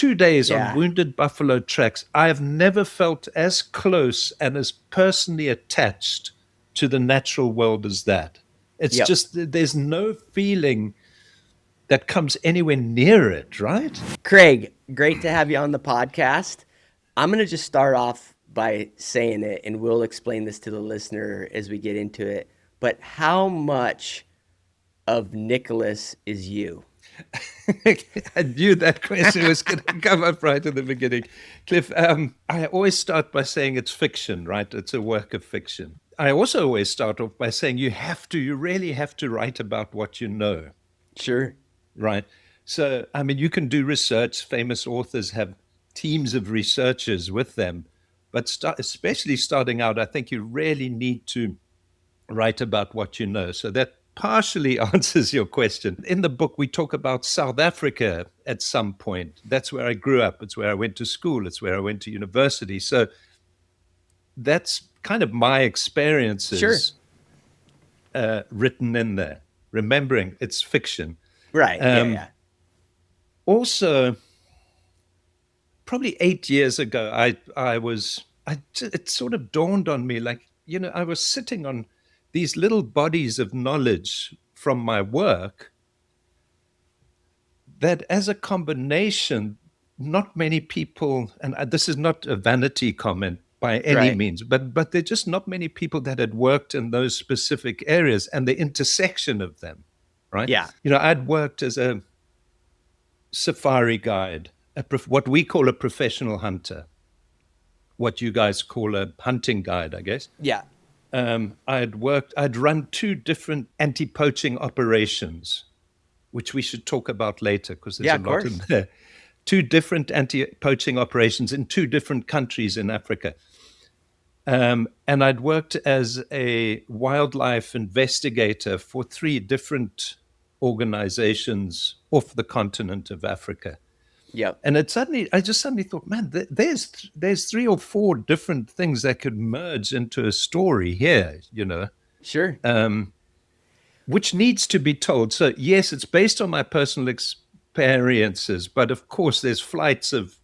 2 days on Yeah. wounded buffalo tracks, I have never felt as close and as personally attached to the natural world as that. It's Yep. just, there's no feeling that comes anywhere near it, right? Craig, great to have you on the podcast. I'm going to just start off by saying it, and we'll explain this to the listener as we get into it. But how much of Nicholas is you? I knew that question was going to come up right at the beginning. Cliff, I always start by saying it's fiction, right? It's a work of fiction. I also always start off by saying you really have to write about what you know, Sure. right? So, I mean, you can do research. Famous authors have teams of researchers with them. But especially starting out, I think you really need to write about what you know. So that partially answers your question. In the book, we talk about South Africa at some point. That's where I grew up. It's where I went to school. It's where I went to university. So that's kind of my experiences written in there, remembering it's fiction. Right. Yeah. Also, probably 8 years ago, it sort of dawned on me, like, I was sitting on these little bodies of knowledge from my work that as a combination, not many people, and this is not a vanity comment by any means, but there are just not many people that had worked in those specific areas and the intersection of them, right? Yeah. I'd worked as a safari guide, what we call a professional hunter, what you guys call a hunting guide, I guess. Yeah. I'd run 2 different anti-poaching operations, which we should talk about later because there's a lot in there. 2 different anti-poaching operations in 2 different countries in Africa. And I'd worked as a wildlife investigator for 3 different organizations off the continent of Africa. Yep. And I just suddenly thought, man, there's 3 or 4 different things that could merge into a story here, Sure. Which needs to be told. So yes, it's based on my personal experiences, but of course there's flights of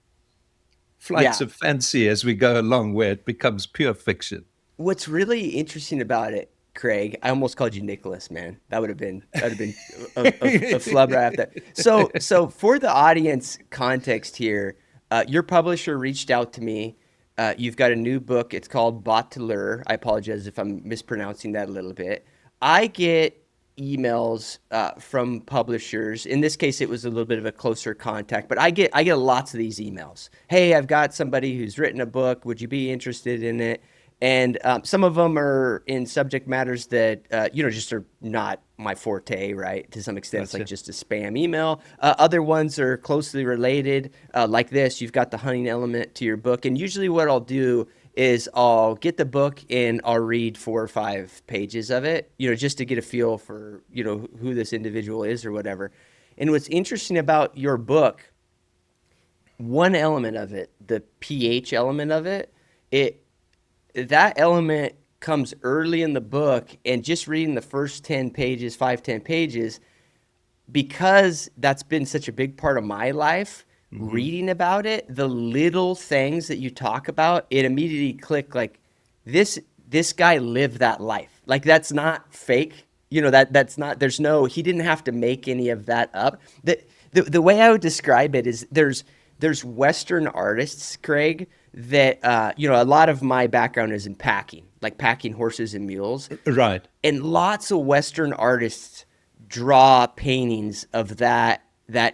fancy as we go along where it becomes pure fiction. What's really interesting about it, Craig, I almost called you Nicholas, man. That would have been a flub right after. So for the audience context here, your publisher reached out to me. You've got a new book. It's called Bateleur. I apologize if I'm mispronouncing that a little bit. I get emails from publishers. In this case, it was a little bit of a closer contact, but I get lots of these emails. Hey, I've got somebody who's written a book. Would you be interested in it? And some of them are in subject matters that, just are not my forte, right? To some extent, It's like just a spam email. Other ones are closely related, like this. You've got the hunting element to your book. And usually what I'll do is I'll get the book and I'll read 4 or 5 pages of it, just to get a feel for, who this individual is or whatever. And what's interesting about your book, one element of it, the pH element of it, that element comes early in the book, and just reading the first 10 pages, 10 pages, because that's been such a big part of my life, reading about it, the little things that you talk about, it immediately clicked, like, this guy lived that life. Like, that's not fake. That's not, he didn't have to make any of that up. The way I would describe it is there's Western artists, Craig, that, a lot of my background is in packing, like packing horses and mules. Right. And lots of Western artists draw paintings of that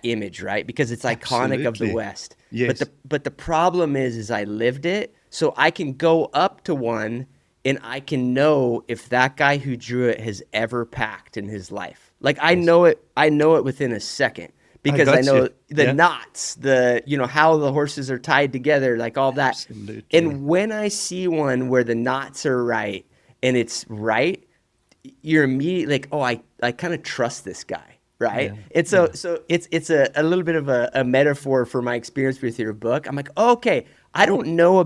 image, right? Because it's iconic of the West. Yes. But the problem is I lived it, so I can go up to one and I can know if that guy who drew it has ever packed in his life. Like, I know it within a second. Because I know the knots, how the horses are tied together, like all that. Absolutely. And when I see one where the knots are right and it's right, you're immediately like, oh, I kind of trust this guy, right? Yeah. And so it's a little bit of a metaphor for my experience with your book. I'm like, oh, okay, I don't know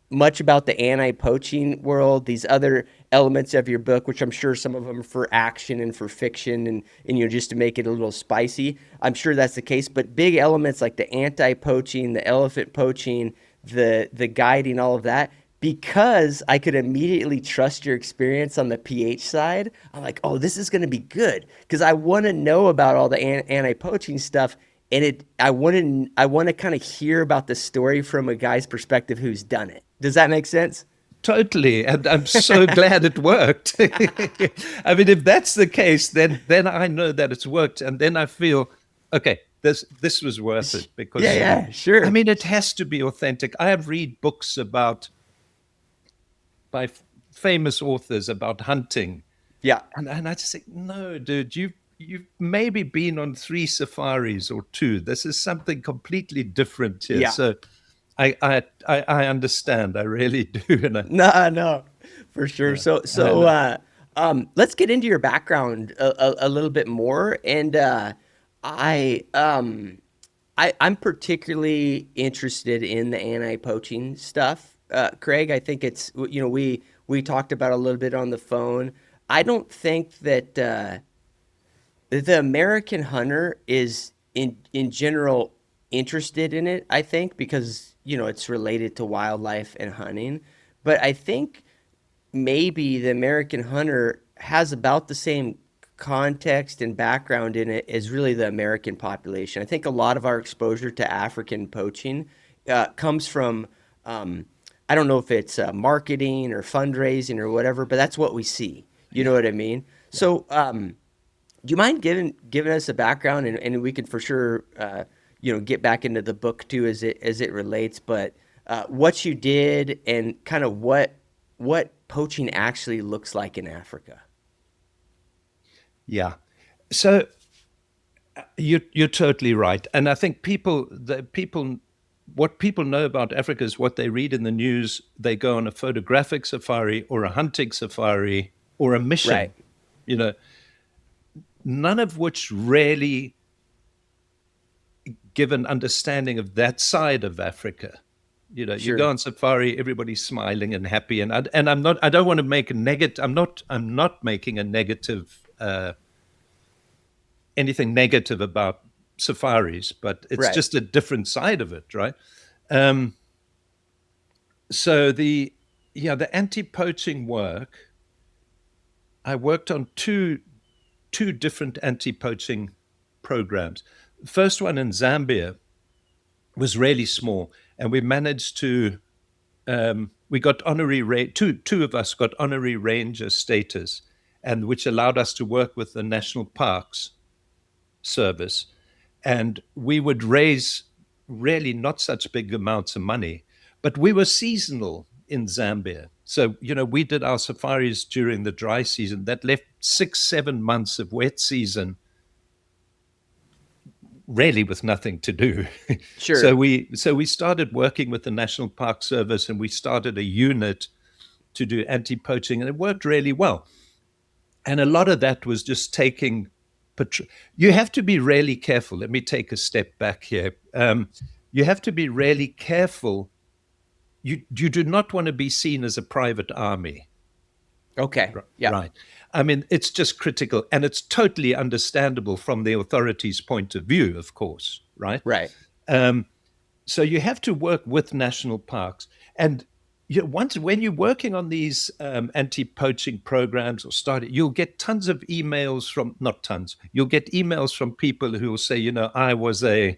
much about the anti-poaching world, these other elements of your book, which I'm sure some of them are for action and for fiction and just to make it a little spicy. I'm sure that's the case, but big elements like the anti-poaching, the elephant poaching, the guiding, all of that, because I could immediately trust your experience on the pH side. I'm like, oh, this is going to be good because I want to know about all the anti-poaching stuff, and I want to kind of hear about the story from a guy's perspective who's done it. Does that make sense? Totally, and I'm so glad it worked. I mean, if that's the case, then I know that it's worked, and then I feel, okay, this was worth it Yeah, because yeah, I sure. mean, it has to be authentic. I have read books about by famous authors about hunting, Yeah, and I just think, no, dude, you've maybe been on 3 safaris or 2. This is something completely different here. yeah. So I understand. I really do, and No, no, for sure. yeah, So, I so know. let's get into your background a little bit more. And I, I'm particularly interested in the anti-poaching stuff, Craig. I think it's we talked about a little bit on the phone. I don't think that the American hunter is in general interested in it, I think, because it's related to wildlife and hunting. But I think maybe the American hunter has about the same context and background in it as really the American population. I think a lot of our exposure to African poaching comes from, I don't know if it's marketing or fundraising or whatever, but that's what we see. You know Yeah, what I mean? yeah. So, do you mind giving us a background, and we can for sure get back into the book too as it relates, but what you did and kind of what poaching actually looks like in Africa. Yeah. So you're totally right, and I think what people know about Africa is what they read in the news. They go on a photographic safari or a hunting safari or a Right. mission. You know, none of which really give an understanding of that side of Africa. You go Sure. on safari, everybody's smiling and happy, and I'm not. I don't want to make a negative. I'm not making a negative anything negative about safaris, but it's Right. just a different side of it, right? Um, so the anti-poaching work. I worked on two different anti-poaching programs. First one in Zambia was really small, and we managed to we got two of us got honorary ranger status, and which allowed us to work with the national parks service, and we would raise really not such big amounts of money, but we were seasonal in Zambia. So, we did our safaris during the dry season. That left 6, 7 months of wet season really with nothing to do. so Sure. we started working with the National Park Service, and we started a unit to do anti-poaching, and it worked really well. And a lot of that was just taking you have to be really careful. Let me take a step back here. You have to be really careful. You do not want to be seen as a private army. Okay. Yeah. Right. I mean, it's just critical, and it's totally understandable from the authorities' point of view, of course, right? Right. Um, so you have to work with national parks, and once when you're working on these anti-poaching programs or started, you'll get tons of emails from not tons. You'll get emails from people who will say, I was a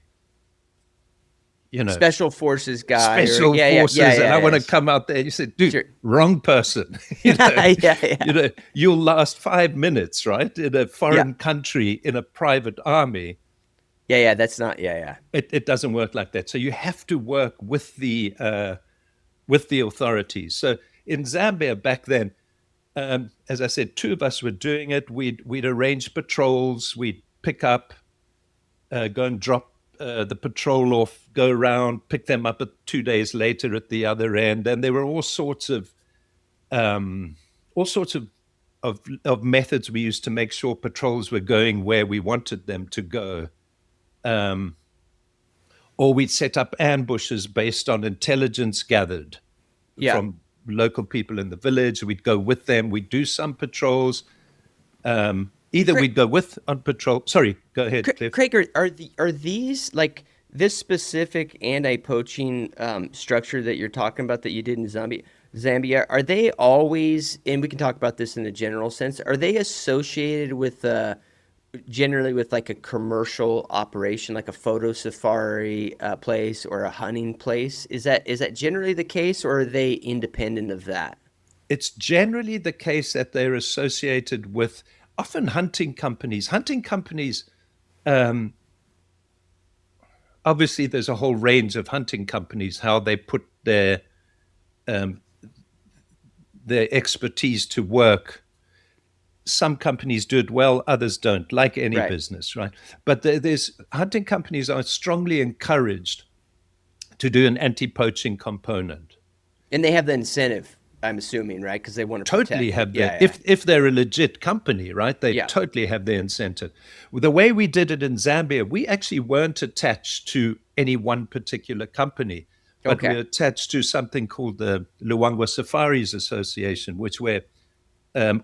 you know Special forces guy, or special yeah, yeah, yeah, forces, and I yeah, want yeah. to come out there. You said, dude, Sure. wrong person. Yeah, yeah, You'll last 5 minutes, right, in a yeah, foreign country in a private army. yeah, yeah. That's not. Yeah, yeah. It doesn't work like that. So you have to work with the authorities. So in Zambia back then, as I said, two of us were doing it. We'd arrange patrols. We'd pick up, go and drop the patrol off, go around, pick them up 2 days later at the other end, and there were um, all sorts of methods we used to make sure patrols were going where we wanted them to go. Um, or we'd set up ambushes based on intelligence gathered Yeah. from local people in the village. We'd go with them. We'd do some patrols. Either Craig, we'd go with on patrol. Sorry, go ahead, Cliff. Craig, are these like this specific anti-poaching structure that you're talking about that you did in Zambia? Are they always? And we can talk about this in a general sense. Are they associated with generally with like a commercial operation, like a photo safari place or a hunting place? Is that generally the case, or are they independent of that? It's generally the case that they're associated with often hunting companies. Hunting companies, um, obviously, there's a whole range of hunting companies, how they put um, their expertise to work. Some companies do it well, others don't, like any Right. business, right? But there's hunting companies are strongly encouraged to do an anti-poaching component. And they have the incentive, I'm assuming, right? Because they want to Totally protect it. have the, Yeah, if they're a legit company, right? They yeah. totally have the incentive. The way we did it in Zambia, we actually weren't attached to any one particular company, Yeah. but we Okay. were attached to something called the Luangwa Safaris Association, which where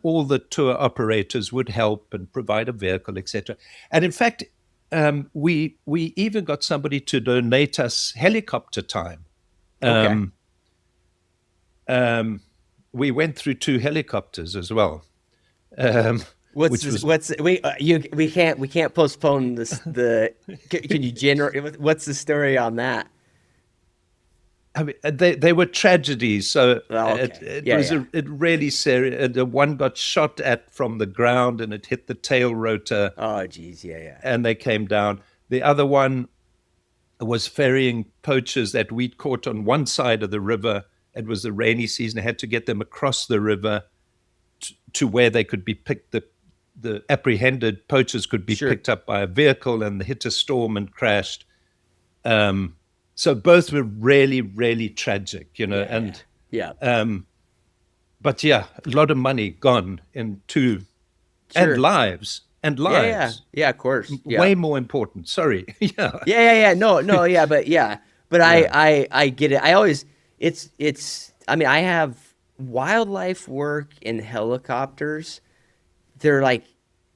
all the tour operators would help and provide a vehicle, etc. And in fact, we even got somebody to donate us helicopter time. Okay. Um, um, we went through two helicopters as well, um, What's which this? was, What's we can't postpone this. Can you generate? What's the story on that? I mean, they were tragedies. So Oh, it, okay. it Yeah, was yeah. it really serious. The one got shot at from the ground and it hit the tail rotor, Oh, geez. Yeah, yeah. and they came down. The other one was ferrying poachers that we'd caught on one side of the river. It was the rainy season. I had to get them across the river to where they could be picked. The apprehended poachers could be Sure. picked up by a vehicle, and they hit a storm and crashed. Um, so both were really, really tragic, Yeah, yeah. and Yeah. um, but yeah, a lot of money gone into and Sure. lives and Yeah, yeah. lives. Yeah. Of course. Yeah. Way more important. Sorry. Yeah. Yeah, yeah, yeah. No, no, yeah, but yeah, but I, Yeah. I, I get it. I always, it's. I mean, I have wildlife work in helicopters. They're like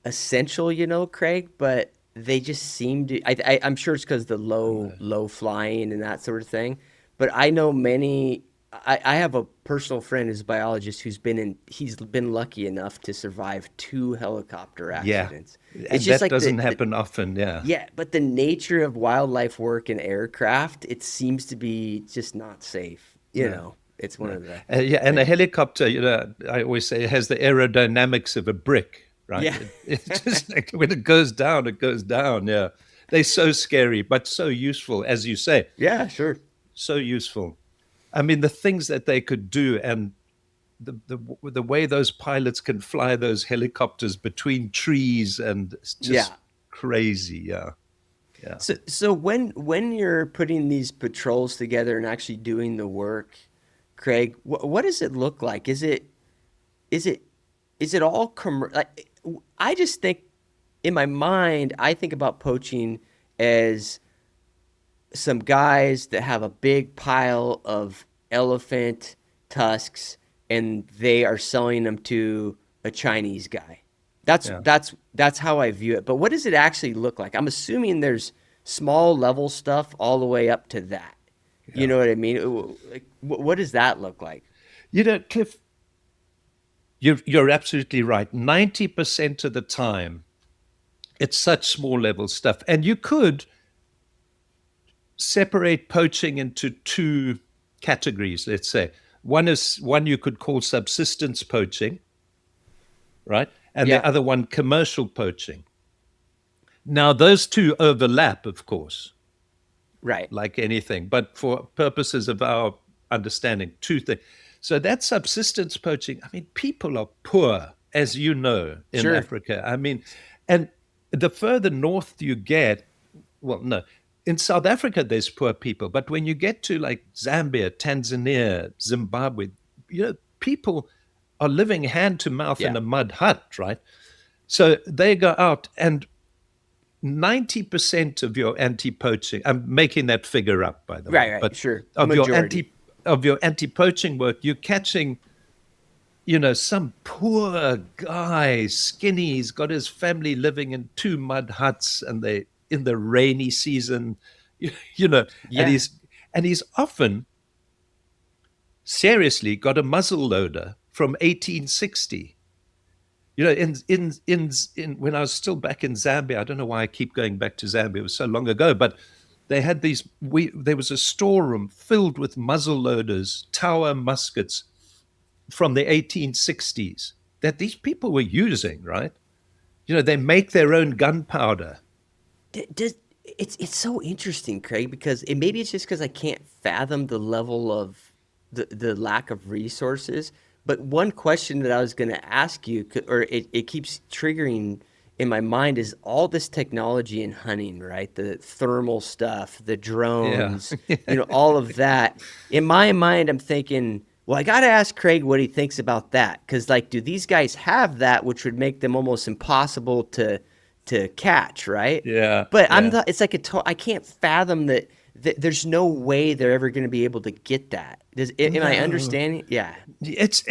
essential, Craig, but they just seem to. I'm sure it's because the low flying and that sort of thing. But I know many. I have a personal friend who's a biologist who's been in. He's been lucky enough to survive two helicopter Yeah. accidents. It's And just that like doesn't happen often. Yeah. yeah, but the nature of wildlife work in aircraft, it seems to be just not safe. No. It's one No. of the Yeah, and a things. helicopter, I always say, it has the aerodynamics of a brick, right? Yeah. It just like when it goes down, it goes down. Yeah, they're so scary, but so useful, as you say, Yeah, sure. so useful. I mean, the things that they could do, and the way those pilots can fly those helicopters between trees, and it's just Yeah. crazy. Yeah, yeah, So when you're putting these patrols together and actually doing the work, Craig, what does it look like? Is it is it all like I just think in my mind I think about poaching as some guys that have a big pile of elephant tusks and they are selling them to a Chinese guy. That's yeah, that's that's how I view it. But what does it actually look like? I'm assuming there's small level stuff all the way up to that. You yeah. know what I mean? Like, what does that look like? Cliff, you're absolutely right. 90% of the time, it's such small level stuff, and you could separate poaching into two categories. Let's say one you could call subsistence poaching, right, and Yeah, the other one commercial poaching. Now those two overlap, of course, right. like anything, but for purposes of our understanding, two things. So that subsistence poaching, I mean, people are poor, as you know, in Sure. Africa. I mean, and the further north you get, well, no, in South Africa, there's poor people, but when you get to like Zambia, Tanzania, Zimbabwe, people are living hand to mouth in Yeah. a mud hut, right? So they go out and 90% of your anti-poaching, I'm making that figure up, by the Right, way, right. but Sure. of your Majority. of your anti-poaching work, you're catching, some poor guy, skinny. He's got his family living in two mud huts, and they in the rainy season, you know, and Yeah. he's often seriously got a muzzle loader from 1860. In when I was still back in Zambia, I don't know why I keep going back to Zambia. It was so long ago, but they had there was a storeroom filled with muzzle loaders, Tower muskets from the 1860s that these people were using, right? They make their own gunpowder. Does it's so interesting, Craig, because maybe it's just because I can't fathom the level of the lack of resources. But one question that I was going to ask you, or it keeps triggering in my mind, is all this technology in hunting, right? The thermal stuff, the Yeah. drones, all of that. In my mind, I'm thinking, well, I got to ask Craig what he thinks about that, because like, do these guys have that, which would make them almost impossible to catch, right? Yeah. But I'm Yeah. not. It's like I can't fathom that there's no way they're ever going to be able to get that. Am I No. understanding? Yeah, It's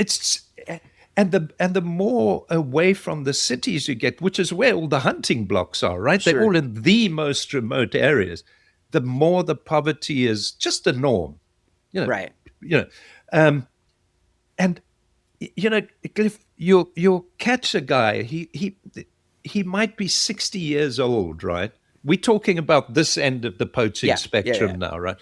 and the more away from the cities you get, which is where all the hunting blocks are, right? They're sure. all in the most remote areas. The more the poverty is just the norm, you know, Right. you know, um, and Cliff, you'll catch a guy. He might be 60 years old, right? We're talking about this end of the poaching Yeah. Yeah. Yeah. spectrum now, right?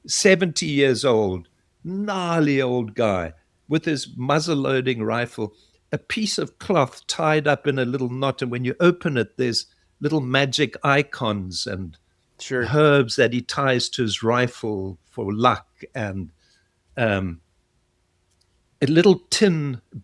70 years old, gnarly old guy with his muzzle loading rifle, a piece of cloth tied up in a little knot. And when you open it, there's little magic icons and Sure. herbs that he ties to his rifle for luck, and um, a little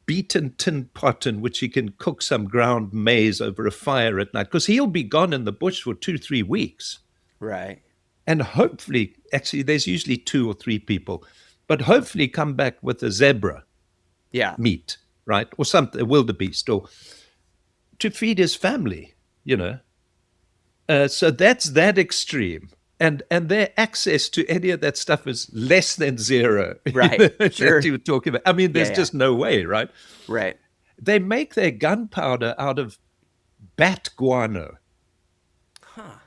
beaten tin pot in which he can cook some ground maize over a fire at night, because he'll be gone in the bush for 2, 3 weeks. Right. And hopefully, actually, there's usually 2 or 3 people, but hopefully come back with a zebra Yeah. meat, right? Or something, a wildebeest, or to feed his family, you know. So that's that extreme. And their access to any of that stuff is less than zero. Right. That Sure. you were talking about. I mean, Yeah. there's Yeah. just no way, right? Right. They make their gunpowder out of bat guano. Huh.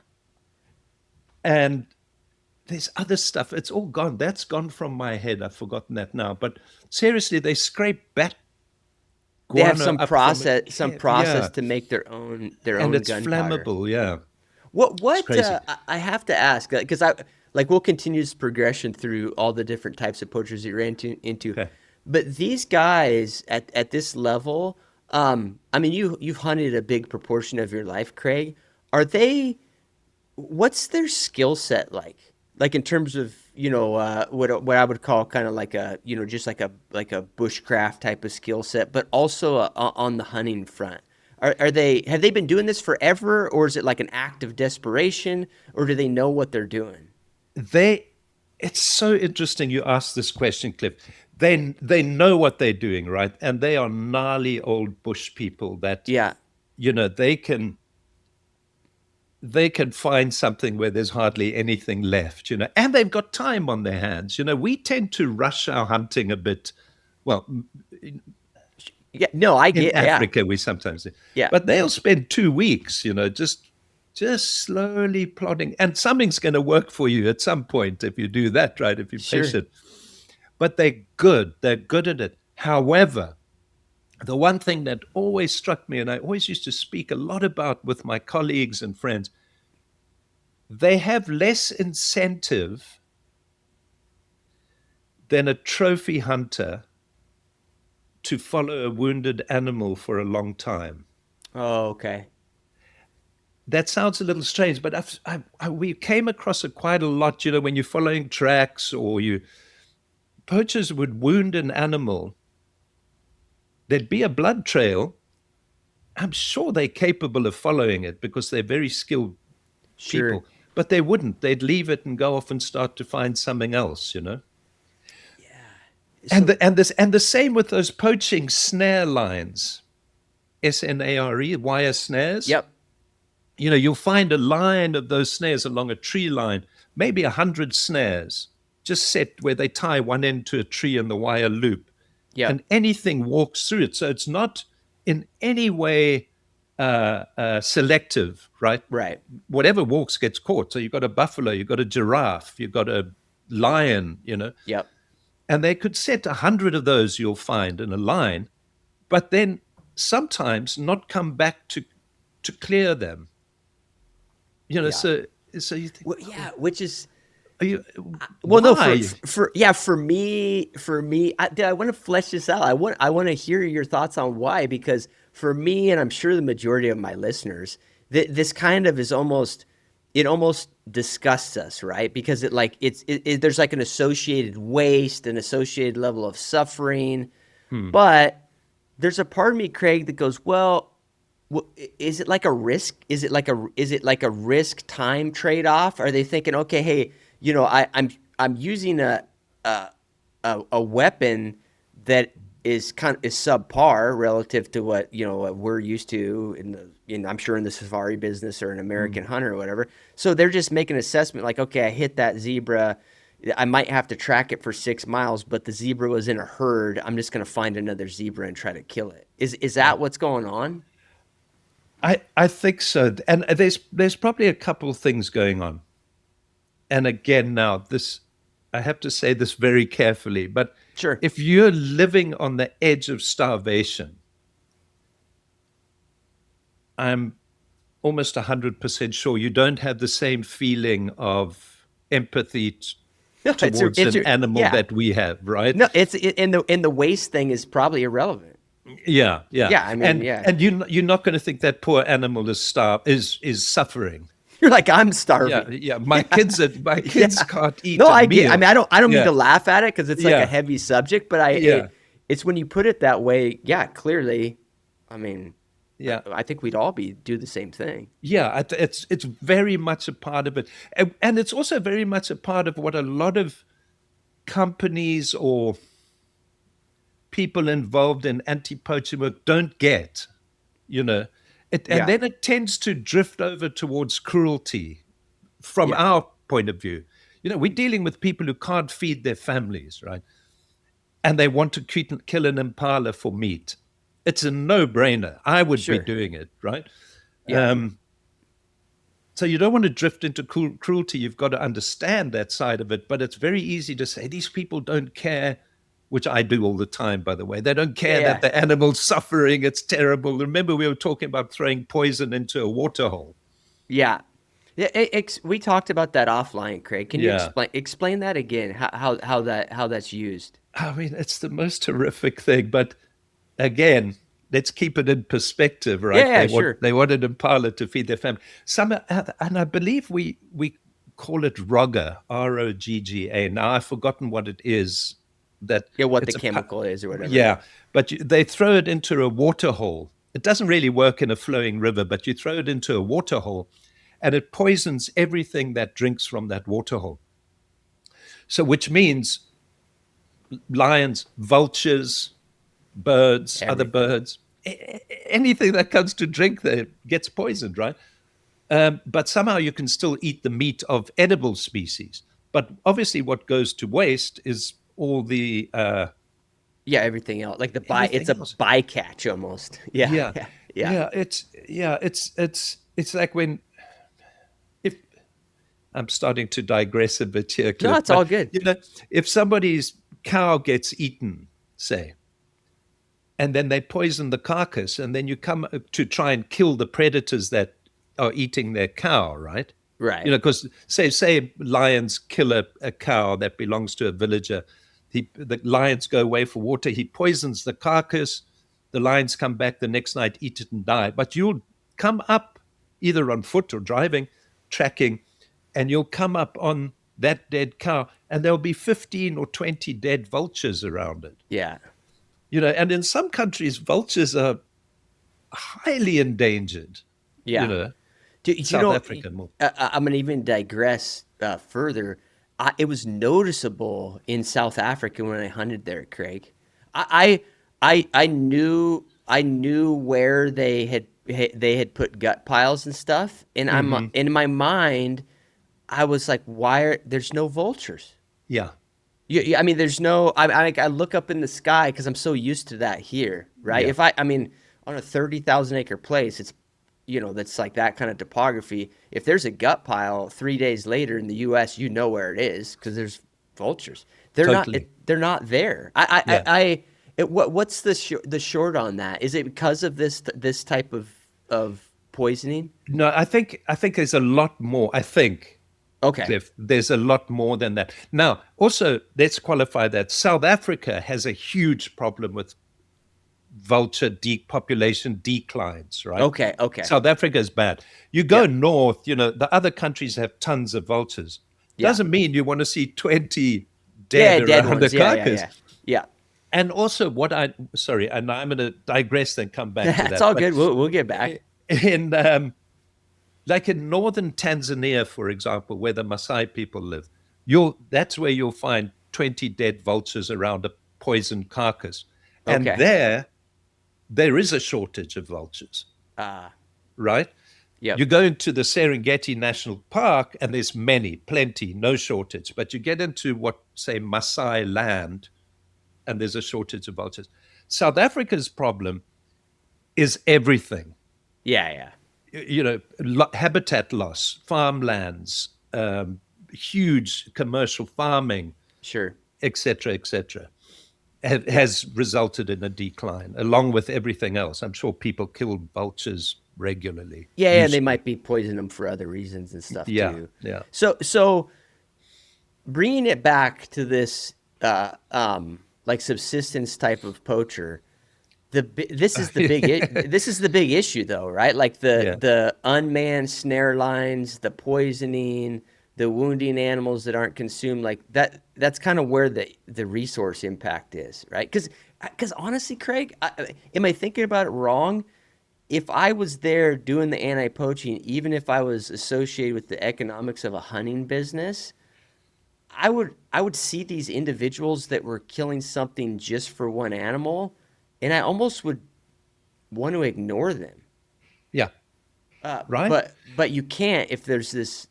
And there's other stuff. It's all gone. That's gone from my head. I've forgotten that now. But seriously, they scrape bat They have guano up from it. some process Yeah. to make their And own it's gunpowder. flammable. Yeah. It's What crazy. I have to ask, because I like we'll continue this progression through all the different types of poachers that you're into, Okay. but these guys at this level, I mean you've hunted a big proportion of your life, Craig. Are they? What's their skill set like? Like in terms of what I would call kind of like a just like a bushcraft type of skill set, but also on the hunting front. Are they have they been doing this forever, or is it like an act of desperation, or do they know what they're doing? They it's so interesting you asked this question, Cliff. They know what they're doing, right? And they are gnarly old bush people that, Yeah, you know, they can find something where there's hardly anything left, and they've got time on their hands. We tend to rush our hunting a bit. Well, yeah. No, I in get. Yeah, Africa, we sometimes do, yeah, but they'll spend 2 weeks, just slowly plodding, and something's going to work for you at some point if you do that, right? If you're sure. patient. But they're good. They're good at it. However, the one thing that always struck me, and I always used to speak a lot about with my colleagues and friends, they have less incentive than a trophy hunter to follow a wounded animal for a long time. Oh, okay. That sounds a little strange, but we came across it quite a lot. When you're following tracks, or poachers would wound an animal, there'd be a blood trail. I'm sure they're capable of following it because they're very skilled Sure. people, but they wouldn't. They'd leave it and go off and start to find something else. And So, the same with those poaching snare lines, SNARE, wire snares. yep. You'll find a line of those snares along a tree line, maybe 100 snares. just set where they tie one end to a tree in the wire loop, and Yep. anything walks through it. So it's not in any way selective, right? Right. Whatever walks gets caught. So you've got a buffalo, you've got a giraffe, you've got a lion, Yep. and they could set 100 of those you'll find in a line, but then sometimes not come back to clear them. Yeah. So you think, Well, yeah, which is are you, well, no, for why? for me, I want to flesh this out. I want to hear your thoughts on why, because for me, and I'm sure the majority of my listeners, this kind of is almost it almost disgusts us, right? Because there's like an associated waste, an associated level of suffering, Hmm. but there's a part of me, Craig, that goes, well, is it like a risk? Is it like a risk time trade off? Are they thinking, okay, hey, I'm using a a weapon that is subpar relative to what we're used to I'm sure in the safari business or an American hunter or whatever. So they're just making an assessment like, okay, I hit that zebra. I might have to track it for 6 miles, but the zebra was in a herd. I'm just going to find another zebra and try to kill it. Is Yeah. that what's going on? I think so. And there's probably a couple of things going on. And again, now this, I have to say this very carefully, but Sure. if you're living on the edge of starvation, I'm almost 100% sure you don't have the same feeling of empathy No, towards an animal yeah. that we have, right? No, in the waste thing is probably irrelevant. Yeah, yeah. Yeah, I mean, yeah. And you're not going to think that poor animal is suffering. You're like, I'm Yeah, starving. yeah. My kids Yeah. can't eat No, a I get. I meal. mean, I don't mean Yeah, to laugh at it because it's like a yeah, heavy subject, but yeah, it's when you put it that way. Yeah, clearly. I mean, I, yeah. I think we'd all do the same thing. Yeah, it's very much a part of it, and it's also very much a part of what a lot of companies or people involved in anti-poaching work don't get. You know, and Yeah, then it tends to drift over towards cruelty from yeah, our point of view. We're dealing with people who can't feed their families, right? And they want to kill an impala for meat. It's a no-brainer. I would be sure. doing it, right? Yeah, So you don't want to drift into cruelty. You've got to understand that side of it. But it's very easy to say these people don't care, which I do all the time, by the way. They don't care that yeah, the animal's suffering. It's terrible. Remember, we were talking about throwing poison into a water hole. yeah. Yeah, we talked about that offline, Craig. Can you Yeah. explain that again? How that's used? I mean, it's the most horrific thing. But again, let's keep it in perspective, Yeah, right? yeah, They want sure. they wanted impala to feed their family. And I believe we call it rogga, ROGGA. Now I've forgotten what it is. That Yeah, what the it's a chemical is or whatever. yeah, but they throw it into a water hole. It doesn't really work in a flowing river, but you throw it into a water hole, and it poisons everything that drinks from that water hole. So, which means lions, vultures, birds, other Everything. birds, anything that comes to drink there gets poisoned, right? But somehow you can still eat the meat of edible species. But obviously, what goes to waste is all the Yeah, everything else. Like it's everything a else. bycatch almost. Yeah, Yeah, yeah, yeah. yeah. It's like when if I'm starting to digress a bit here, No, Cliff, it's but all good. if somebody's cow gets eaten, say, and then they poison the carcass, and then you come to try and kill the predators that are eating their cow, right? Right. Because say lions kill a cow that belongs to a villager, the lions go away for water. He poisons the carcass. The lions come back the next night, eat it, and die. But you'll come up either on foot or driving, tracking, and you'll come up on that dead cow, and there'll be 15 or 20 dead vultures around it. Yeah. And in some countries, vultures are highly endangered. You Yeah. know, Do you South know? Africa more. I'm gonna even digress further. It was noticeable in South Africa when I hunted there, Craig. I knew where they had put gut piles and stuff, and I'm Hmm. in my mind, I was like, why there's no vultures? Yeah, I mean, there's no. I look up in the sky because I'm so used to that here, right? yeah, If I mean, on a 30,000 acre place, it's that's like that kind of topography. If there's a gut pile 3 days later in the U.S., you know where it is because there's vultures. They're not. totally. They're not there. Yeah. What's the short on that? Is it because of this type of poisoning? No, I think there's a lot more. I think, Okay. Cliff, there's a lot more than that. Now, also, let's qualify that South Africa has a huge problem with vulture population declines, right? Okay. Okay. South Africa is bad. You go Yeah. north, the other countries have tons of vultures. Yeah. Doesn't mean you want to see 20 Yeah. dead Dead around a ones. Yeah. Yeah. carcass. Yeah. Yeah. And also, sorry, and I'm going to digress and come back to That's that. all But good. We'll get back. in, like in northern Tanzania, for example, where the Maasai people live, that's where you'll find 20 dead vultures around a poisoned carcass. And Okay. there is a shortage of vultures, Uh, right? yep. You go into the Serengeti National Park, and there's plenty, no shortage. But you get into what, say, Maasai land, and there's a shortage of vultures. South Africa's problem is everything. Yeah. Yeah. Habitat loss, farmlands, huge commercial farming, Sure. etc., etc., Yeah. has resulted in a decline, along with everything else. I'm sure people kill vultures regularly. Yeah. Yeah. And they Used to. might be poisoning them for other reasons and stuff Yeah, too. yeah. So bringing it back to this, like subsistence type of poacher, this is the this is the big issue though, right? Like Yeah, the unmanned snare lines, the poisoning, the wounding animals that aren't consumed, like that's kind of where the resource impact is, right? Because honestly, Craig, am I thinking about it wrong? If I was there doing the anti-poaching, even if I was associated with the economics of a hunting business, I would see these individuals that were killing something just for one animal, and I almost would want to ignore them. yeah, right. But you can't if there's this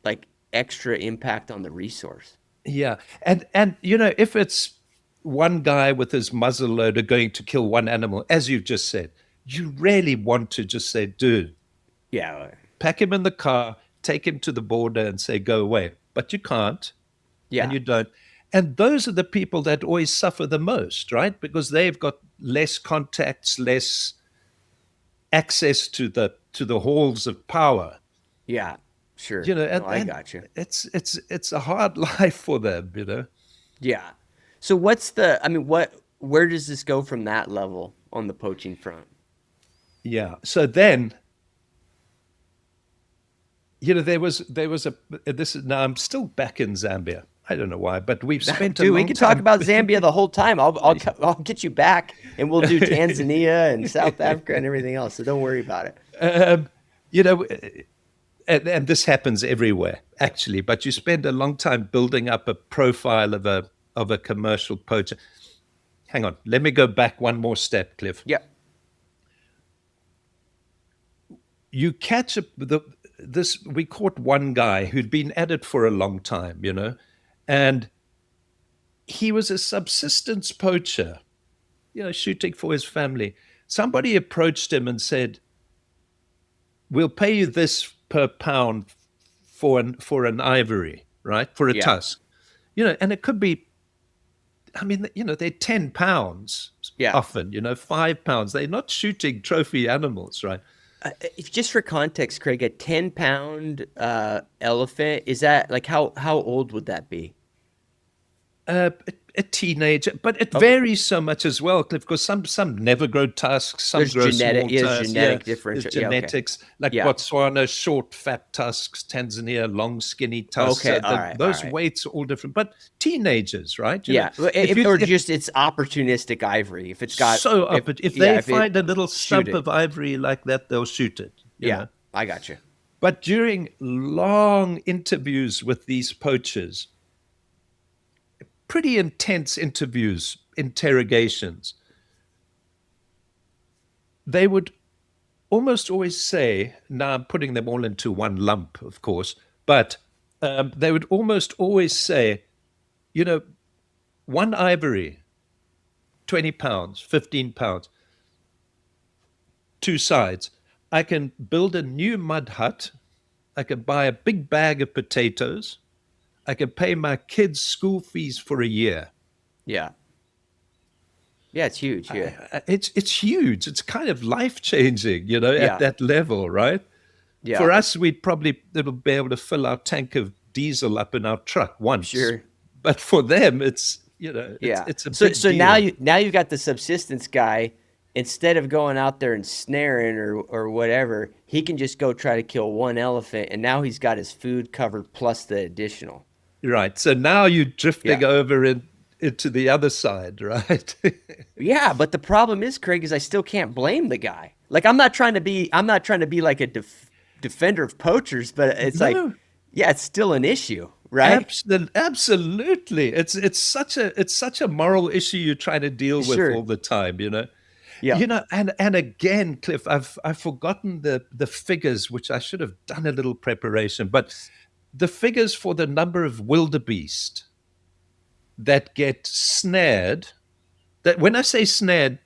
like extra impact on the resource. Yeah, and if it's one guy with his muzzleloader going to kill one animal, as you've just said, you really want to just say, dude, Yeah. pack him in the car, take him to the border, and say, go away. But you can't, and Yeah. you don't. And those are the people that always suffer the most, right? Because they've got less contacts, less access to the halls of power. Yeah. Sure. You know, No, and, I and got you. it's a hard life for them. Yeah. So I mean, where does this go from that level on the poaching front? Yeah. So then, there was a this is now I'm still back in Zambia. I don't know why, but we've spent a Dude, we long could talk time. about Zambia the whole time. I'll get you back, and we'll do Tanzania and South Africa and everything else. So don't worry about it. um, you know, and this happens everywhere actually. But you spend a long time building up a profile of a commercial poacher. Hang on, let me go back one more step, Cliff. Yeah. You catch this. We caught one guy who'd been at it for a long time, and he was a subsistence poacher, shooting for his family. Somebody approached him and said, "We'll pay you this per pound for an ivory, right? For a Yeah. tusk, and it could be. I mean, they're 10 pounds Yeah. often, 5 pounds. They're not shooting trophy animals, right? Just for context, Craig, a 10-pound elephant, is that like how old would that be? A teenager, but it Okay. varies so much as well, Cliff, because some never grow tusks, some There's grow small there's tusks. Yeah, genetic there's differential. Yeah, okay. genetics like Yeah. Botswana, short, fat tusks, Tanzania, long, skinny tusks. Okay. All right. All Those right. weights are all different, but teenagers, right? Yeah. If you Or if just it's opportunistic ivory. If it's got so up, if yeah, they if it find a little shoot stump it. of ivory like that, they'll shoot it. Yeah, I got you. But during long interviews with these poachers, pretty intense interviews, interrogations, they would almost always say, now I'm putting them all into one lump, of course, but they would almost always say, you know, one ivory, 20 pounds, 15 pounds, two sides. I can build a new mud hut. I can buy a big bag of potatoes. I can pay my kids' school fees for a year. Yeah. Yeah, it's huge. Yeah. It's huge. It's kind of life changing, at Yeah. that level, right? Yeah. For us, we'd probably it'll be able to fill our tank of diesel up in our truck once, Sure. but for them, it's Yeah. it's a So big so now deal. you've got the subsistence guy. Instead of going out there and snaring or whatever, he can just go try to kill one elephant, and now he's got his food covered plus the additional. Right. So now you're Yeah. drifting over into the other side, right? Yeah, but the problem is, Craig, is I still can't blame the guy. Like I'm not trying to be like a defender of poachers, but it's like, No, yeah, it's still an issue, right? absolutely. It's such a moral issue you're trying to deal with Sure. all the time, Yeah. And again, Cliff, I've forgotten the figures, which I should have done a little preparation, but the figures for the number of wildebeest that get snared. That when I say snared,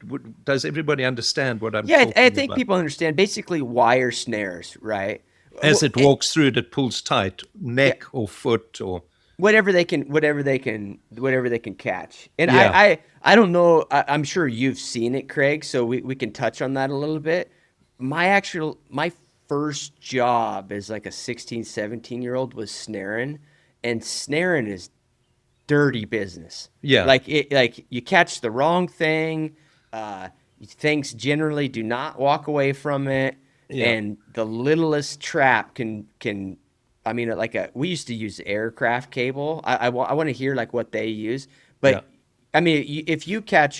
does everybody understand what I'm Yeah, I talking think about? people understand basically wire snares, right? As it walks through it, it pulls tight, Yeah, neck or foot or whatever they can catch. And I yeah. I, I don't know. I'm sure you've seen it, Craig. So we can touch on that a little bit. My first job as like a 16, 17-year-old was snaring, and snaring is dirty business. Yeah. Like you catch the wrong thing, uh, things generally do not walk away from it, Yeah. and the littlest trap can. I mean, we used to use aircraft cable. I want to hear like what they use, Yeah. but I mean, if you catch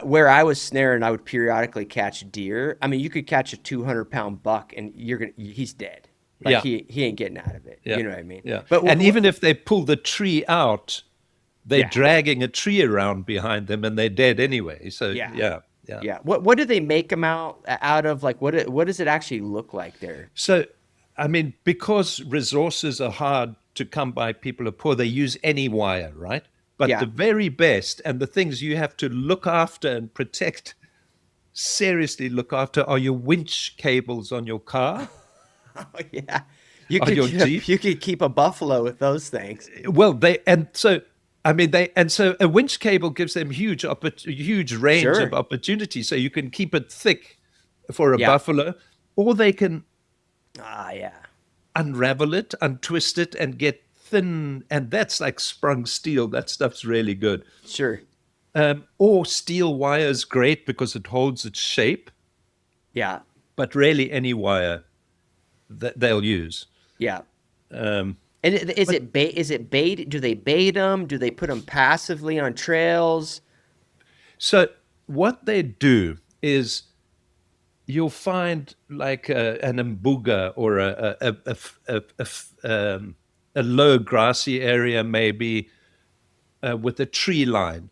where I was snaring, I would periodically catch deer. I mean, you could catch a 200-pound buck, and he's dead. Like Yeah. he ain't getting out of it. Yeah. You know what I mean? Yeah. But And even if they pull the tree out, they're yeah, dragging a tree around behind them and they're dead anyway. So yeah, yeah. Yeah. yeah. What do they make them out of? Like what does it actually look like there? So, I mean, because resources are hard to come by, people are poor, they use any wire, right? But the Yeah. very best and the things you have to look after and protect, seriously look after, are your winch cables on your car, Oh yeah. You on could your keep, Jeep. you could keep a buffalo with those things. Well, so a winch cable gives them huge range of Sure. opportunity. So you can keep it thick for a Yeah. buffalo, or they can Ah, yeah. unravel it, untwist it, and get thin. And that's like sprung steel. That stuff's really good. Sure. Or steel wire is great because it holds its shape, Yeah. but really any wire that they'll use. Yeah. Um, And but is it bait? Do they bait them? Do they put them passively on trails? so what they do is you'll find like an mbuga or a low grassy area, maybe with a tree line,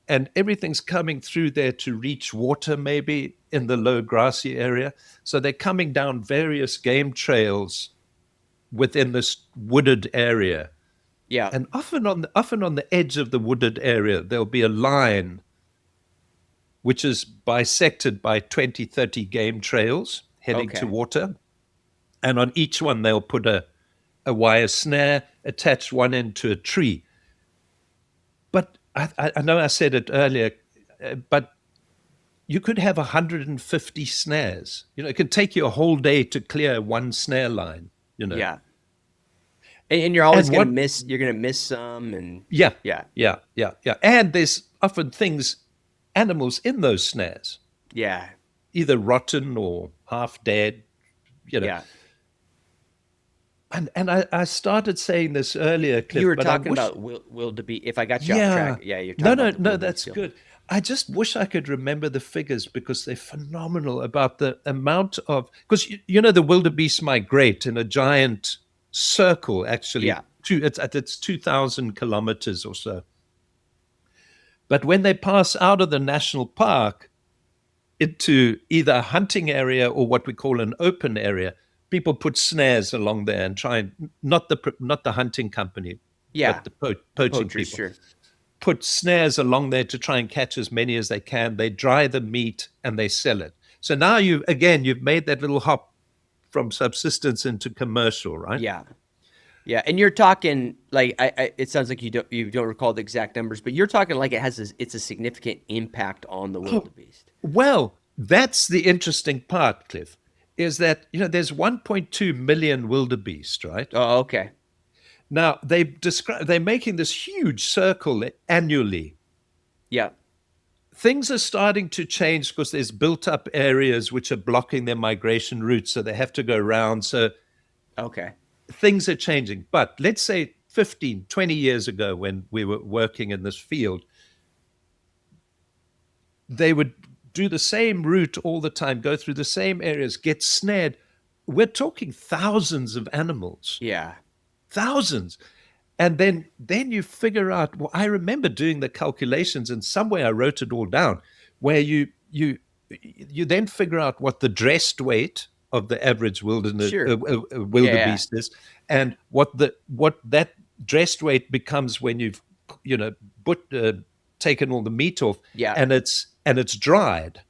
and everything's coming through there to reach water, maybe in the low grassy area. So they're coming down various game trails within this wooded area. Yeah. And often on the edge of the wooded area, there'll be a line which is bisected by 20, 30 game trails heading to Okay. water. And on each one, they'll put a wire snare, attach one end to a tree. But I know I said it earlier, but you could have 150 snares. It can take you a whole day to clear one snare line, you know. Yeah. And you're always And gonna what miss. You're gonna miss some, and Yeah, yeah, yeah, yeah, yeah. And there's often animals in those snares, yeah, either rotten or half dead, you know. yeah. And I started saying this earlier, You Cliff, were but I talking wish, about wildebeest. If I got you off yeah. track, yeah, you're No, talking no, about the no, wildebeest that's killing. good. I just wish I could remember the figures because they're phenomenal about the amount of, because the wildebeest migrate in a giant circle, actually. Yeah. It's 2,000 kilometers or so. But when they pass out of the national park into either a hunting area or what we call an open area, people put snares along there and try and not the hunting company. Yeah. but the poaching Poachers, people sure. put snares along there to try and catch as many as they can. They dry the meat and they sell it. So now you've made that little hop from subsistence into commercial, right? Yeah. Yeah, and you're talking like it sounds like you don't recall the exact numbers, but you're talking like it's a significant impact on the Oh, wildebeest. well, that's the interesting part, Cliff, is that there's 1.2 million wildebeest, right? Oh, okay. Now they're making this huge circle annually. Yeah. Things are starting to change because there's built up areas which are blocking their migration routes, so they have to go around. So Okay. things are changing. But let's say 15, 20 years ago, when we were working in this field, they would do the same route all the time, go through the same areas, get snared. We're talking thousands of animals, Yeah. thousands. And then you figure out, well, I remember doing the calculations, and somewhere I wrote it all down, where you then figure out what the dressed weight of the average Sure. Yeah, yeah. wildebeest is, and what that dressed weight becomes when you've you know put taken all the meat off, Yeah. and it's dried,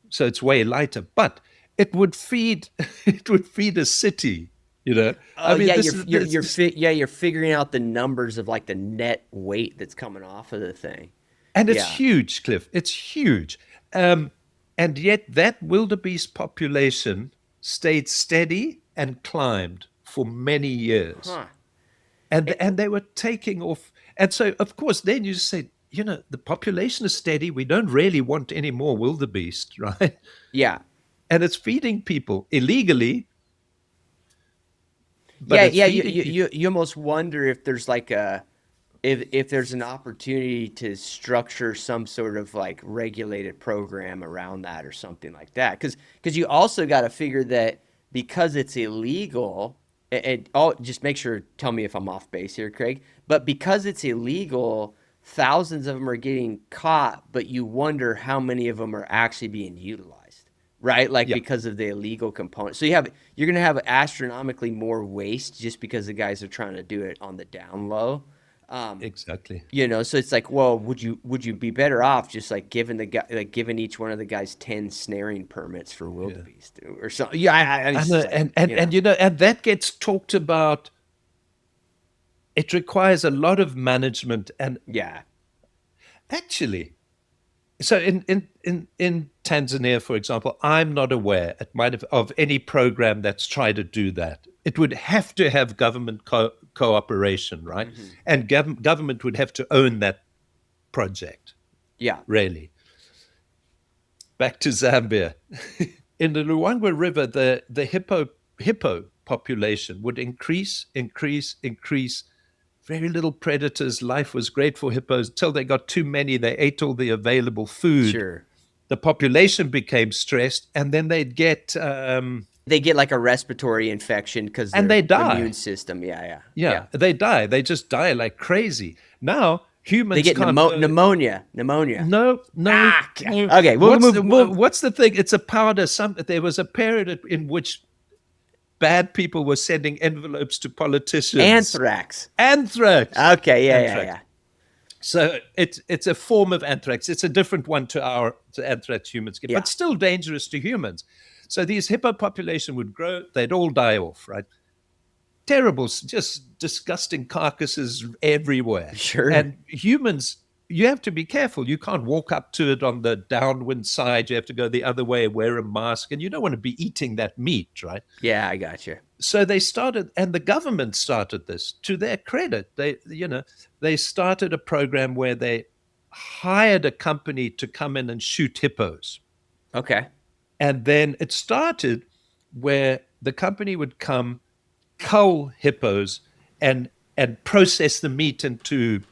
so it's way lighter. But it would feed it would feed a city. Oh I mean, yeah, this is this, you're figuring out the numbers of like the net weight that's coming off of the thing. and it's Yeah. huge, Cliff. It's huge. Um, and yet that wildebeest population stayed steady and climbed for many years. Huh. And they were taking off. And so, of course, then you just say, the population is steady. We don't really want any more wildebeest, right? Yeah. And it's feeding people illegally, but Yeah, it's yeah, you feeding you people. you you almost wonder if there's like a if there's an opportunity to structure some sort of like regulated program around that or something like that. Because you also got to figure that because it's illegal, and I'll just make sure, tell me if I'm off base here, Craig, but because it's illegal, thousands of them are getting caught, but you wonder how many of them are actually being utilized, right? Like Yeah, because of the illegal component. So you're going to have astronomically more waste just because the guys are trying to do it on the down low. Um, exactly. so it's like, well, would you be better off just like giving each one of the guys 10 snaring permits for Yeah. wildebeest or something? Yeah, it's And, just like, and that gets talked about. It requires a lot of management. And yeah, actually, so in Tanzania, for example, I'm not aware, it might have, of any program that's tried to do that. It would have to have government cooperation, right? hmm, And government would have to own that project, yeah, really. Back to Zambia. In the Luangwa River, the hippo population would increase, increase, increase. Very little predators. Life was great for hippos until they got too many. They ate all the available food. sure. The population became stressed, and then they'd get They get like a respiratory infection because and their they immune die. system. Yeah, yeah, yeah. Yeah, they die. They just die like crazy. Now They humans get can't go. pneumonia. Pneumonia. No, no, Ah, no. okay. We'll What's move. the what's the thing? It's a powder. There was a period in which bad people were sending envelopes to politicians. Anthrax. Anthrax. Okay. Yeah, yeah, Anthrax. yeah. So it's a form of anthrax. It's a different one to anthrax humans get, Yeah. but still dangerous to humans. So these hippo population would grow. They'd all die off, right? Terrible, just disgusting carcasses everywhere. Sure. And humans, you have to be careful. You can't walk up to it on the downwind side. You have to go the other way, wear a mask, and you don't want to be eating that meat, right? Yeah, I got you. So they started, and the government started this. To their credit, they started a program where they hired a company to come in and shoot hippos. Okay. And then it started where the company would come, cull hippos, and process the meat into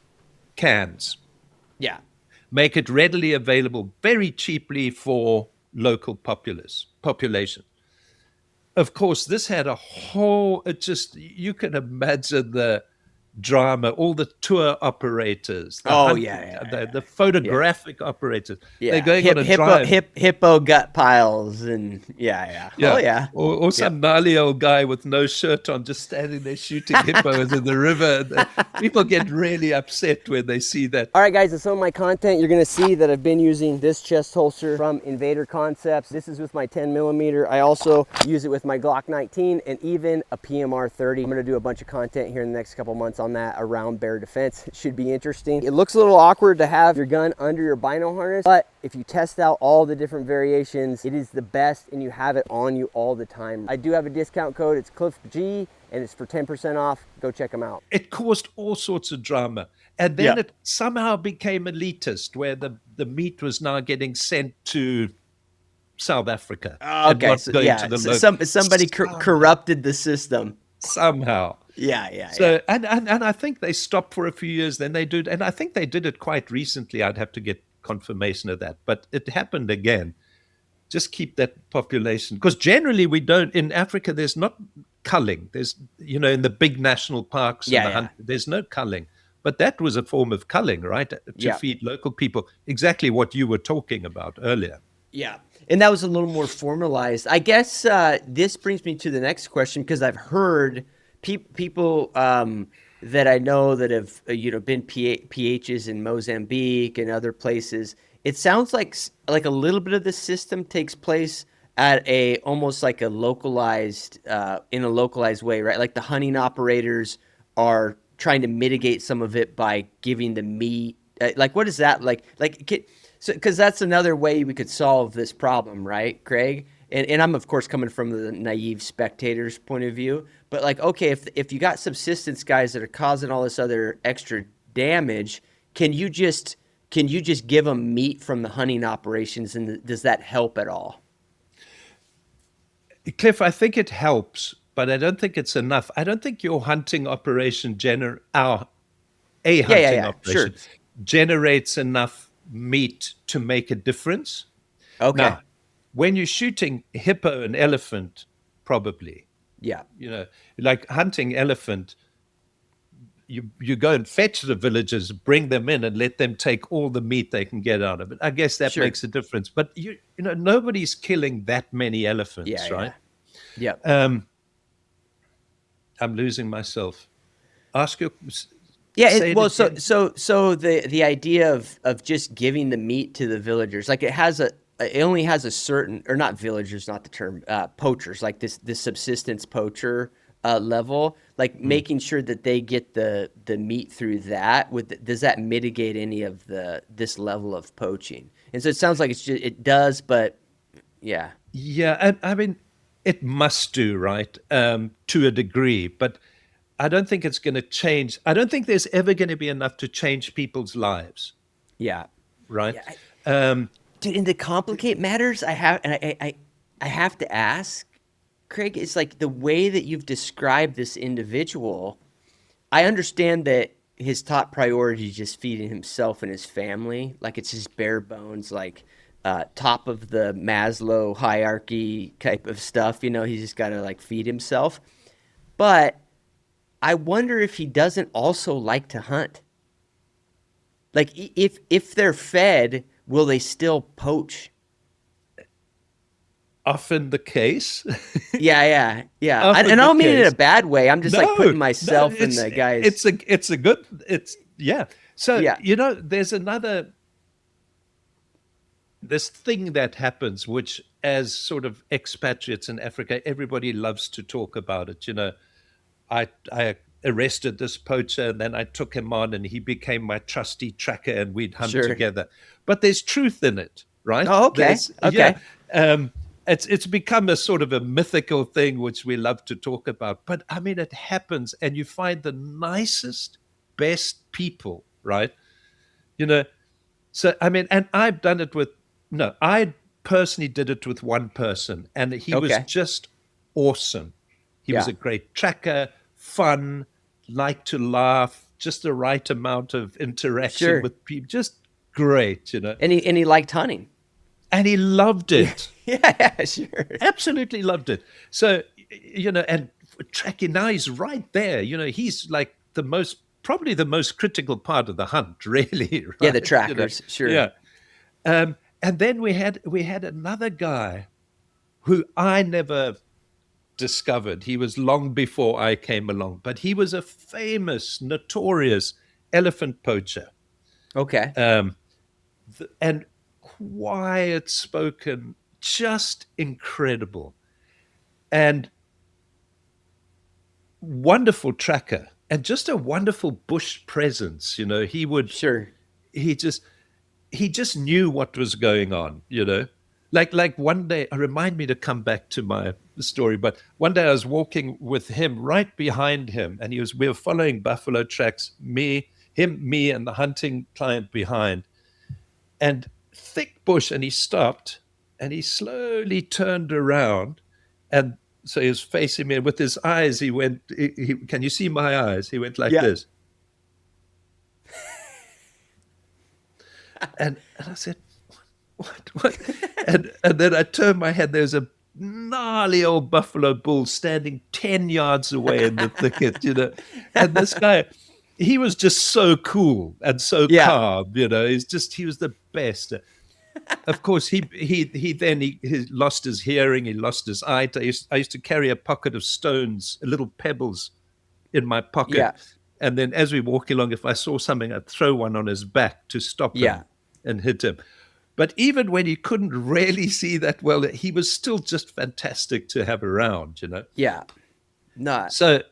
cans, Yeah. make it readily available very cheaply for local population. Of course, this had a whole. It just, you can imagine drama, all the tour operators, the Oh hunting, yeah, yeah, the yeah, photographic operators, they're yeah. going on a drive. Hippo gut piles and yeah. Oh Yeah. yeah, Or yeah. some gnarly old guy with no shirt on just standing there shooting hippos in the river. People get really upset when they see that. All right, guys, in some of my content, you're gonna see that I've been using this chest holster from Invader Concepts. This is with my 10mm. I also use it with my Glock 19 and even a PMR 30. I'm gonna do a bunch of content here in the next couple months on that around bear defense. It should be interesting. It looks a little awkward to have your gun under your bino harness, but if you test out all the different variations, it is the best and you have it on you all the time. I do have a discount code, it's CliffG, and it's for 10% off. Go check them out. It caused all sorts of drama. And then it somehow became elitist, where the meat was now getting sent to South Africa. And Okay, not so going yeah, to the somebody corrupted the system. somehow. Yeah. So and I think they stopped for a few years, then they did, and I think they did it quite recently. I'd have to get confirmation of that, but it happened again. Just keep that population, because generally we don't in Africa. There's not culling. There's in the big national parks and there's no culling. But that was a form of culling, right? To feed local people. Exactly what you were talking about earlier. Yeah. And that was a little more formalized. I guess this brings me to the next question, because I've heard people that I know that have been PHs in Mozambique and other places. It sounds like a little bit of the system takes place at almost like a localized in a localized way, right? Like the hunting operators are trying to mitigate some of it by giving the meat. Like, what is that like? So, because that's another way we could solve this problem, right, Craig? And I'm of course coming from the naive spectator's point of view, but like, okay, if you got subsistence guys that are causing all this other extra damage, can you just give them meat from the hunting operations, and does that help at all? Cliff, I think it helps, but I don't think it's enough. I don't think your hunting operation Sure. generates enough meat to make a difference. Okay. Now, when you're shooting hippo and elephant, probably, Yeah. like hunting elephant, you go and fetch the villagers, bring them in, and let them take all the meat they can get out of it. I guess that makes a difference. But nobody's killing that many elephants, right? Yeah. I'm losing myself. Ask your. Yeah. Well, so the idea of just giving the meat to the villagers, like it only has a certain, or not villagers, not the term, poachers, like this subsistence poacher level, like making sure that they get the meat through that. Does that mitigate any of this level of poaching? And so it sounds like it does, but yeah. Yeah, I mean, it must do, right, to a degree, but I don't think it's going to change. I don't think there's ever going to be enough to change people's lives. Yeah. Right. Yeah, dude, and to complicate matters, I have to ask, Craig, it's like the way that you've described this individual. I understand that his top priority is just feeding himself and his family. Like, it's just bare bones, like top of the Maslow hierarchy type of stuff. He's just got to like feed himself. But I wonder if he doesn't also like to hunt. Like, if they're fed, will they still poach? Often the case. Yeah. And I don't mean it in a bad way. I'm just like putting myself in the guys. Yeah. So, there's this thing that happens, which as sort of expatriates in Africa, everybody loves to talk about it. I arrested this poacher, and then I took him on, and he became my trusty tracker, and we'd hunt together. But there's truth in it, right? Oh, okay. Okay. Yeah. It's become a sort of a mythical thing which we love to talk about. But I mean, it happens, and you find the nicest, best people, right? So I mean, and I've done it I personally did it with one person, and he was just awesome. He was a great tracker, fun, liked to laugh, just the right amount of interaction with people, just great, And he liked hunting. And he loved it. Yeah, sure. Absolutely loved it. So, and tracking, now he's right there. He's like the most probably the most critical part of the hunt, really, Yeah, the right? trackers, sure. Yeah. And then we had another guy who I never discovered. He was long before I came along, but he was a famous, notorious elephant poacher, Okay. um, and quiet spoken, just incredible, and wonderful tracker, and just a wonderful bush presence. Sure. He just he just knew what was going on. Like one day, remind me to come back to my story, but one day I was walking with him right behind him, and we were following buffalo tracks, me and the hunting client behind, and thick bush, and he stopped, and he slowly turned around, and so he was facing me, and with his eyes he went, can you see my eyes? He went like Yeah. this. And I said, what? And then I turned my head. There's a gnarly old buffalo bull standing 10 yards away in the thicket, And this guy, he was just so cool and so Yeah. calm, he was the best. Of course, he lost his hearing, he lost his eye. I used to carry a pocket of stones, little pebbles in my Yeah. pocket. And then as we walk along, if I saw something, I'd throw one on his back to stop Yeah. him and hit him. But even when he couldn't really see that well, he was still just fantastic to have around. Yeah. Not So,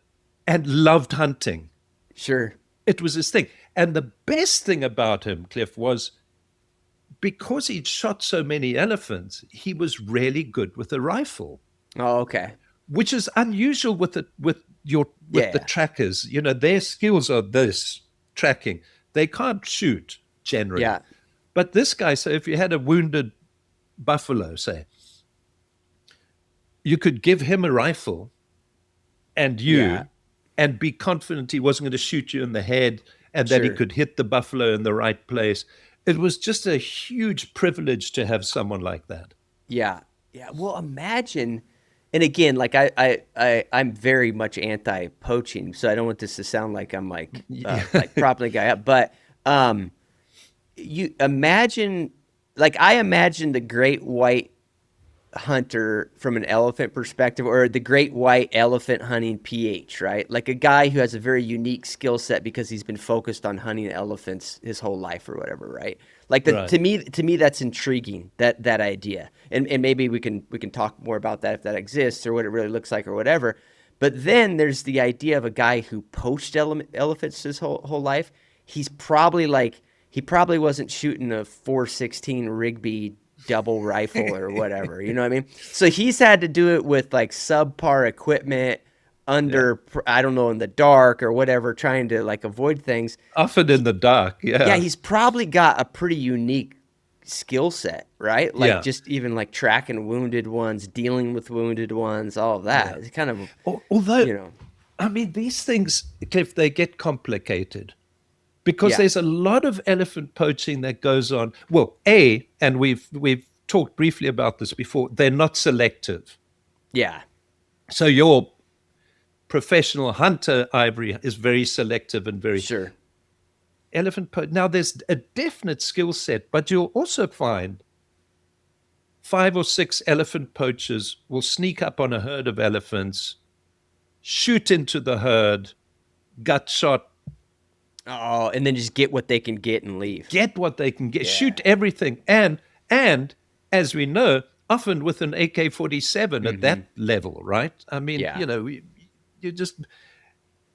and loved hunting. sure. It was his thing. And the best thing about him, Cliff, was because he'd shot so many elephants, he was really good with a rifle, Oh, okay. which is unusual with the Yeah. trackers. Their skills are this tracking. They can't shoot generally. Yeah. But this guy, so if you had a wounded buffalo, say, you could give him a rifle and Yeah. be confident he wasn't going to shoot you in the head, and that he Sure. could hit the buffalo in the right place. It was just a huge privilege to have someone like that. Yeah. Yeah. Well, imagine, and again, like I'm very much anti-poaching, so I don't want this to sound like I'm like propping the guy up, but you imagine, like I imagine the great white hunter from an elephant perspective, or the great white elephant hunting PH, right? Like a guy who has a very unique skill set because he's been focused on hunting elephants his whole life or whatever, right? Like Right. to me that's intriguing, that idea. And maybe we can talk more about that if that exists or what it really looks like or whatever. But then there's the idea of a guy who poached elephants his whole life. He probably wasn't shooting a 416 Rigby double rifle or whatever, you know what I mean? So he's had to do it with like subpar equipment Yeah. I don't know, in the dark or whatever, trying to like avoid things. Often in the dark. Yeah, Yeah. he's probably got a pretty unique skill set, right? Like Yeah. just even like tracking wounded ones, dealing with wounded ones, all of that. Yeah. It's kind of, Although, you know, I mean, these things, Cliff, they get complicated because yeah, there's a lot of elephant poaching that goes on. Well, and we've talked briefly about this before, they're not selective. yeah, So your professional hunter, Ivory, is very selective and very sure. now there's a definite skill set, but you'll also find 5 or 6 elephant poachers will sneak up on a herd of elephants, shoot into the herd, gut shot, Oh, and then just get what they can get and leave. get what they can get, Yeah. shoot everything, and as we know, often with an AK-47 at that level, right? I mean, Yeah. you just,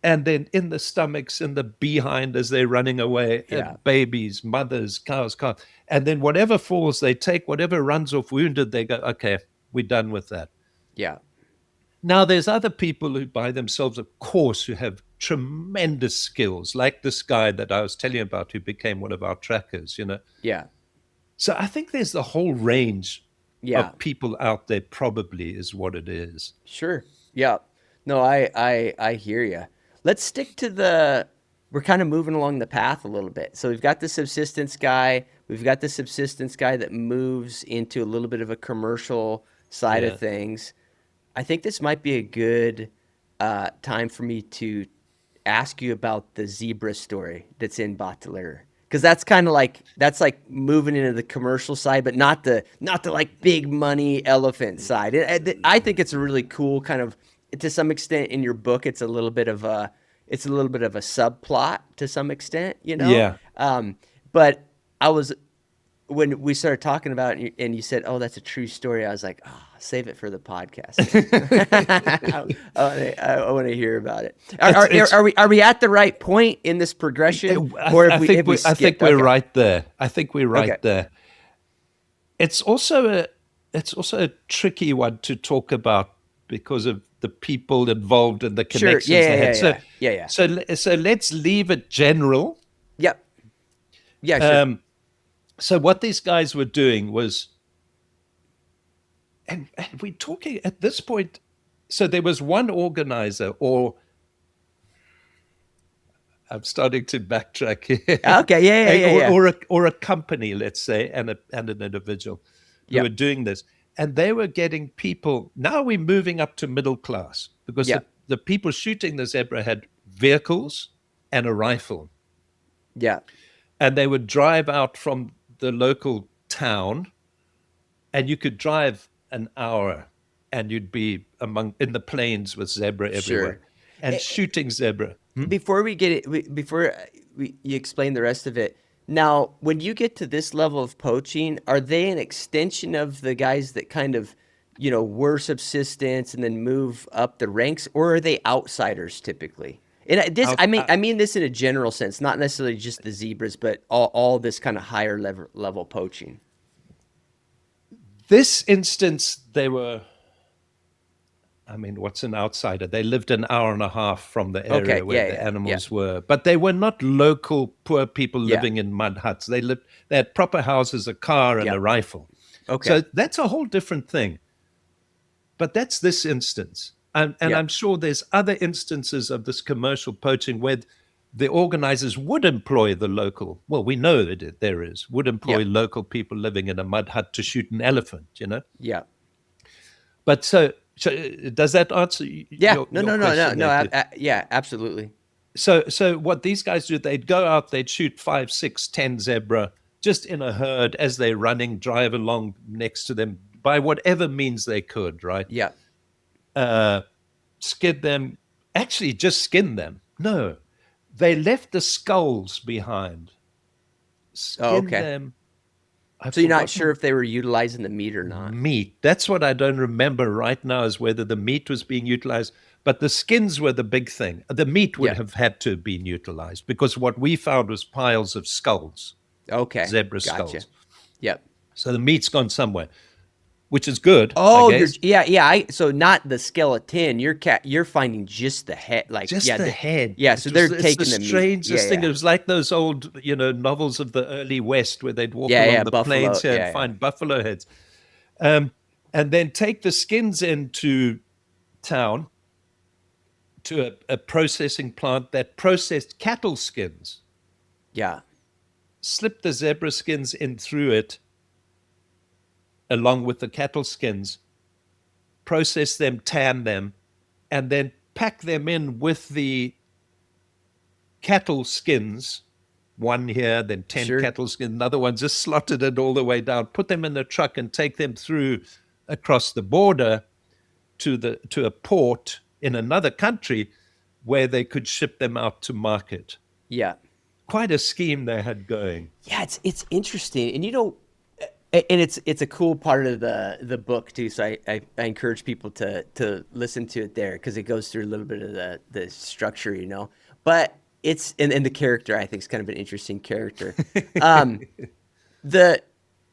and then in the stomachs, in the behind as they're running away, Yeah. babies, mothers, cows, and then whatever falls, they take whatever runs off wounded. They go, okay, we're done with that. Yeah. Now, there's other people who by themselves, of course, who have tremendous skills, like this guy that I was telling you about who became one of our trackers. Yeah. So I think there's the whole range Yeah. of people out there, probably is what it is. Sure. Yeah. No, I hear you. Let's stick to we're kind of moving along the path a little bit. So we've got the subsistence guy. We've got the subsistence guy that moves into a little bit of a commercial side Yeah. of things. I think this might be a good time for me to ask you about the zebra story that's in Bateleur. Because that's kind of like moving into the commercial side, but not the like big money elephant side. I think it's a really cool kind of, to some extent in your book. It's a little bit of a subplot to some extent, you know. Yeah. But I was when we started talking about it and you said, "Oh, that's a true story," I was like, "Oh, save it for the podcast, man." I want to hear about it. Are we at the right point in this progression, or if we I think skipped? we're Okay, right there. I think we're okay, right there. It's also a tricky one to talk about because of the people involved and the sure, connections yeah, they yeah, had. yeah, So yeah, yeah, yeah. so let's leave it general. Yep, yeah, sure. Um, so what these guys were doing was, and we're talking at this point. So there was one organizer, or I'm starting to backtrack here, Okay, yeah, yeah, yeah, yeah, or a company, let's say, and an individual who were yep, doing this, and they were getting people. Now we're moving up to middle class because yep, the people shooting the zebra had vehicles and a rifle, yeah, and they would drive out from the local town, and you could drive an hour, and you'd be among in the plains with zebra everywhere, sure. and shooting zebra. Before we get it, before you explain the rest of it, now when you get to this level of poaching, are they an extension of the guys that kind of, were subsistence and then move up the ranks, or are they outsiders typically? And Out, I mean this in a general sense, not necessarily just the zebras, but all this kind of higher level poaching. this instance, they were, I mean, what's an outsider? They lived an hour and a half from the Okay, area where yeah, the yeah, yeah, animals were, but they were not local poor people yeah, living in mud huts. They had proper houses, a car, and yeah. a rifle. Okay, So that's a whole different thing. But that's this instance. And yeah, I'm sure there's other instances of this commercial poaching where the organizers would employ the local, well, we know that there is, would employ yeah, local people living in a mud hut to shoot an elephant, you know? yeah. But so does that answer Yeah, no, your no, no, no, question no. there, too? Yeah, absolutely. So what these guys do, they'd go out, they'd shoot 5, 6, 10 zebra just in a herd as they're running, drive along next to them by whatever means they could, right? Yeah. Uh, Skid them, actually just skin them. No, they left the skulls behind. Oh, Skin okay. them. I've So you're not sure forgotten if they were utilizing the meat or not. meat. That's what I don't remember right now is whether the meat was being utilized, but the skins were the big thing. The meat would Yeah. have had to have been utilized because what we found was piles of skulls, Okay. zebra Gotcha. skulls. Yep. So the meat's gone somewhere, which is good, I Oh, guess. yeah. So not the skeleton. You're finding just the head. Like, Just yeah, the head. yeah. So they're It's the taking the meat. Yeah, strangest thing. It yeah, was like those old, novels of the early West where they'd walk yeah, yeah. along the plains Buffalo. here and Yeah, yeah. find buffalo heads. Um, and then take the skins into town to a processing plant that processed cattle skins, Yeah. slip the zebra skins in through it along with the cattle skins, process them, tan them, and then pack them in with the cattle skins, one here, then 10 Sure. cattle skins, another one, just slotted it all the way down, put them in the truck and take them through across the border to a port in another country where they could ship them out to market. Yeah. Quite a scheme they had going. Yeah. It's interesting, and and it's a cool part of the book too. So I encourage people to listen to it there because it goes through a little bit of the structure. But it's and the character I think is kind of an interesting character. Um, the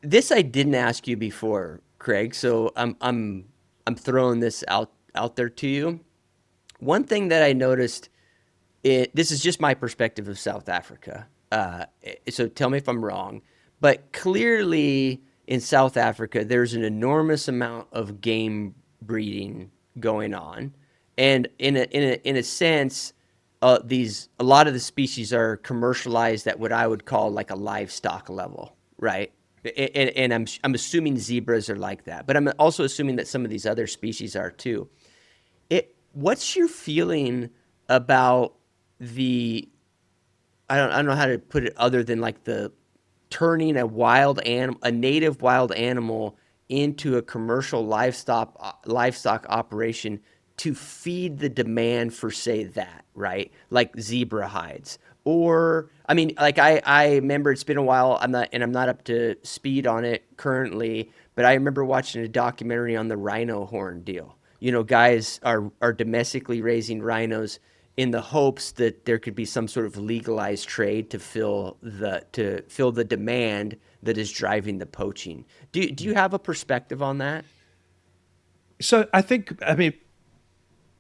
this I didn't ask you before, Craig. So I'm throwing this out there to you. One thing that I noticed, this is just my perspective of South Africa. So tell me if I'm wrong, but clearly in South Africa, there's an enormous amount of game breeding going on, and in a sense, a lot of the species are commercialized at what I would call like a livestock level, right? And I'm assuming zebras are like that, but I'm also assuming that some of these other species are too. What's your feeling about the I don't know how to put it other than like the turning a native wild animal into a commercial livestock operation to feed the demand for, say, that, right? Like zebra hides. Or I mean, like I remember, it's been a while. I'm not up to speed on it currently, but I remember watching a documentary on the rhino horn deal. Guys are domestically raising rhinos in the hopes that there could be some sort of legalized trade to fill the demand that is driving the poaching. Do you have a perspective on that? So I mean,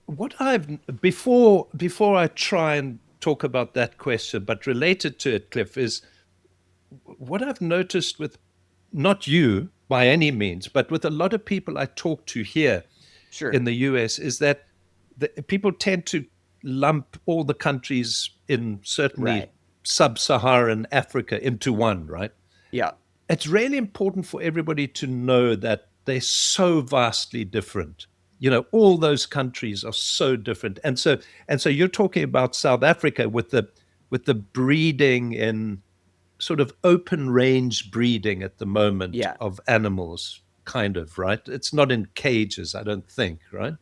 what I've before I try and talk about that question, but related to it, Cliff, is what I've noticed with not you by any means, but with a lot of people I talk to here Sure. in the US, is that people tend to lump all the countries in certainly Right. sub-Saharan Africa into one, right? Yeah. It's really important for everybody to know that they're so vastly different. All those countries are so different. And so you're talking about South Africa with the breeding in sort of open range breeding at the moment Yeah. of animals, kind of, right? It's not in cages, I don't think, right?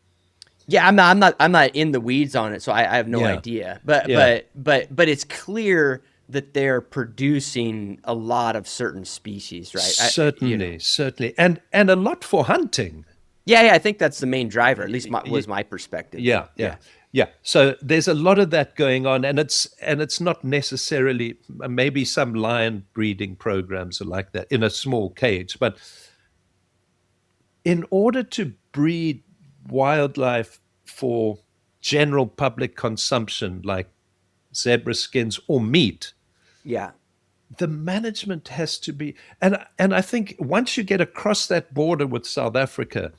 Yeah, I'm not in the weeds on it, so I have no Yeah. idea. But Yeah. but but but it's clear that they're producing a lot of certain species, right? Certainly, certainly. And a lot for hunting. Yeah, I think that's the main driver. At least was Y- my perspective. Yeah, yeah, Yeah. yeah. So there's a lot of that going on, and it's not necessarily, maybe some lion breeding programs are like that in a small cage, but in order to breed wildlife for general public consumption, like zebra skins or meat, Yeah. the management has to be, and I think once you get across that border with South Africa,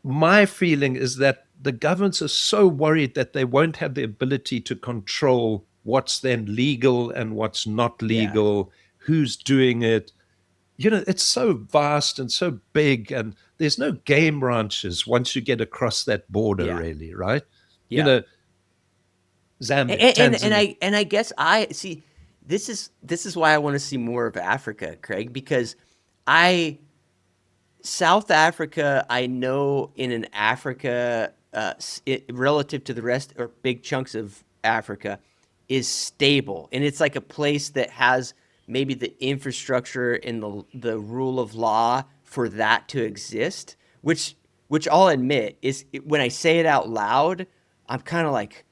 my feeling is that the governments are so worried that they won't have the ability to control what's then legal and what's not Yeah. legal, who's doing it. It's so vast and so big, and there's no game ranches once you get across that border, Yeah. really, right? You Yeah. know, Zambia, And Tanzania. I guess I see this is why I want to see more of Africa, Craig, because I South Africa, I know in an Africa, relative to the rest or big chunks of Africa, is stable, and it's like a place that has maybe the infrastructure and the rule of law for that to exist. Which I'll admit when I say it out loud, I'm kind of like,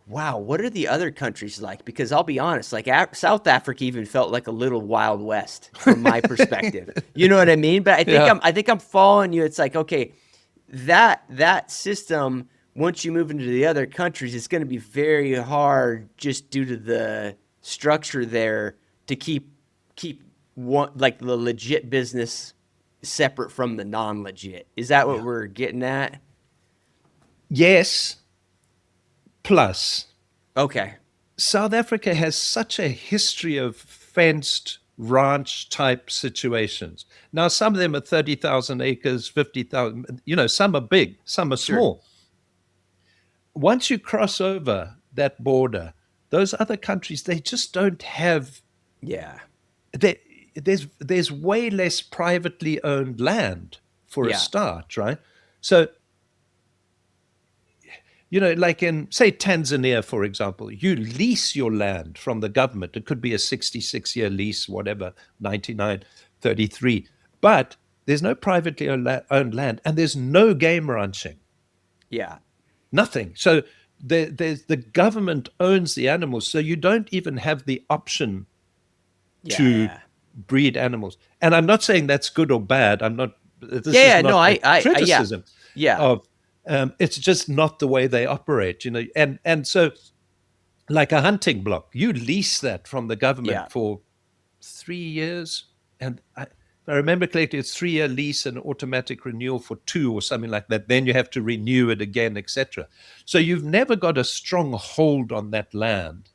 wow, what are the other countries like? Because I'll be honest, like South Africa even felt like a little Wild West from my perspective. You know what I mean? But Yeah. I think I'm following you. It's like, okay, that system, once you move into the other countries, it's going to be very hard just due to the structure there to keep one, like, the legit business separate from the non-legit. Is that what Yeah. we're getting at? Yes, plus Okay. South Africa has such a history of fenced ranch type situations. Now, some of them are 30,000 acres, 50,000, some are big, some are Sure. small. Once you cross over that border, those other countries, they just don't have, Yeah. they, there's way less privately owned land for a Yeah. start, right? So like in, say, Tanzania, for example, you lease your land from the government. It could be a 66-year lease, whatever, 9933. But there's no privately owned land, and there's no game ranching, Yeah. nothing. So the government owns the animals. So you don't even have the option Yeah. to Yeah. breed animals. And I'm not saying that's good or bad. This is Yeah. No, not a yeah. criticism Yeah. of, it's just not the way they operate, and so, like a hunting block, you lease that from the Yeah. government for 3 years, and if I remember correctly, it's 3-year lease and automatic renewal for 2 or something like that. Then you have to renew it again, etc. So you've never got a strong hold on that land.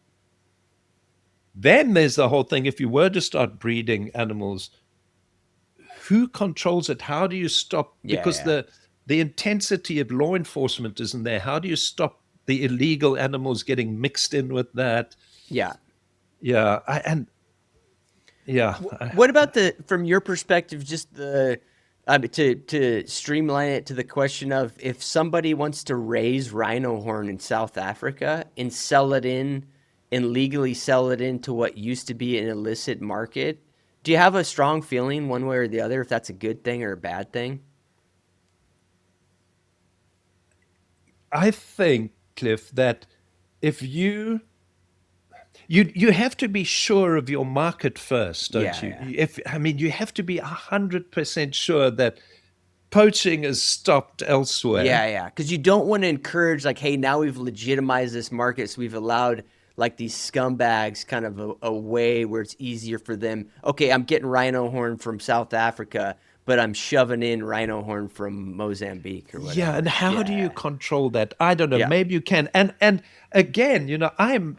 Then there's the whole thing: if you were to start breeding animals, who controls it? How do you stop? Yeah. Because Yeah. the intensity of law enforcement isn't there. How do you stop the illegal animals getting mixed in with that. Yeah. Yeah, and yeah, What about from your perspective, just to streamline it to the question of if somebody wants to raise rhino horn in South Africa and sell it in and legally sell it into what used to be an illicit market, do you have a strong feeling one way or the other if that's a good thing or a bad thing? I think, Cliff, that if you have to be sure of your market first, don't Yeah, you? yeah. If I mean, you have to be 100% sure that poaching is stopped elsewhere. Yeah, yeah. Because you don't want to encourage, like, hey, now we've legitimized this market, so we've allowed like these scumbags kind of a way where it's easier for them. Okay, I'm getting rhino horn from South Africa, but I'm shoving in rhino horn from Mozambique or Yeah, and whatever. how do you Yeah, control that? I don't know. yeah. Maybe you can. And again, I'm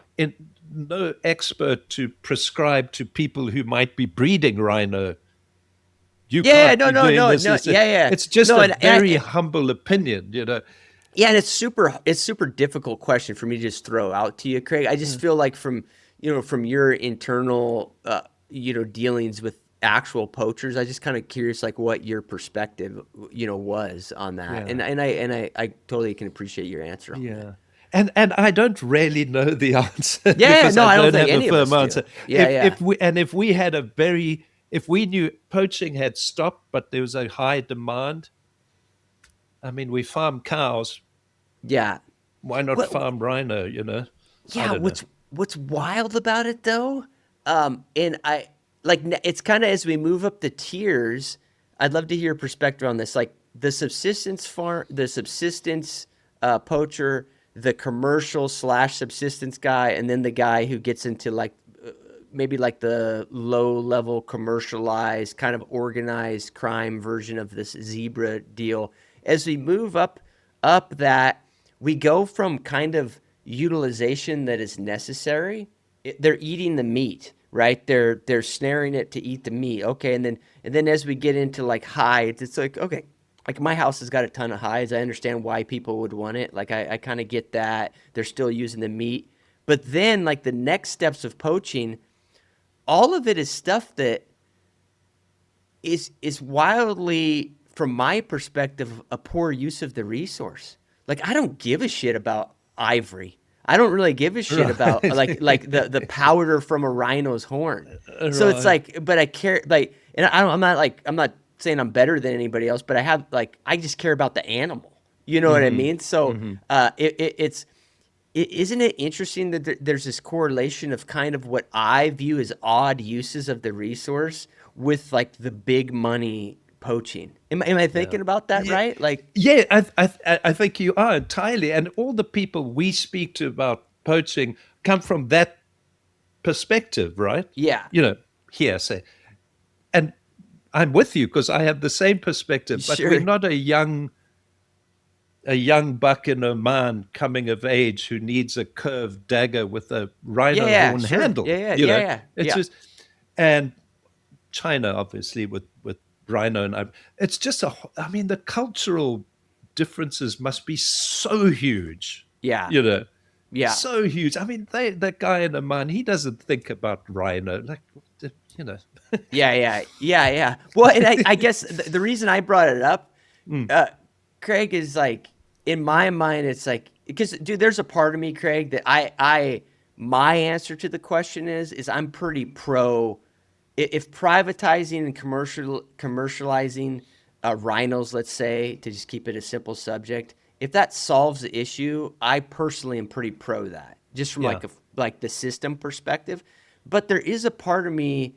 no expert to prescribe to people who might be breeding rhino. You Yeah, can't no, be no, doing no, this. no. Yeah, yeah. It's just No, a and very humble opinion. yeah, and it's super difficult question for me to just throw out to you, Craig. I just feel like from your internal dealings with actual poachers, I just kind of curious like what your perspective was on that. Yeah. And I totally can appreciate your answer on that. Yeah. And I don't really know the answer Yeah, because no, I I don't don't think have a any of firm us do. answer. Yeah, yeah. If we knew poaching had stopped, but there was a high demand, I mean, we farm cows. Yeah. Why not What farm rhino? I Yeah, don't know. what's wild about it though, and I like it's kind of as we move up the tiers. I'd love to hear your perspective on this, like the subsistence poacher, the commercial slash subsistence guy, and then the guy who gets into like maybe like the low level commercialized kind of organized crime version of this zebra deal. As we move up that, we go from kind of utilization that is necessary. They're eating the meat, right? They're snaring it to eat the meat. Okay, and then as we get into like hides, it's like okay, like my house has got a ton of hides. I understand why people would want it. Like I kind of get that they're still using the meat, but then like the next steps of poaching, all of it is stuff that is wildly, from my perspective, a poor use of the resource. Like I don't give a shit about ivory. I don't really give a shit about like the powder from a rhino's horn. So it's Right. like, but I care like, and I'm not saying I'm better than anybody else, but I just care about the animal. You know what I Hmm. mean? So Hmm. isn't it interesting that there's this correlation of kind of what I view as odd uses of the resource with like the big money poaching? Am I Yeah. thinking about that Yeah. right? Like, Yeah, I think you are entirely. And all the people we speak to about poaching come from that perspective, right? yeah, You know, hearsay. And I'm with you because I have the same perspective, but we're sure. not a young buck in Oman coming of age who needs a curved dagger with a Yeah, rhino yeah, horn sure. Yeah, handle. yeah, yeah, yeah, It's yeah. just, and China obviously with rhino, and it's just I mean, the cultural differences must be so huge. Yeah, You know, yeah. so huge. I mean, that guy in Oman, he doesn't think about rhino, like, you know. Yeah, yeah, yeah, yeah. Well, and I guess the reason I brought it up, Mm, uh, Craig, is like in my mind, it's like because dude, there's a part of me, Craig, that my answer to the question is I'm pretty pro if privatizing and commercializing rhinos, let's say, to just keep it a simple subject, if that solves the issue, I personally am pretty pro that, just from yeah, like the system perspective. But there is a part of me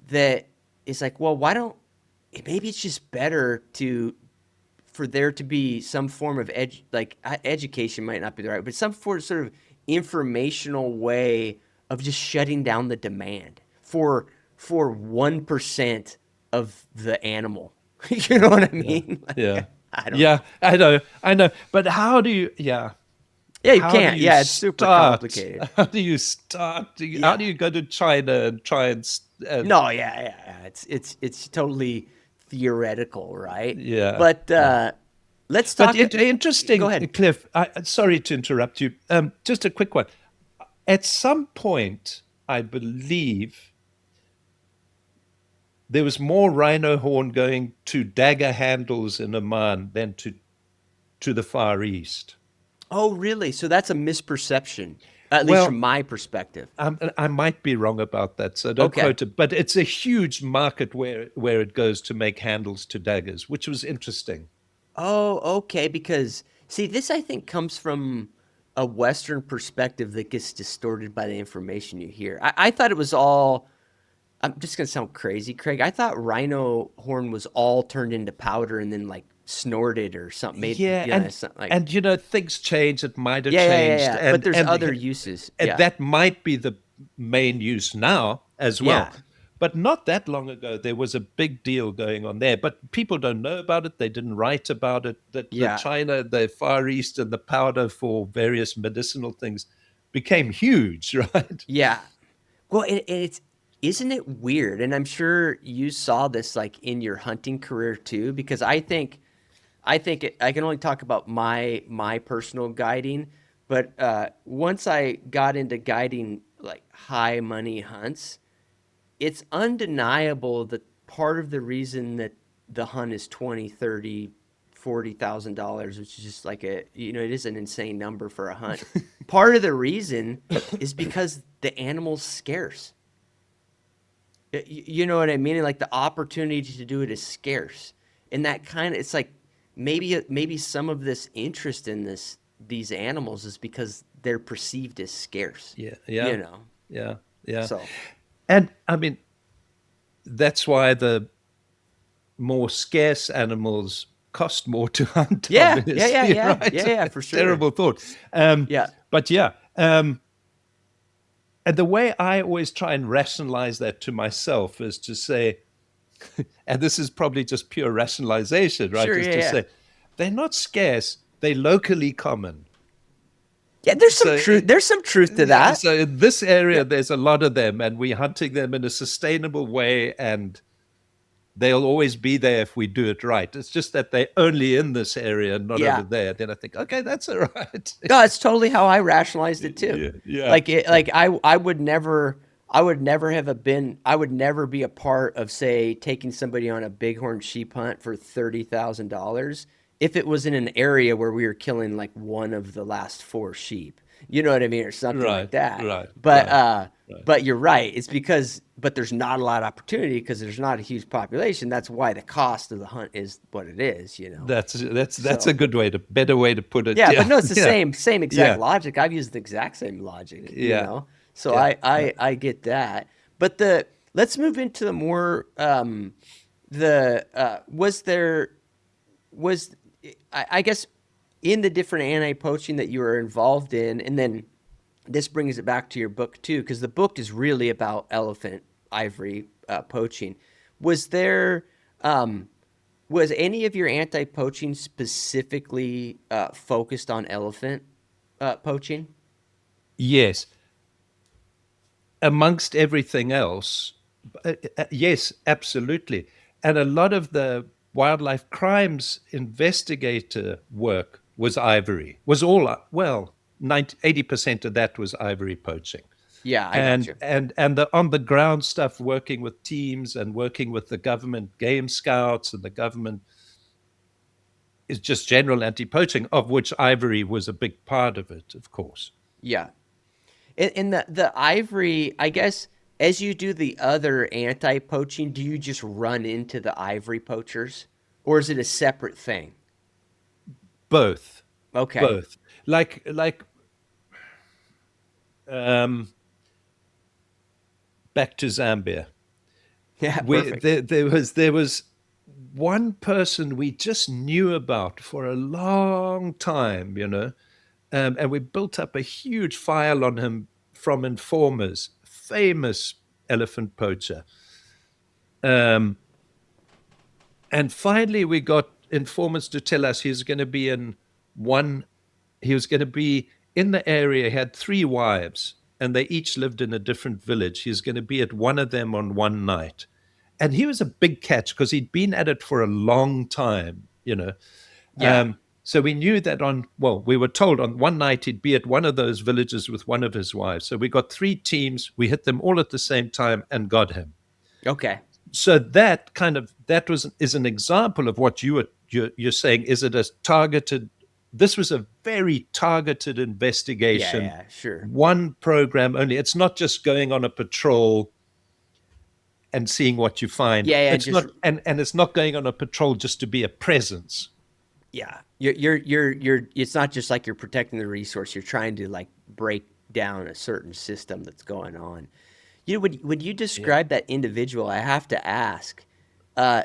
that is like, well, why don't maybe it's just better to for there to be some form of education might not be the right, but some sort of informational way of just shutting down the demand for 1% of the animal. You know what I yeah, mean? yeah, Like, I don't yeah. know. I know. But how do you? Yeah. Yeah, you How do can't. you Yeah, it's super start? complicated. How do you start? How Yeah. do you go to China and try and? No, yeah, yeah, yeah. It's totally theoretical, right? Yeah, But yeah, let's But talk. Go interesting, ahead. Cliff. Sorry to interrupt you. Just a quick one. At some point, I believe there was more rhino horn going to dagger handles in Oman than to the Far East. Oh, really? So that's a misperception, at least from Well, my perspective. I might be wrong about that, so don't Okay. quote it. But it's a huge market where it goes to make handles to daggers, which was interesting. Oh, okay. Because see, this I think comes from a Western perspective that gets distorted by the information you hear. I thought it was all. I'm just gonna sound crazy, Craig. I thought rhino horn was all turned into powder and then like snorted or something. Made Yeah, something like and things change. It might have changed, yeah. But there's other uses. and Yeah, that might be the main use now as well. yeah, But not that long ago, there was a big deal going on there. But people don't know about it. They didn't write about it. That the yeah, China, the Far East, and the powder for various medicinal things became huge, right? yeah. Well, it's isn't it weird? And I'm sure you saw this like in your hunting career too, because I can only talk about my personal guiding, but once I got into guiding like high money hunts, it's undeniable that part of the reason that the hunt is 20, 30, $40,000, which is just like it is an insane number for a hunt. Part of the reason is because the animal's scarce. You know what I mean? And like the opportunity to do it is scarce. And that kind of it's like maybe some of this interest in these animals is because they're perceived as scarce. Yeah, You yeah, know. yeah, yeah. So, And I mean, that's why the more scarce animals cost more to hunt, obviously, right? Yeah, for sure. Terrible thought. Um, Yeah. but yeah, and the way I always try and rationalize that to myself is to say, and this is probably just pure rationalization, right? Sure, Is yeah, to yeah. say, they're not scarce, they're locally common. Yeah, there's some So, truth. There's some truth to yeah, that. so in this Yeah. area, there's a lot of them, and we're hunting them in a sustainable way, and they'll always be there if we do it right. It's just that they're only in this area and not over Yeah. there. Then I think, okay, that's all right. No, it's totally how I rationalized it too. Yeah, yeah, Like it, like I would never be a part of say taking somebody on a bighorn sheep hunt for $30,000 if it was in an area where we were killing like one of the last four sheep. You know what I mean, or something like right, that. right, But right, uh, right. but you're right. It's because but there's not a lot of opportunity because there's not a huge population. That's why the cost of the hunt is what it is. You know. That's a So. good better way to put it. Yeah, but Yeah, no, it's the yeah, same exact yeah, logic. I've used the exact same logic, you yeah, know. So yeah, yeah. I get that. But the let's move into the more the was there was I guess in the different anti-poaching that you were involved in, and then this brings it back to your book too, because the book is really about elephant ivory poaching. Was there was any of your anti-poaching specifically focused on elephant poaching? Yes, amongst everything else, yes, absolutely. And a lot of the wildlife crimes investigator work was ivory, was all, well, 80% of that was ivory poaching. Yeah, I got And you. the on the ground stuff, working with teams and working with the government game scouts and the government is just general anti-poaching, of which ivory was a big part of it, of course. Yeah, and the ivory, I guess, as you do the other anti-poaching, do you just run into the ivory poachers, or is it a separate thing? Both, Okay. both. Like um, back to Zambia. Yeah, We perfect. there was one person we just knew about for a long time, and we built up a huge file on him from informers, famous elephant poacher. Um, and finally, we got informants to tell us one. He was going to be in the area. He had three wives, and they each lived in a different village. He was going to be at one of them on one night, and he was a big catch because he'd been at it for a long time. Yeah. So we knew that we were told on one night he'd be at one of those villages with one of his wives. So we got 3 teams. We hit them all at the same time and got him. Okay. So that is an example of what you're saying. Is it a targeted? This was a very targeted Yeah, investigation, yeah, sure. one program only. It's not just going on a patrol and seeing what you find. Yeah, yeah, It's just not, and it's not going on a patrol just to be a presence. yeah. It's not just like you're protecting the resource. You're trying to like break down a certain system that's going on. When you Yeah. describe that individual, I have to ask, uh,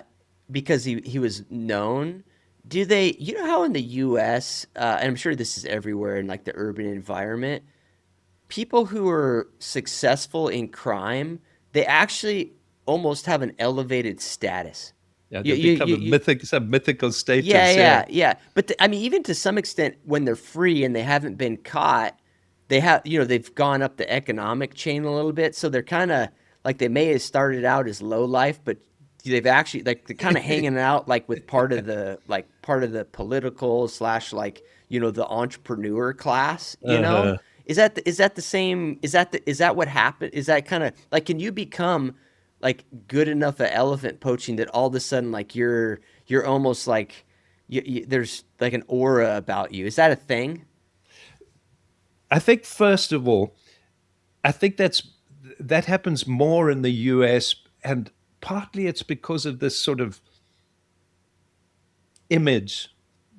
because he was known. Do they? You know how in the U.S. And I'm sure this is everywhere in like the urban environment, people who are successful in crime, they actually almost have an elevated status. Yeah, You they you become you, a you some mythical yeah, status. Yeah. yeah, yeah. But I mean, even to some extent, when they're free and they haven't been caught, they've gone up the economic chain a little bit. So they're kind of like they may have started out as low life, but they've actually like they're kind of hanging out like with part of the political slash like the entrepreneur class. Uh-huh. Is that the same? Is that what happened? Is that kind of like can you become like good enough at elephant poaching that all of a sudden like you're almost like there's like an aura about you. Is that a thing? I think first of all, I think that happens more in the US, and partly it's because of this sort of image,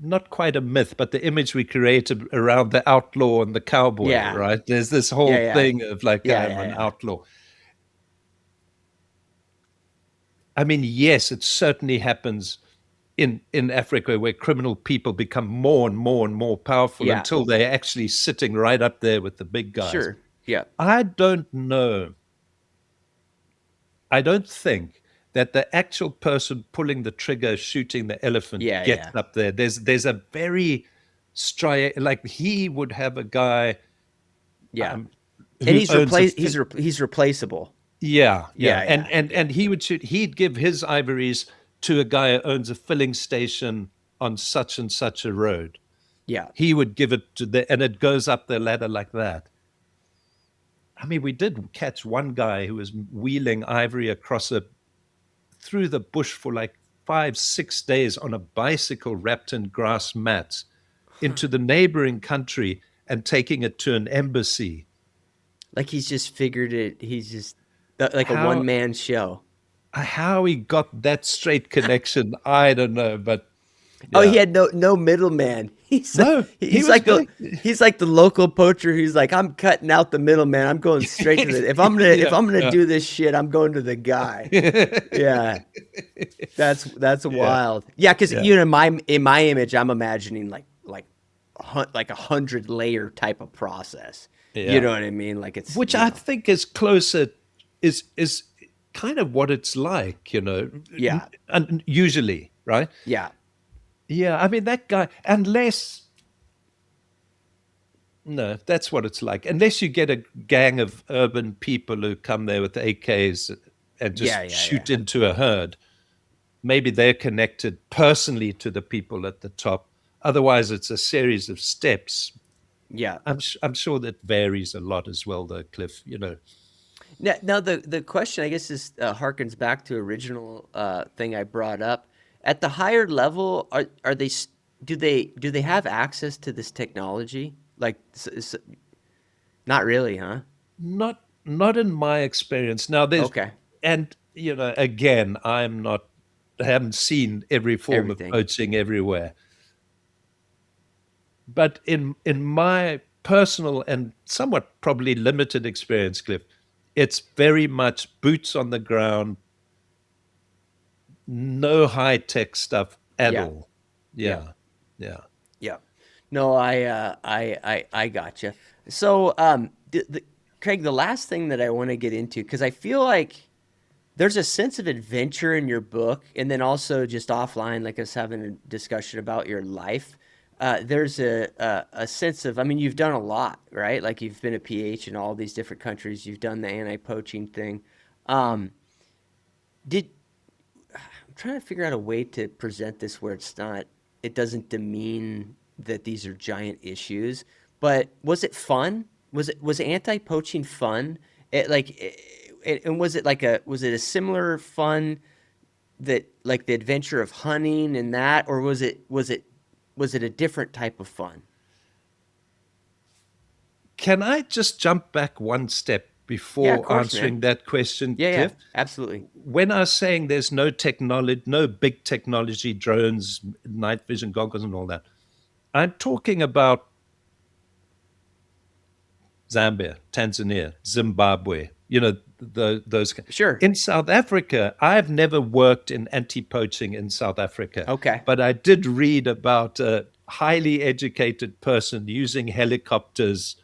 not quite a myth, but the image we created around the outlaw and the cowboy, Yeah. right? There's this whole Yeah, yeah. thing of like, Yeah, I'm yeah, an yeah. outlaw. I mean, yes, it certainly happens in Africa where criminal people become more and more and more powerful Yeah. until they're actually sitting right up there with the big guys. Sure. Yeah. I don't know. I don't think that the actual person pulling the trigger, shooting the elephant, Yeah, gets yeah. up there. There's a very like he would have a guy Yeah. um, And who owns a he's replaceable. yeah, yeah, Yeah, yeah. Yeah. and he'd give his ivories to a guy who owns a filling station on such and such a road. Yeah. He would give it to and it goes up the ladder like that. I mean, we did catch one guy who was wheeling ivory across a through the bush for like 5, 6 days on a bicycle wrapped in grass mats into the neighboring country and taking it to an embassy. Like he's just figured it. He's just like a one How man show. how he got that straight connection, I don't know, but Oh, he yeah. had no middleman. No, he He's was like the going. he's like the local poacher who's like, I'm cutting out the middleman. I'm going straight to the if Yeah, I'm gonna yeah. do this shit, I'm going to the guy. Yeah. That's Yeah, wild. Yeah, because yeah, in my image, I'm imagining like 100 layer type of process. You yeah. know what I mean? Like it's Which I think is closer is kind of what it's like, yeah, and usually, right? yeah, Yeah, I mean that guy, unless no, that's what it's like. Unless you get a gang of urban people who come there with AKs and yeah, just yeah, yeah, shoot into a herd, maybe they're connected personally to the people at the top. Otherwise, it's a series of steps. yeah. I'm sure that varies a lot as well, though, Cliff. Now the question I guess is harkens back to original thing I brought up. At the higher level, are they do they have access to this technology? Like, not really, huh? Not in my experience. Now, there's Okay, and again, I haven't seen every form of everything. poaching everywhere. But in my personal and somewhat probably limited experience, Cliff, it's very much boots on the ground, no high tech stuff at Yeah, all. yeah, Yeah, yeah. yeah. No, I gotcha. So, Craig, the last thing that I want to get into, because I feel like there's a sense of adventure in your book, and then also just offline, like us having a discussion about your life. There's a sense of, I mean, you've done a lot, right? Like you've been a PH in all these different countries. You've done the anti-poaching thing. Um, did I'm trying to figure out a way to present this where it's not. demean that these are giant issues. But was it fun? Was anti-poaching fun? And was it a similar fun that like the adventure of hunting and that, or was it a different type of fun? Can I just jump back one step Yeah, of before course, man. answering that question, Yeah, yeah, Cliff? absolutely. When I was saying there's no technology, no big technology, drones, night vision goggles, and all that, I'm talking about Zambia, Tanzania, Zimbabwe, those. Sure. In South Africa, I've never worked in anti poaching in South Africa, Okay. but I did read about a highly educated person using helicopters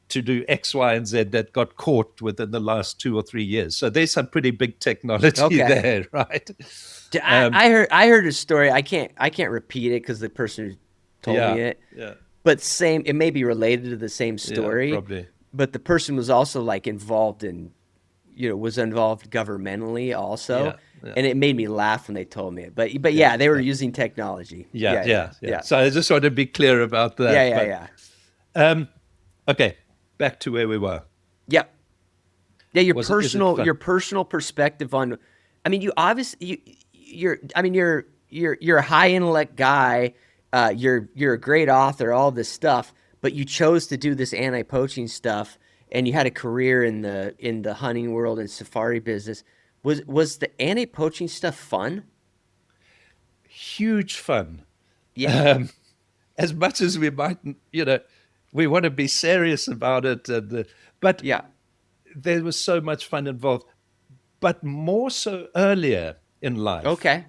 to do X, Y, and Z that got caught within the last 2 or 3 years. So there's some pretty big technology Okay. there, right? I, Um, I heard a story. I can't repeat it because the person who told me yeah, it. yeah, But same, it may be related to the same yeah, story. probably. But the person was also like involved in, was involved governmentally also, Yeah, yeah, and it made me laugh when they told me it. But yeah, yeah, they were yeah, using technology. yeah, Yeah, yeah, yeah, yeah. yeah, So I just want to be clear about yeah, that. yeah, But yeah. um, okay, back to where we were. Yep. Yeah, Is it fun? your personal perspective on, I mean, you obviously I mean, you're a high intellect guy. You're a great author, all this stuff, but you chose to do this anti-poaching stuff, and you had a career in the hunting world and safari business. Was the anti-poaching stuff fun? Huge fun. Yeah, Um, as much as we might, we want to be serious about it, but yeah. there was so much fun involved. But more so earlier in life. Okay.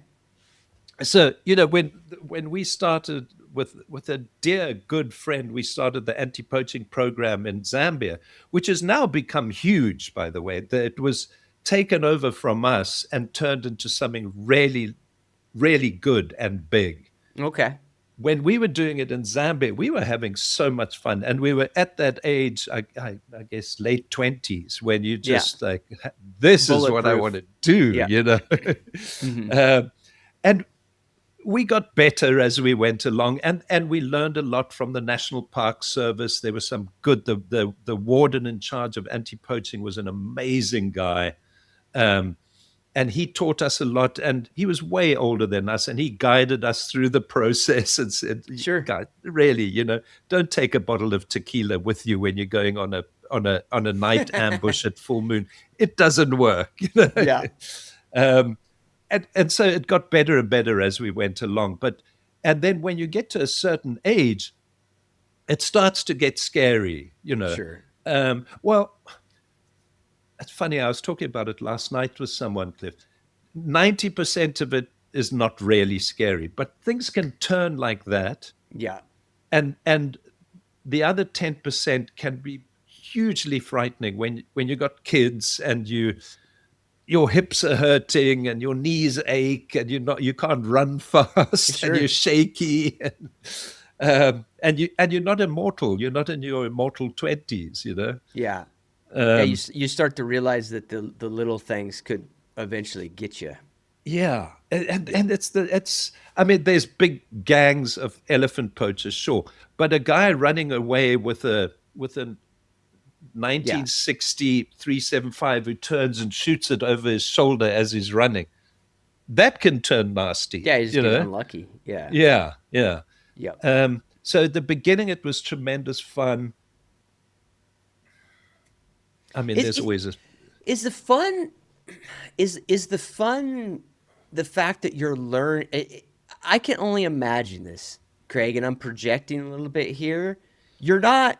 So when we started with a dear good friend, we started the anti-poaching program in Zambia, which has now become huge. By the way, that it was taken over from us and turned into something really, really good and big. Okay. When we were doing it in Zambia, we were having so much fun, and we were at that age, I guess, late 20s, when you Yeah. just like, this is what I want Bulletproof. to do, Yeah. Hmm. um, and we got better as we went along, and we learned a lot from the National Park Service. There was some good. The warden in charge of anti-poaching was an amazing guy. Um, and he taught us a lot, and he was way older than us, and he guided us through the process and said, Sure. "God, really, don't take a bottle of tequila with you when you're going on a night ambush at full moon. It doesn't work." Yeah. um, and so it got better and better as we went along. And then when you get to a certain age, it starts to get scary. Sure. Well, it's funny. I was talking about it last night with someone, Cliff. 90% of it is not really scary, but things can turn like that. Yeah. And the other 10% can be hugely frightening when you got kids and your hips are hurting and your knees ache and you can't run fast and you're Sure. shaky and you're not immortal. You're not in your immortal 20s. Yeah. Yeah, Um, you start to realize that the little things could eventually get you. Yeah, Yeah, and it's. I mean, there's big gangs of elephant poachers, sure, but a guy running away with a yeah, 1960 375 who turns and shoots it over his shoulder as he's running, that can turn nasty, yeah. You just you get know. unlucky. Yeah, Yeah, yeah. yep. So at the beginning, it was tremendous fun. I mean, Is there's is, always a is the fun is the fun the fact that you're learn? I can only imagine this, Craig, and I'm projecting a little bit here. You're not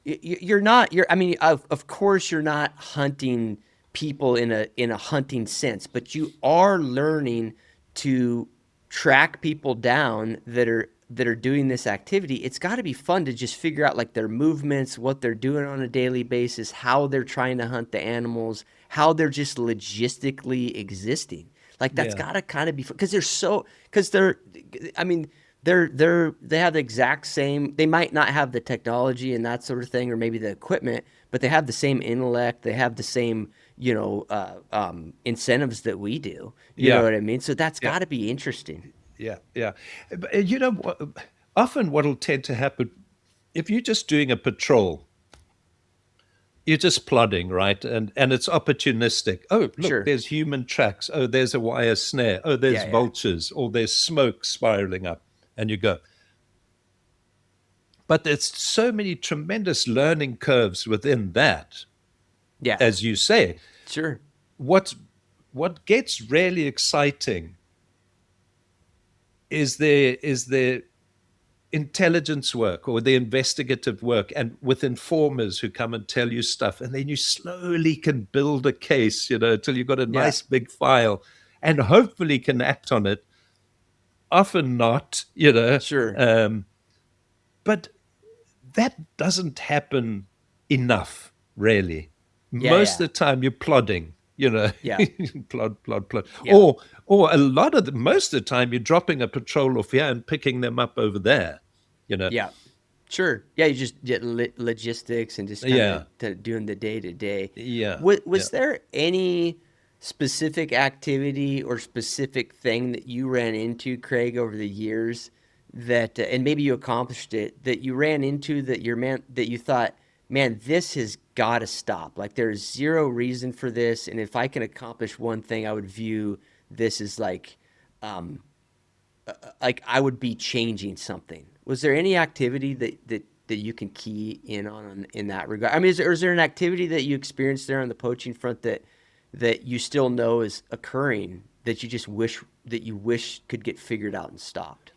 you're not you're I mean of course you're not hunting people in a hunting sense, but you are learning to track people down that are doing this activity. It's got to be fun to just figure out like their movements, what they're doing on a daily basis, how they're trying to hunt the animals, how they're just logistically existing. Like that's yeah, got to kind of be fun because they're I mean they have the exact same, they might not have the technology and that sort of thing or maybe the equipment, but they have the same intellect, they have the same incentives that we do, you know yeah, what I mean? So that's yeah. got to be interesting. yeah, yeah. But, you know, often what'll tend to happen if you're just doing a patrol, you're just plodding, right? And it's opportunistic. Oh, look, Sure. there's human tracks. Oh, there's a wire snare. Oh, there's Yeah, yeah. vultures, or there's smoke spiraling up, and you go. But there's so many tremendous learning curves within that, Yeah. as you say. Sure. What what gets really exciting is the intelligence work or the investigative work, and with informers who come and tell you stuff, and then you slowly can build a case, till you've got a Yeah. nice big file, and hopefully can act on it. Often not, Sure. but that doesn't happen enough, really. Yeah, Most yeah. of the time you're plodding, Yeah. plod. Yeah. Or a lot of most of the time you're dropping a patrol off here and picking them up over there, you know. Yeah. Sure. Yeah, you just get logistics and just kind Yeah, of doing the day to day. yeah, yeah. Was there any specific activity or specific thing that you ran into, Craig, over the years that, and maybe you accomplished it, that you ran into that you thought, man, this has got to stop. Like there's zero reason for this, and if I can accomplish one thing, I would view this as um, like I would be changing something. Was there any activity that you can key in on in that regard? I mean, is there an activity that you experienced there on the poaching front that you still know is occurring that you just wish could get figured out and stopped?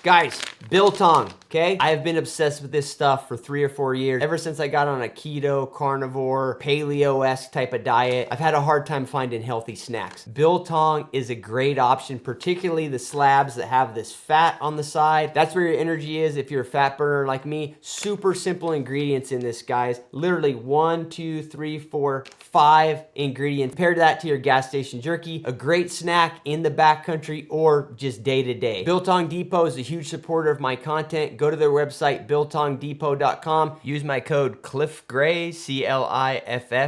Guys, biltong, okay? I have been obsessed with this stuff for 3 or 4 years. Ever since I got on a keto, carnivore, paleo-esque type of diet, I've had a hard time finding healthy snacks. Biltong is a great option, particularly the slabs that have this fat on the side. That's where your energy is if you're a fat burner like me. Super simple ingredients in this, guys. Literally 1, 2, 3, 4, 5 ingredients. Compare that to your gas station jerky. A great snack in the backcountry or just day to day. Biltong Depot is a huge supporter of my content. Go to their website, biltongdepot.com. Use my code CliffGray,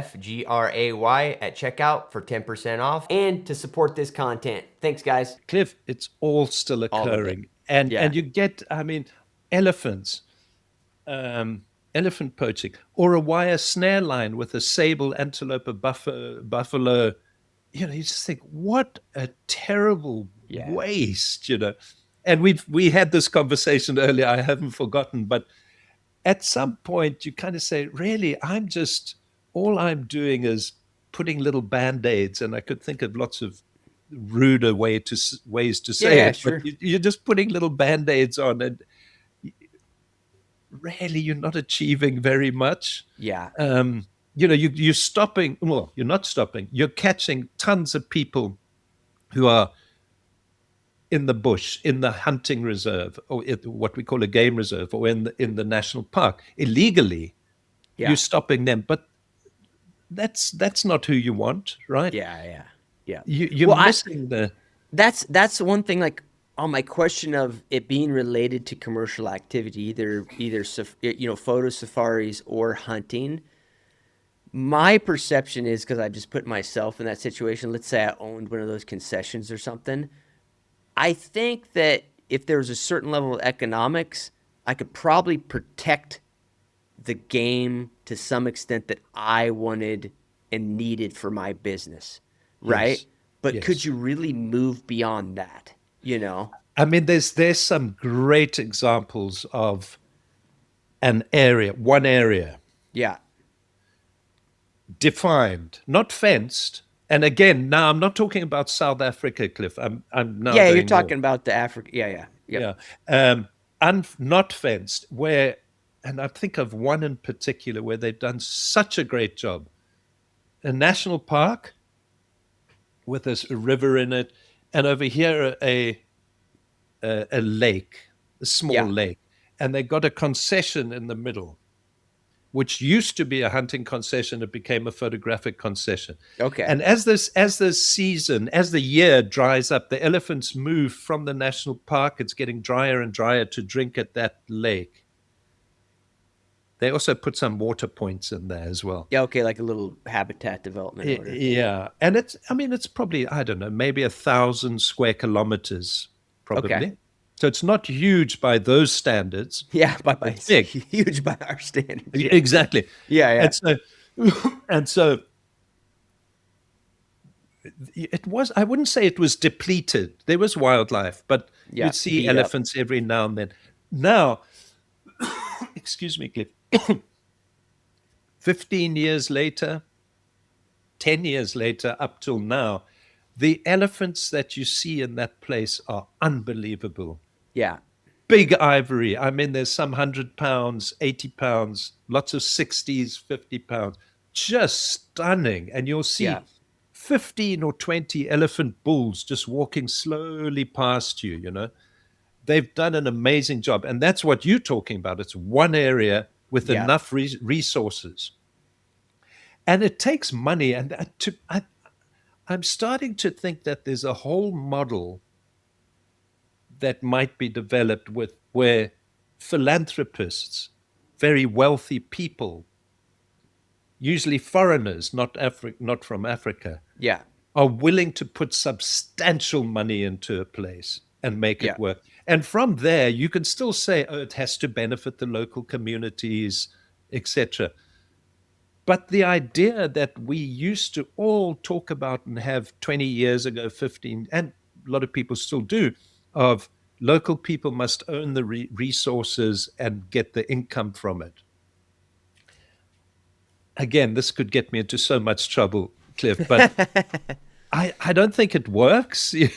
CLIFFGRAY at checkout for 10% off and to support this content. Thanks, guys. Cliff, it's all still All of it. occurring, and Yeah. and you get, I mean, elephants, um, elephant poaching, or a wire snare line with a sable, antelope, a buffalo. You just think, what a terrible Yeah. waste. And we had this conversation earlier. I haven't forgotten, but at some point you kind of say, really, all I'm doing is putting little band-aids, and I could think of lots of ruder ways to Yeah, say yeah, it, but sure. you're just putting little band-aids on, and really you're not achieving very much. Yeah. You're stopping. Well, you're not stopping. You're catching tons of people who are in the bush, in the hunting reserve, or what we call a game reserve, or in the national park illegally. You're Yeah. stopping them, but that's not who you want, right? Yeah, yeah. Yeah. You're Well, missing the. that's one thing, like on my question of it being related to commercial activity, photo safaris or hunting. My perception is, because I just put myself in that situation. Let's say I owned one of those concessions or something. I think that if there was a certain level of economics, I could probably protect the game to some extent that I wanted and needed for my business, right? Yes, But could yes. you really move beyond that? You know? I mean, there's some great examples of one area Yeah. defined, not fenced. And again, now I'm not talking about South Africa, Cliff. I'm now Yeah, you're going north. talking about the Africa. Yeah, yeah. Yep. Yeah, not fenced. And I think of one in particular where they've done such a great job. A national park with a river in it, and over here a lake, a small Yeah. lake, and they got a concession in the middle, which used to be a hunting concession. It became a photographic concession. Okay. And as the year dries up, the elephants move from the national park. It's getting drier and drier to drink at that lake. They also put some water points in there as well. Yeah, okay, like a little habitat development order. Yeah, and it's probably, I don't know, maybe 1,000 square kilometers Okay. probably. So it's not huge by those standards, Yeah, but it's big. huge by our standards. Yeah. Exactly. Yeah, yeah. And so, and so it was, I wouldn't say it was depleted. There was wildlife, but Yeah, you'd see beat up. elephants every now and then. Now, excuse me, Cliff, 15 years later, 10 years later, up till now, the elephants that you see in that place are unbelievable. Yeah. Big ivory. I mean, there's some 100 pounds, 80 pounds, lots of 60s, 50 pounds. Just stunning. And you'll Yeah. see 15 or 20 elephant bulls just walking slowly past you, you know. They've done an amazing job. And that's what you're talking about. It's one area with Yeah. enough resources. And it takes money. And I'm starting to think that there's a whole model that might be developed with where philanthropists, very wealthy people, usually foreigners, not from Africa, Yeah. are willing to put substantial money into a place and make Yeah. it work. And from there, you can still say, oh, it has to benefit the local communities, etc. But the idea that we used to all talk about and have 20 years ago, 15, and a lot of people still do, of local people must own the resources and get the income from it. Again, this could get me into so much trouble, Cliff, but I don't think it works. You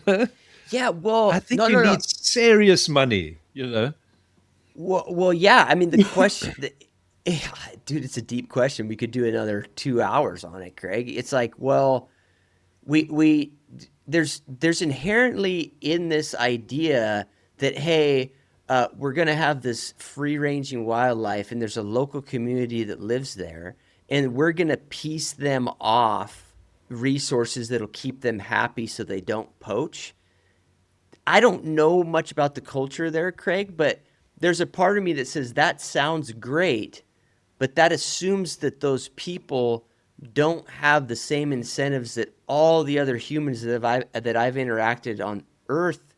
know, Yeah, I well, think no, you no, no. need serious money, you know. Well, yeah. I mean, the question, dude, it's a deep question. We could do another 2 hours on it, Craig. It's like, well, we there's inherently in this idea that hey, we're gonna have this free ranging wildlife, and there's a local community that lives there, and we're gonna piece them off resources that'll keep them happy so they don't poach. I don't know much about the culture there, Craig, but there's a part of me that says that sounds great, but that assumes that those people don't have the same incentives that all the other humans that I've interacted on Earth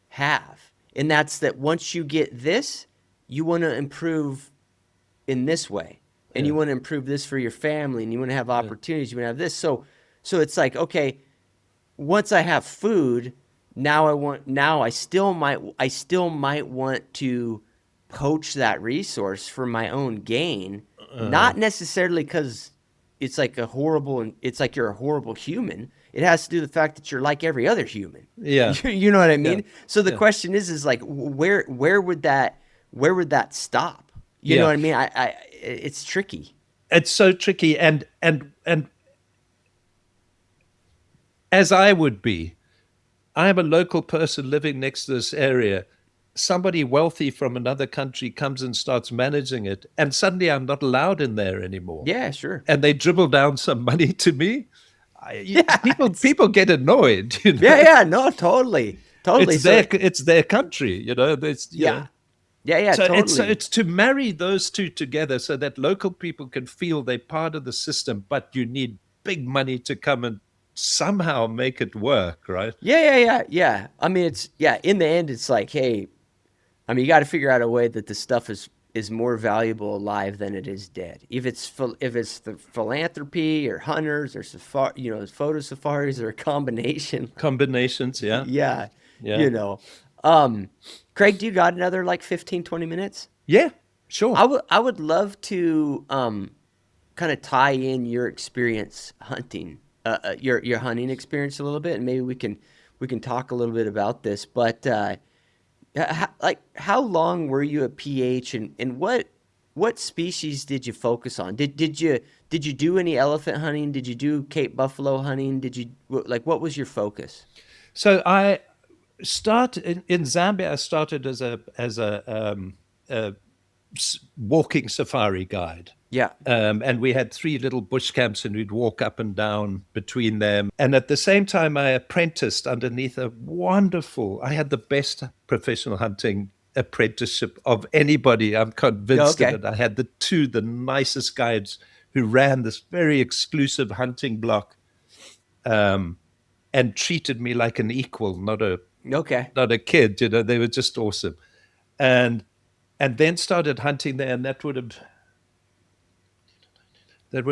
have. And that's that once you get this, you want to improve in this way. And you Yeah, want to improve this for your family and you want to have yeah, opportunities, you want to have this. So it's like, okay, once I have food, now I still might want to poach that resource for my own gain, uh, not necessarily because it's like you're a horrible human. It has to do with the fact that you're like every other human. yeah, You know what I yeah, mean? So the yeah, question is like where would that stop? You know yeah. what I mean? I it's tricky. It's so tricky, and as I would be, I am a local person living next to this area. Somebody wealthy from another country comes and starts managing it, and suddenly I'm not allowed in there anymore. Yeah, sure. And they dribble down some money to me. Yeah, People get annoyed. You yeah, know, yeah, no, totally. Totally. So it's their country. You know, there's you yeah. know. Yeah, yeah, So totally. it's to marry those two together so that local people can feel they're part of the system, but you need big money to come and somehow make it work, right? Yeah, yeah, yeah, yeah. I mean, it's yeah. In the end, it's like, hey, I mean, you got to figure out a way that the stuff is more valuable alive than it is dead. If it's the philanthropy or hunters or photo safaris or a combination. Combinations, yeah, Yeah, yeah, you know. Um, Craig, do you got another like 15, 20 minutes? yeah, sure. I would love to kind of tie in your experience hunting, your hunting experience a little bit, and maybe we can talk a little bit about this. But like, how long were you at PH, and what species did you focus on? Did you do any elephant hunting? Did you do Cape buffalo hunting? Like what was your focus? So I start in Zambia. I started as a walking safari guide. Yeah, And we had three little bush camps, and we'd walk up and down between them. And at the same time, I apprenticed underneath a wonderful, I had the best professional hunting apprenticeship of anybody. I'm yeah, convinced of okay, it. I had the nicest guides who ran this very exclusive hunting block, um, and treated me like an equal, not a Okay. not a kid. They were just awesome, and then started hunting there, and that would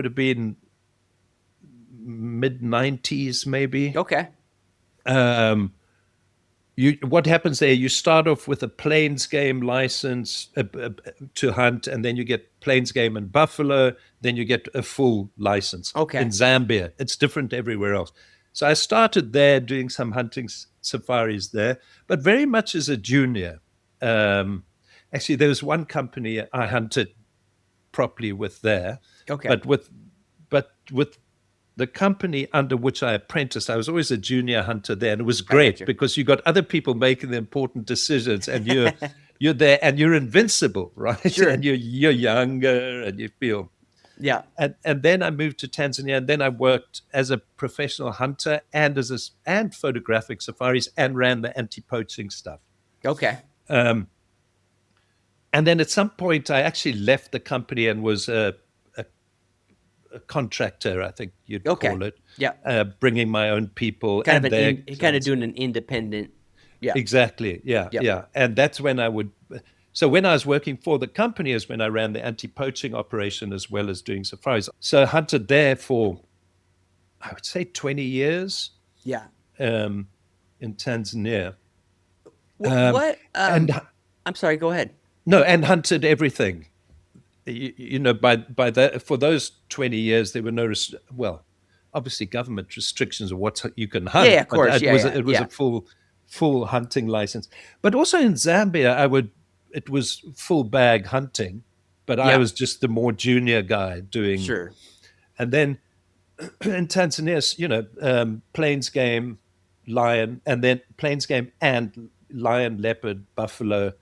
have been mid 90s maybe. Okay. Um, what happens there? You start off with a plains game license to hunt, and then you get plains game and buffalo. Then you get a full license in Okay. Zambia. It's different everywhere else. So I started there doing some hunting safaris there, but very much as a junior. Um, Actually, there was one company I hunted properly with there, Okay. but with the company under which I apprenticed, I was always a junior hunter there, and it was I got great you. because you got other people making the important decisions, and you're there, and you're invincible, right? Sure. And you're younger, and you feel. Yeah. And then I moved to Tanzania, and then I worked as a professional hunter and and photographic safaris, and ran the anti-poaching stuff. Okay. Um, and then at some point, I actually left the company and was a contractor, I think you'd Okay. call it, Yeah. bringing my own people and their Kind of guns. doing an independent. Yeah. Exactly. Yeah. Yep. Yeah. And that's when I would. So when I was working for the company is when I ran the anti-poaching operation as well as doing safaris. So I hunted there for, I would say, 20 years Yeah. um, in Tanzania. Um, What and I'm sorry, go ahead. no, and hunted everything. By that, for those 20 years, there were no well, obviously government restrictions of what you can Yeah, hunt, yeah, of but course. Yeah, yeah. it was a Yeah. full hunting license. But also in Zambia, it was full bag hunting, but I Yeah. was just the more junior guy doing. Sure. And then in Tanzania, plains game, lion, and then plains game and lion, leopard, buffalo.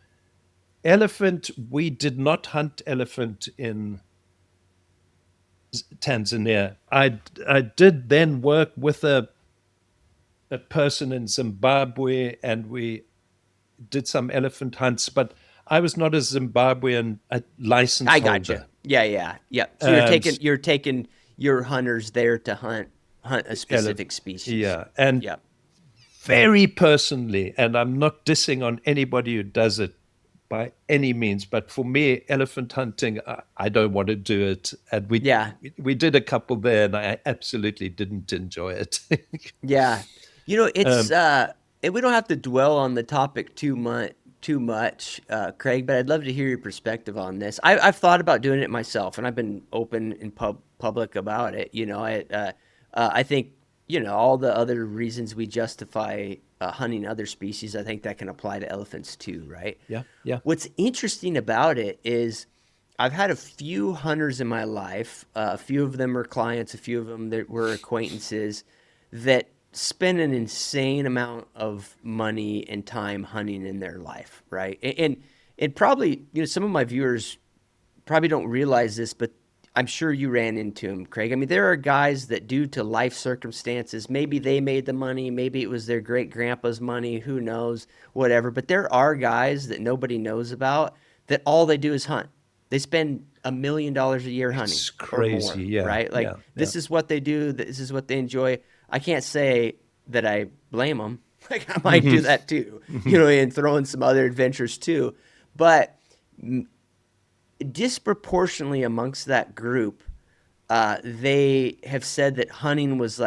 Elephant, we did not hunt elephant in Tanzania. I did then work with a person in Zimbabwe, and we did some elephant hunts, but I was not a Zimbabwean license I gotcha. holder. Yeah, yeah. Yeah. So Um, you're taking your hunters there to hunt a ele- specific species. yeah, and Yeah. very personally, and I'm not dissing on anybody who does it by any means, but for me, elephant hunting, I don't want to do it. And Yeah. we did a couple there, and I absolutely didn't enjoy it. Yeah. You know, it's um, and we don't have to dwell on the topic too much, Craig, but I'd love to hear your perspective on this. I've thought about doing it myself, and I've been open in public about it. I think all the other reasons we justify hunting other species. I think that can apply to elephants too, right? yeah, yeah. What's interesting about it is I've had a few hunters in my life. A few of them are clients, a few of them that were acquaintances that spend an insane amount of money and time hunting in their life, right? And probably, some of my viewers probably don't realize this, but I'm sure you ran into them, Craig. I mean, there are guys that, due to life circumstances, maybe they made the money, maybe it was their great grandpa's money, who knows, whatever. But there are guys that nobody knows about that all they do is hunt. They spend $1 million a year hunting It's or more, crazy. Yeah, right? Like, yeah, yeah. this is what they do, this is what they enjoy. I can't say that I blame them. Like, I might do that too, and throw in some other adventures too. But disproportionately amongst that group, they have said that hunting was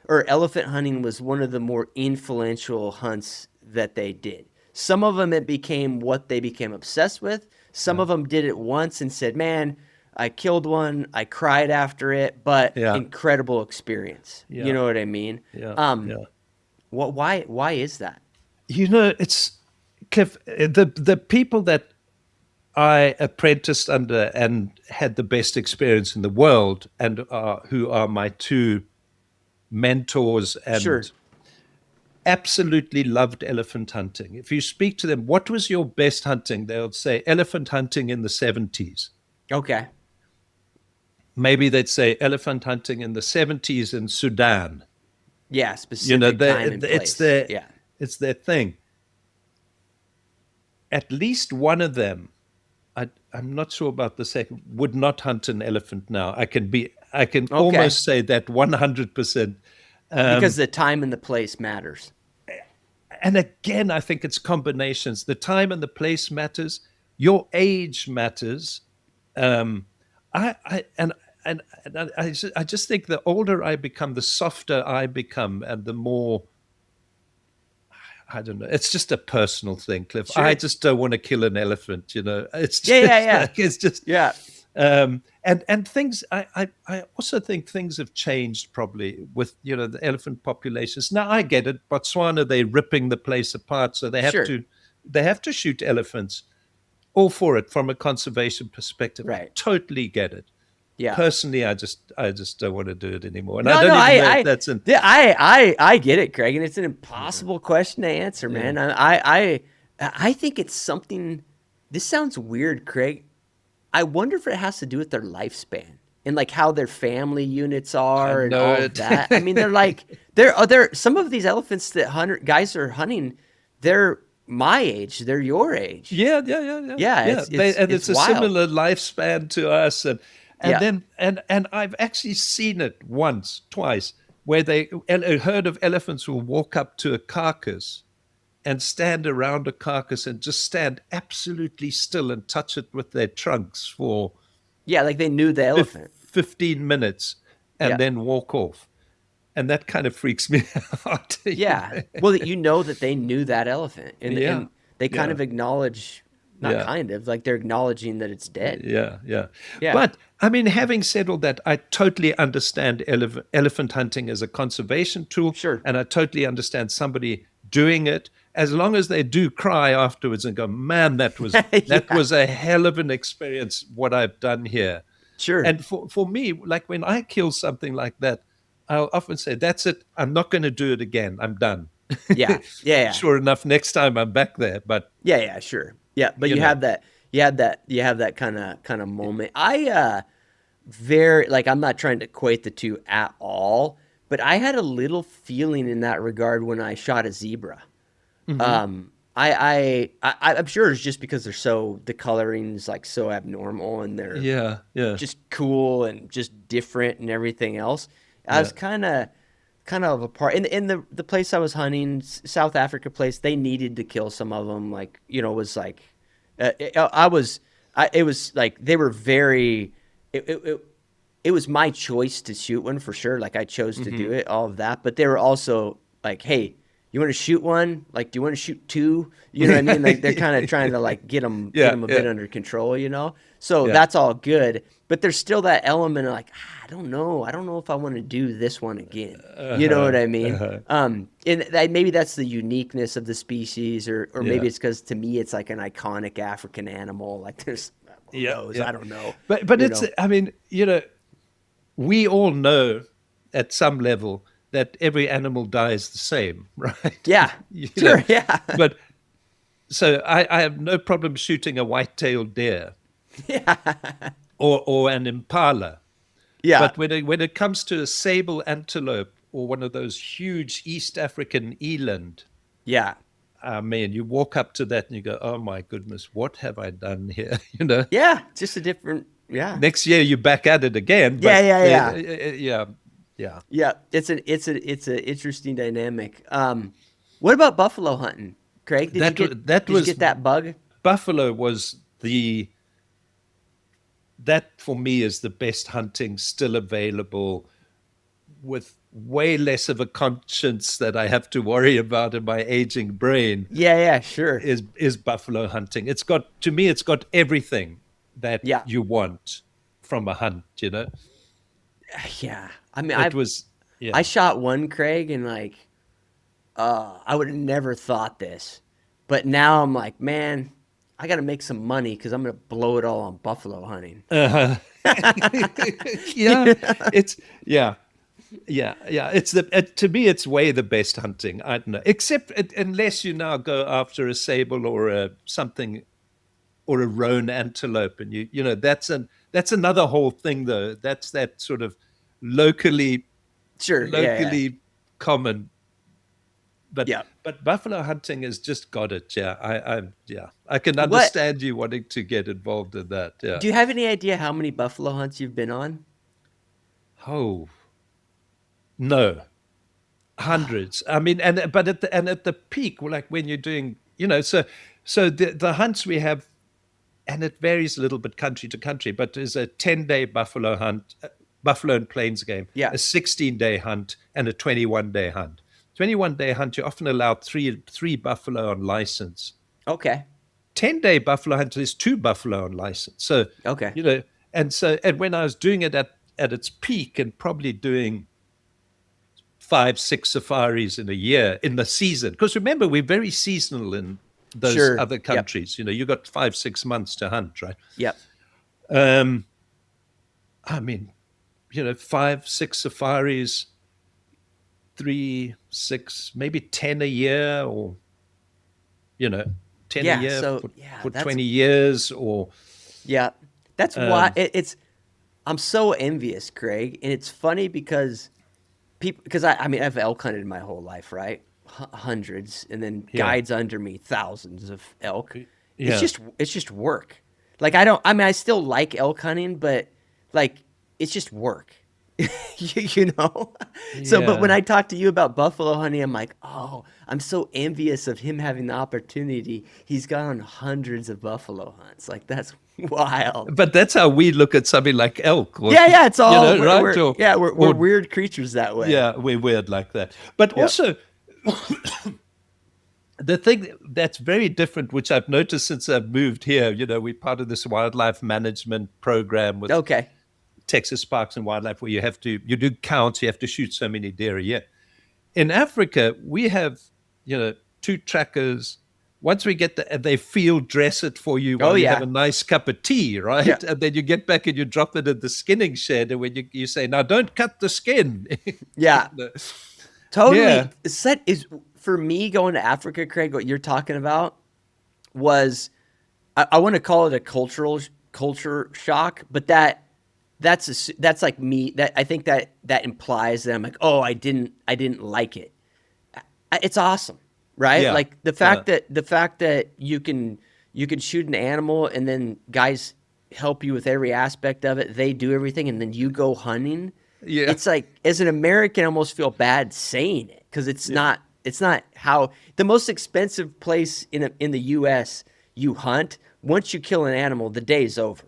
or elephant hunting was one of the more influential hunts that they did. Some of them, it became what they became obsessed with. Some Yeah, of them did it once and said, man, I killed one, I cried after it, but yeah, incredible experience. You yeah, know what I mean? yeah, Um, yeah. why is that? It's Cliff, the people that I apprenticed under and had the best experience in the world, and who are my two mentors, Sure. and absolutely loved elephant hunting. If you speak to them, what was your best hunting? They'll say elephant hunting in the 70s. Okay. Maybe they'd say elephant hunting in the 70s in Sudan. Yeah, You know, specific time and place. Yeah. it's their thing. At least one of them, I'm not sure about the second, would not hunt an elephant now. I can Okay. almost say that 100%. Because the time and the place matters. and again, I think it's combinations. The time and the place matters. Your age matters. Um, I I just think the older I become, the softer I become, and the more, I don't know. It's just a personal thing, Cliff. I Sure. just don't want to kill an elephant. It's Yeah, yeah, just yeah. like it's just Yeah. and things. I also think things have changed probably with the elephant populations. Now I get it. Botswana, they're ripping the place apart, so Sure. they have to shoot elephants. All for it from a conservation perspective. I Right. totally get it. Yeah. Personally, I just don't want to do it anymore, and I No, no, don't even know if that's an yeah, I get it, Craig, and it's an impossible question to answer, yeah. man. I think it's something. This sounds weird, Craig. I wonder if it has to do with their lifespan and like how their family units I are and know all of it. that. I mean, they're like they're some of these elephants that guys are hunting. They're my age. They're your age. Yeah. Yeah, Yeah, and it's it's a wild. similar lifespan to us, and Yeah, then and I've actually seen it once, twice, where a herd of elephants will walk up to a carcass and stand around a carcass and just stand absolutely still and touch it with their trunks for yeah, like they knew the elephant. 15 minutes Yeah. and then walk off. And that kind of freaks me out. Yeah. Well, you know that they knew that elephant, Yeah, and they kind yeah, of acknowledge, not yeah. kind of, like they're acknowledging that it's dead. Yeah. Yeah. But I mean, having said all that, I totally understand elephant hunting as a conservation tool, Sure. and I totally understand somebody doing it as long as they do cry afterwards and go, "Man, that Yeah. was a hell of an experience. What I've done here." Sure. And for me, like when I kill something like that, I'll often say, "That's it. I'm not going to do it again. I'm done." Yeah. Yeah. Yeah. Sure enough, next time I'm back there, but Yeah. Yeah. Sure. Yeah. But you know, you have that kind of moment. Very, like, I'm not trying to equate the two at all, but I had a little feeling in that regard when I shot a zebra. mhm. I'm sure it's just because the coloring's like so abnormal and they're Yeah. just cool and just different and everything else. I was Yeah. kind of a part in the place I was hunting, South Africa place. They needed to kill some of them. Like, it was like, it was like they were very. It was my choice to shoot one for sure. Like, I chose to do Mhm. it, all of that. But they were also like, hey, you want to shoot one? Like, do you want to shoot two? You know what I mean? Like, they're kind of trying to like get them a bit Yeah. under control. So Yeah. that's all good. But there's still that element of like, I don't know. I don't know if I want to do this one again. You know what Uh-huh. I mean? Uh-huh. And maybe that's the uniqueness of the species, or maybe Yeah. it's because to me it's like an iconic African animal. Like, there's who Yeah. knows? Yeah. I don't know. But You it's, know? I mean, we all know at some level that every animal dies the same, right? Yeah. you know, Sure. Yeah. but so I have no problem shooting a white-tailed deer Yeah. or an impala. Yeah. But when it comes to a sable antelope or one of those huge East African eland, Yeah. I mean, you walk up to that and you go, "Oh my goodness, what have I done here?" You know. Yeah. Just a different. Yeah. Next year you're back at it again, Yeah. but Yeah. Yeah. yeah, yeah. Yeah. It's an interesting dynamic. What about buffalo hunting, Craig? That Did you was get that bug? buffalo was the that for me is the best hunting still available with way less of a conscience that I have to worry about in my aging brain Yeah. Yeah. Sure. is buffalo hunting. It's got everything that Yeah. you want from a hunt. Yeah. I mean, It was I yeah. shot one, Craig, and like, I would have never thought this, but now I'm like, man, I got to make some money because I'm gonna blow it all on buffalo hunting. Uh-huh. Yeah, it's yeah. Yeah. It's to me, it's way the best hunting. I don't know, except unless you now go after a sable or a something or a roan antelope, and that's another whole thing though. That's that sort of locally Sure. Yeah. locally common. But Yeah. but buffalo hunting has just got it. Yeah, I can What understand you wanting to get involved in that. Yeah. do you have any idea how many buffalo hunts you've been on? Oh no, hundreds. I mean, and at the peak, like when you're doing, so the hunts we have, and it varies a little bit country to country, but there's a 10-day buffalo hunt, buffalo and plains game, Yeah. a 16-day hunt, and a 21-day hunt. 21-day hunt, you often allow three buffalo on license. Okay. 10-day buffalo hunt, there's two buffalo on license. So, Okay. you know, and when I was doing it at its peak and probably doing 5, 6 safaris in a year in the season, because remember, we're very seasonal in those Sure. other Yep. countries. You got 5, 6 months to hunt, right? Yep. Um, I mean, 5, 6 safaris, 3, 6, maybe 10 a year, or you know, 10 a Yeah. year So for yeah, for that's 20 years, or yeah. That's why um, it's. I'm so envious, Craig, and it's funny because people, because I mean, I've elk hunted my whole life, right? Hundreds, and then yeah, guides under me, thousands of elk. yeah, It's just work. Like I don't. I mean, I still like elk hunting, but like it's just work. you know. So, but when yeah. I talk to you about buffalo hunting, I'm like, oh, I'm so envious of him having the opportunity. He's gone on hundreds of buffalo hunts. Like that's wild. But that's how we look at something like elk, or Yeah, yeah. It's all right, we're yeah we're or weird creatures that way. yeah, we're weird like that. But Yep. also, the thing that's very different, which I've noticed since I've moved here, we're part of this wildlife management program with Okay. Texas Parks and Wildlife, where you do counts, you have to shoot so many deer a year. In Africa, we have, two trackers. Once we get they field dress it for you Oh while you have yeah. a nice cup of tea, Yeah. right? And then you get back and you drop it in the skinning shed. And when you say, now don't cut the skin. Yeah. No. Totally. Yeah. Set is for me going to Africa, Craig. What you're talking about was I want to call it a culture shock, but that's like me. That I think that implies that I'm like, oh, I didn't like it. It's awesome, right? Yeah. Like Yeah. the fact that you can shoot an animal and then guys help you with every aspect of it. They do everything, and then you go hunting. Yeah. It's like as an American, I almost feel bad saying it because Yeah. it's not how the most expensive place in the U.S. you hunt. Once you kill an animal, the day's over.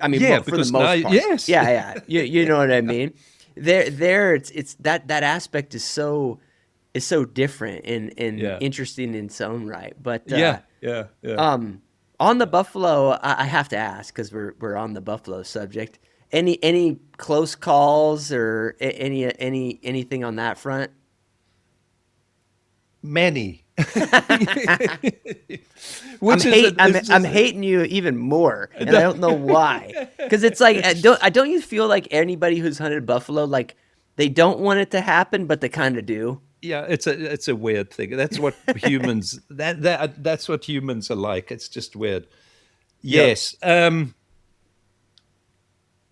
I mean, Yeah. for the Because now, most part. yes. Yeah, yeah. You know what I mean? It's that aspect is so different and Yeah. interesting in its own right. But Yeah. Yeah. Yeah. on the buffalo, I have to ask because we're on the buffalo subject. Any close calls or anything on that front? Many. I'm Which is, hate I'm it's I'm just, hating you even more, and I don't know why. Because it's like don't you feel like anybody who's hunted buffalo, like they don't want it to happen, but they kind of do. yeah, it's a weird thing. That's what humans that's what humans are like. It's just weird. Yep. Yes,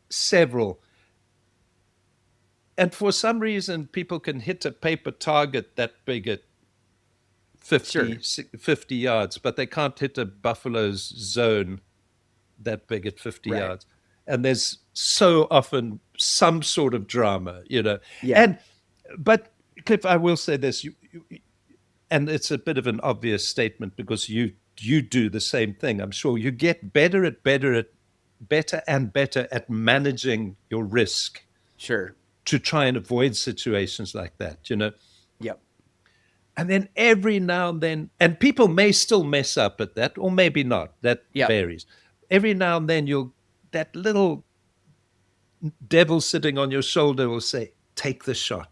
several. And for some reason, people can hit a paper target that big at Sure. 50 yards, but they can't hit a buffalo's zone that big at 50 Right. yards. And there's so often some sort of drama. Yeah. And, but Cliff, I will say this, and it's a bit of an obvious statement because you do the same thing. I'm sure you get better and better at managing your risk Sure. to try and avoid situations like that. Yep. And then every now and then, and people may still mess up at that, or maybe not. That Yep. varies. Every now and then, that little devil sitting on your shoulder will say, "Take the shot."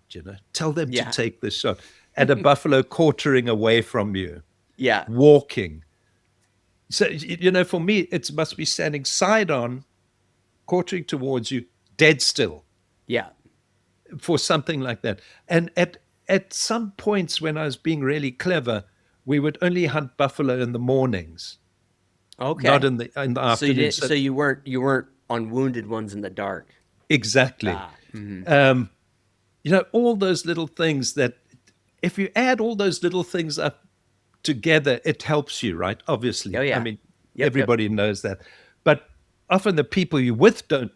Tell them to Yeah. take the shot. And a buffalo quartering away from you, Yeah. walking. So for me, it must be standing side on, quartering towards you, dead still, Yeah. for something like that. And at some points when I was being really clever, we would only hunt buffalo in the mornings, not Okay. in the So you afternoon. didn't. So So you weren't on wounded ones in the dark. exactly, Ah. Hmm. um, all those little things that if you add all those little things up together, it helps you, right? Oh Obviously, I yeah. mean, Yep. Yep. everybody knows that, but often the people you're with don't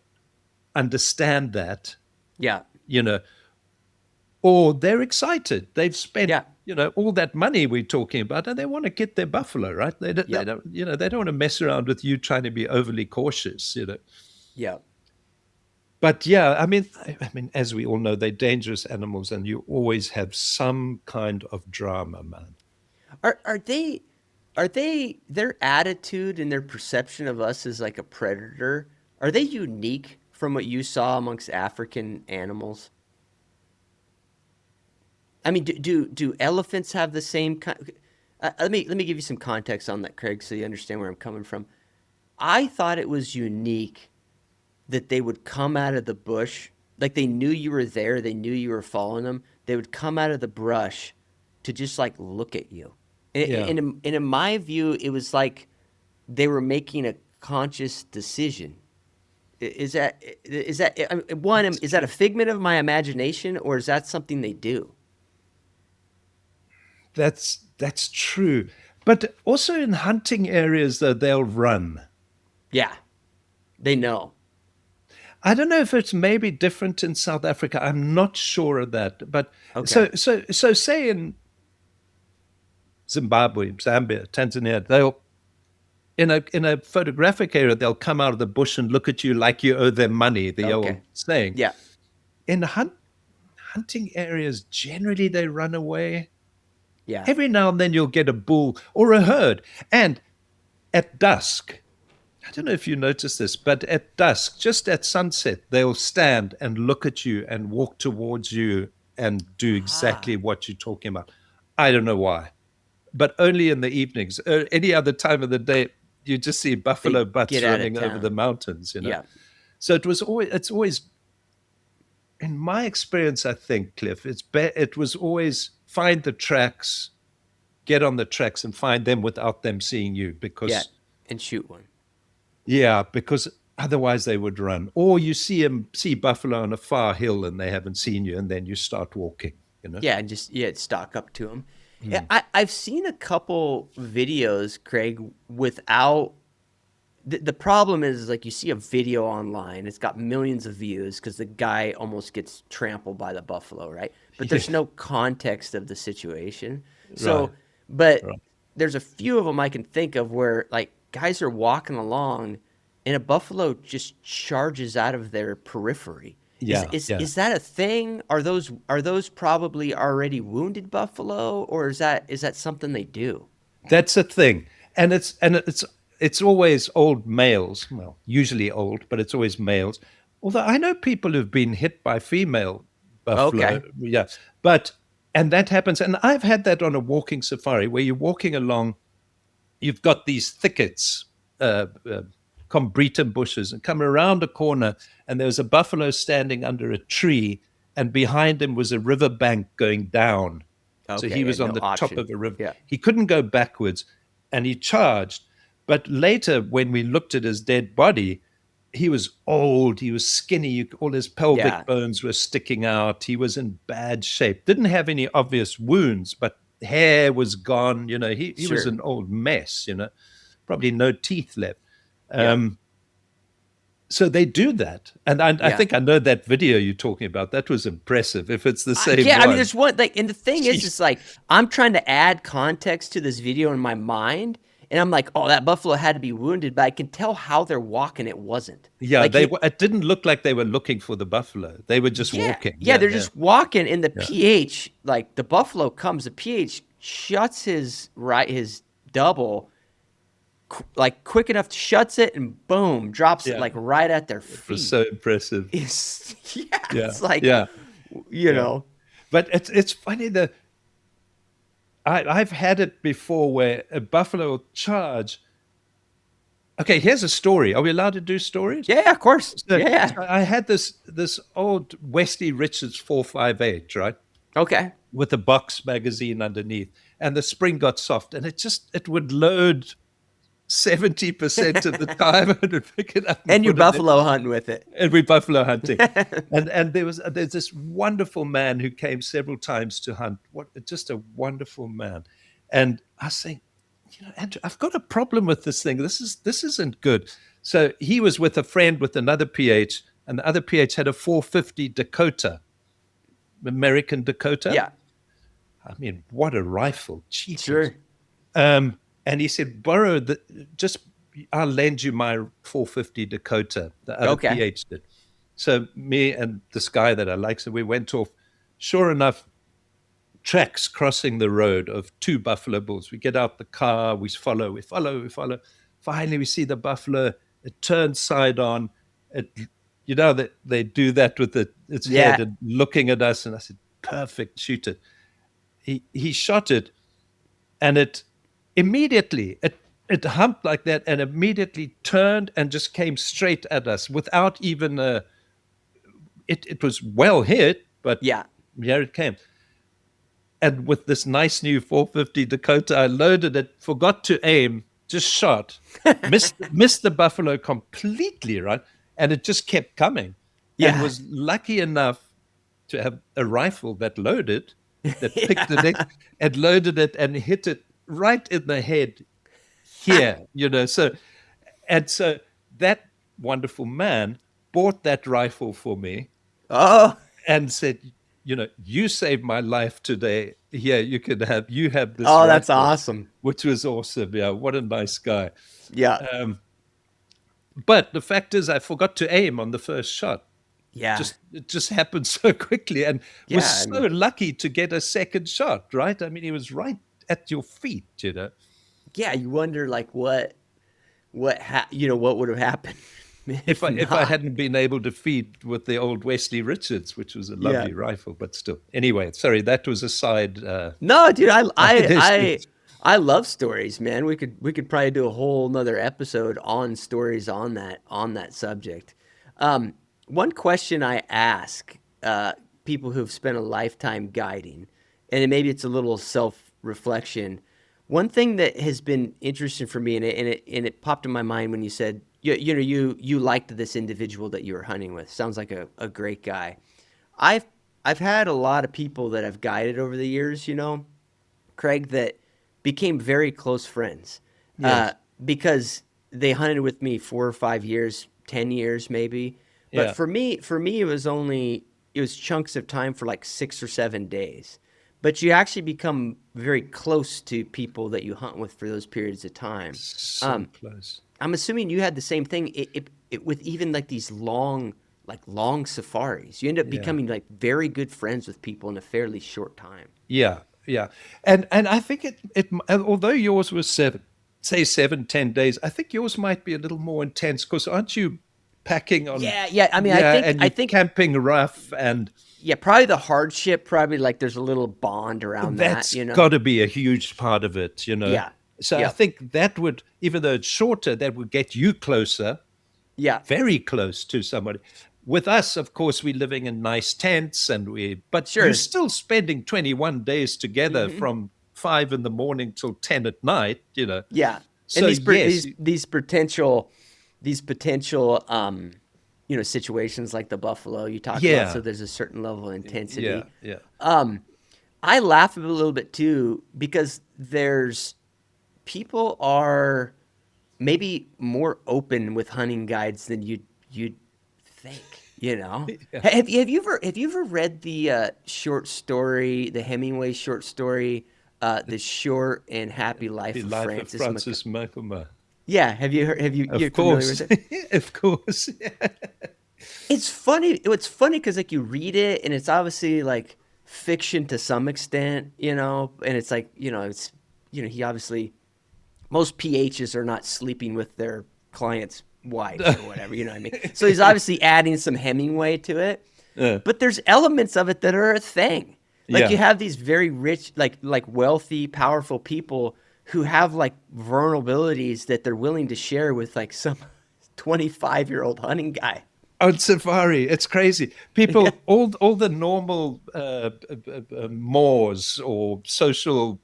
understand that, Yeah. you know, or they're excited. They've spent, Yeah. all that money we're talking about, and they want to get their buffalo, right? They Yep. don't, they don't want to mess around with you trying to be overly cautious. Yep. But yeah, I mean, as we all know, they're dangerous animals, and you always have some kind of drama, man. Are they their attitude and their perception of us as like a predator? Are they unique from what you saw amongst African animals? I mean, do elephants have the same kind? Let me give you some context on that, Craig, so you understand where I'm coming from. I thought it was unique that they would come out of the bush, like they knew you were there, they knew you were following them. They would come out of the brush to just like look at you. Yeah, And in my view, it was like they were making a conscious decision. Is that one? that's Is that a true. figment of my imagination, or is that something they do? That's true. But also in hunting areas, though, they'll run. Yeah, they know. I don't know if it's maybe different in South Africa. I'm not sure of that. But Okay. so say in Zimbabwe, Zambia, Tanzania, they'll in a photographic area, they'll come out of the bush and look at you like you owe them money, the old Okay. saying. Yeah. In hunting areas, generally they run away. Yeah. Every now and then you'll get a bull or a herd. And at dusk, I don't know if you notice this, but at dusk, just at sunset, they'll stand and look at you and walk towards you and do exactly Ah. what you're talking about. I don't know why, but only in the evenings. Any other time of the day, you just see They buffalo butts get out of running over the town. mountains. Yeah. So it's always, in my experience, I think, Cliff, it was always find the tracks, get on the tracks and find them without them seeing you, Yeah. because And shoot one. yeah, because otherwise they would run. Or you see buffalo on a far hill and they haven't seen you, and then you start walking. Yeah, and just yeah, stock up to them. Yeah, Mm. I've seen a couple videos, Craig, without the problem is like you see a video online, it's got millions of views because the guy almost gets trampled by the buffalo, right? But there's Yeah, no context of the situation. right, So, but right. there's a few of them I can think of where like guys are walking along and a buffalo just charges out of their periphery. Is Yeah, is yeah. is that a thing? Are those probably already wounded buffalo, or is that something they do? That's a thing. And it's always old males. Well, usually old, but it's always males. Although I know people who've been hit by female buffalo. Okay. Yeah. But and that happens. And I've had that on a walking safari where you're walking along, you've got these thickets, combretum bushes, and come around a corner, and there was a buffalo standing under a tree, and behind him was a river bank going down. So he Okay, yeah, was on no the top option. of a river. Yeah. He couldn't go backwards, and he charged. But later, when we looked at his dead body, he was old, he was skinny, all his Yeah, pelvic bones were sticking out. He was in bad shape. Didn't have any obvious wounds, but hair was gone. He was sure. an old mess. Probably no teeth left. Yeah. Um, so they do that. And I Yeah. think I know that video you're talking about. That was impressive, if it's the same Yeah, I mean, one. there's one like, and the thing is, Jeez. it's like I'm trying to add context to this video in my mind, and I'm like, oh, that buffalo had to be wounded, but I can tell how they're walking. It wasn't Yeah, like he, it didn't look like they were looking for the buffalo. They were just yeah, walking. yeah, Yeah, they're yeah, just walking, and the yeah. pH, like the buffalo comes, the pH shuts his double, like quick enough, shuts it, and boom, drops it Yeah. like right at their It was feet. so impressive. Yeah, Yeah, it's like, yeah, you yeah. know, But it's funny that I've had it before where a buffalo will charge. Okay, here's a story. Are we allowed to do stories? yeah, of course, So, yeah, so I had this old Wesley Richards 458, right, okay. with a box magazine underneath, and the spring got soft, and it would load 70% of the time, and would pick it up and And you're put it there. buffalo hunting with it. And we buffalo hunting. And there's this wonderful man who came several times to hunt. What just a wonderful man. And I was saying, Andrew, I've got a problem with this thing. This isn't good. So he was with a friend with another PH, and the other PH had a 450 Dakota, American Dakota. Yeah. I mean, what a rifle, jeepers. Sure. And he said, borrow just, I'll lend you my 450 Dakota, the other Okay. PH did. So me and this guy that I like, so we went off. Sure enough, tracks crossing the road of two buffalo bulls. We get out the car, we follow, we follow, we follow. Finally, we see the buffalo. It turns side on. It, you know that they do that with its Yeah. head and looking at us. And I said, perfect, shoot it. He shot it, and it immediately it humped like that, and immediately turned and just came straight at us without even it was well hit, but Yeah. here it came. And with this nice new 450 Dakota, I loaded it, forgot to aim, just shot, missed the buffalo completely, right? And it just kept coming, and Yeah. was lucky enough to have a rifle that loaded, that picked the Yeah. neck and loaded it and hit it right in the head here, so that wonderful man bought that rifle for me Oh. and said, you saved my life today. Here, you have this Oh, that's rifle, awesome. which was awesome. Yeah, what a nice guy. Yeah. Um, but the fact is, I forgot to aim on the first shot. Yeah. It just happened so quickly, and was Yeah. I so mean, lucky to get a second shot. Right? I mean, he was right at your feet. yeah. You wonder like what would have happened If if I not. hadn't been able to feed with the old Wesley Richards, which was a Yeah. lovely rifle, but still. Anyway, sorry, that was a side. No, dude, Issue. I love stories, man. We could probably do a whole nother episode on stories on that subject. One question I ask people who've spent a lifetime guiding, and maybe it's a little self-reflection. One thing that has been interesting for me, and it popped in my mind when you said you liked this individual that you were hunting with. Sounds like a great guy. I've I've had a lot of people that I've guided over the years, Craig, that became very close friends uh, Yes. because they hunted with me 4 or 5 years, 10 years maybe. But Yeah. for me, it was chunks of time for like 6 or 7 days. But you actually become very close to people that you hunt with for those periods of time. So Um, close. I'm assuming you had the same thing. It with even like these long safaris. You end up Yeah. becoming like very good friends with people in a fairly short time. Yeah. Yeah. And I think although yours was say 7, 10 days, I think yours might be a little more intense because aren't you packing on, Yeah, yeah. I mean, I yeah, think and I you're think camping rough, and yeah, probably the hardship. Probably like there's a little bond around that. that's got to be a huge part of it. Yeah, So I yeah, think that would, even though it's shorter, that would get you closer, yeah. very close to somebody. With us, of course, we're living in nice tents, but you're Sure. still spending 21 days together Hmm. from 5 in the morning till 10 at night. Yeah, and So yes, these potential situations like the buffalo you talk about. So yeah, there's a certain level of yeah, intensity. yeah, Um, I laugh a little bit too because there's people are maybe more open with hunting guides than you'd think. yeah. Have you ever read the short story, the Hemingway short story, The Short and Happy The Life of life of Francis? Francis Makoma. Yeah, have you heard? You're Of familiar course, with it? of course. It's funny. It's funny because like you read it and it's obviously like fiction to some extent, and it's like it's he obviously most PHs are not sleeping with their clients' wives or whatever, you know what I mean? So he's obviously adding some Hemingway to it, Uh, but there's elements of it that are a thing. Like you yeah, have these very rich, like wealthy, powerful people who have like vulnerabilities that they're willing to share with like some 25-year-old hunting guy. on safari, it's crazy. Yeah, People, all the normal mores or social,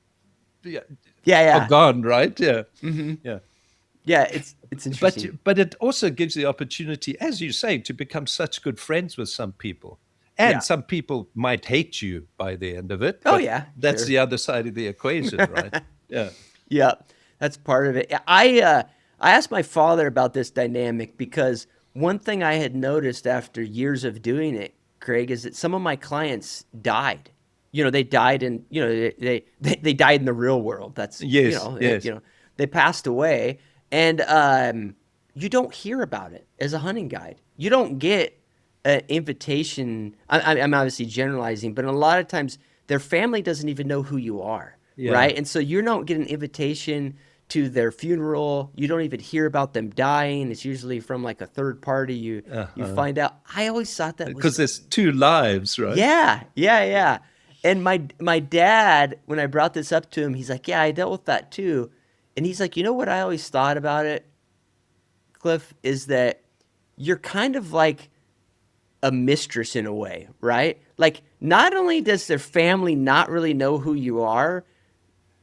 yeah, yeah, are yeah. gone, right? Yeah, Hmm. yeah. Yeah, it's But interesting. but it also gives the opportunity, as you say, to become such good friends with some people. And Yeah. some people might hate you by the end of it, Oh but yeah, that's sure. the other side of the equation, right? Yeah. Yeah, that's part of it. I asked my father about this dynamic because one thing I had noticed after years of doing it, Craig, is that some of my clients died. They died in, they died in the real world. That's, Yes, yes. they passed away, and you don't hear about it as a hunting guide. You don't get an invitation. I'm obviously generalizing, but a lot of times their family doesn't even know who you are, Yeah. right? And so you don't get an invitation to their funeral. You don't even hear about them dying. It's usually from like a third party. You Uh-huh. find out. I always thought that was, Because there's two lives, right? yeah, yeah, yeah. And my dad, when I brought this up to him, he's like, "Yeah, I dealt with that too." And he's like, "You know what I always thought about it, Cliff, is that you're kind of like a mistress in a way, right? Like, not only does their family not really know who you are,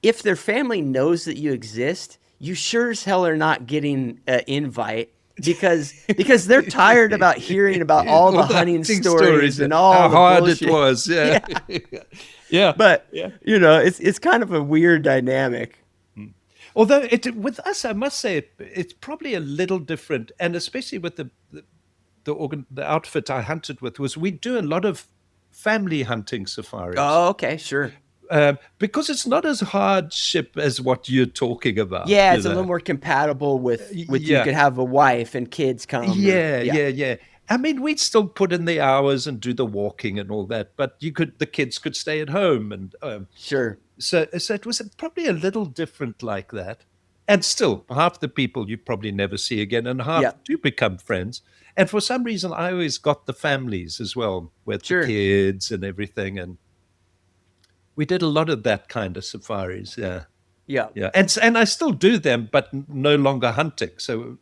if their family knows that you exist, you sure as hell are not getting an invite because they're tired about hearing about all All the the hunting hunting stories stories, and all how the hard it bullshit. was. Yeah. Yeah, Yeah. but Yeah. it's kind of a weird dynamic. Mm. Although with us, I must say it's probably a little different, and especially with the outfit I hunted with, was we do a lot of family hunting safaris. Oh, okay, sure. Because it's not as hardship as what you're talking about, Yeah, you it's a little know. more compatible with you Yeah, could have a wife and kids come or yeah, yeah, yeah, yeah. I mean, we'd still put in the hours and do the walking and all that, but the kids could stay at home, and sure, so it was probably a little different like that. And still, half the people you probably never see again, and yeah, half do become friends. And for some reason, I always got the families as well, with the sure, kids and everything. And we did a lot of that kind of safaris. Yeah, yeah, yeah. And I still do them, but no longer hunting. So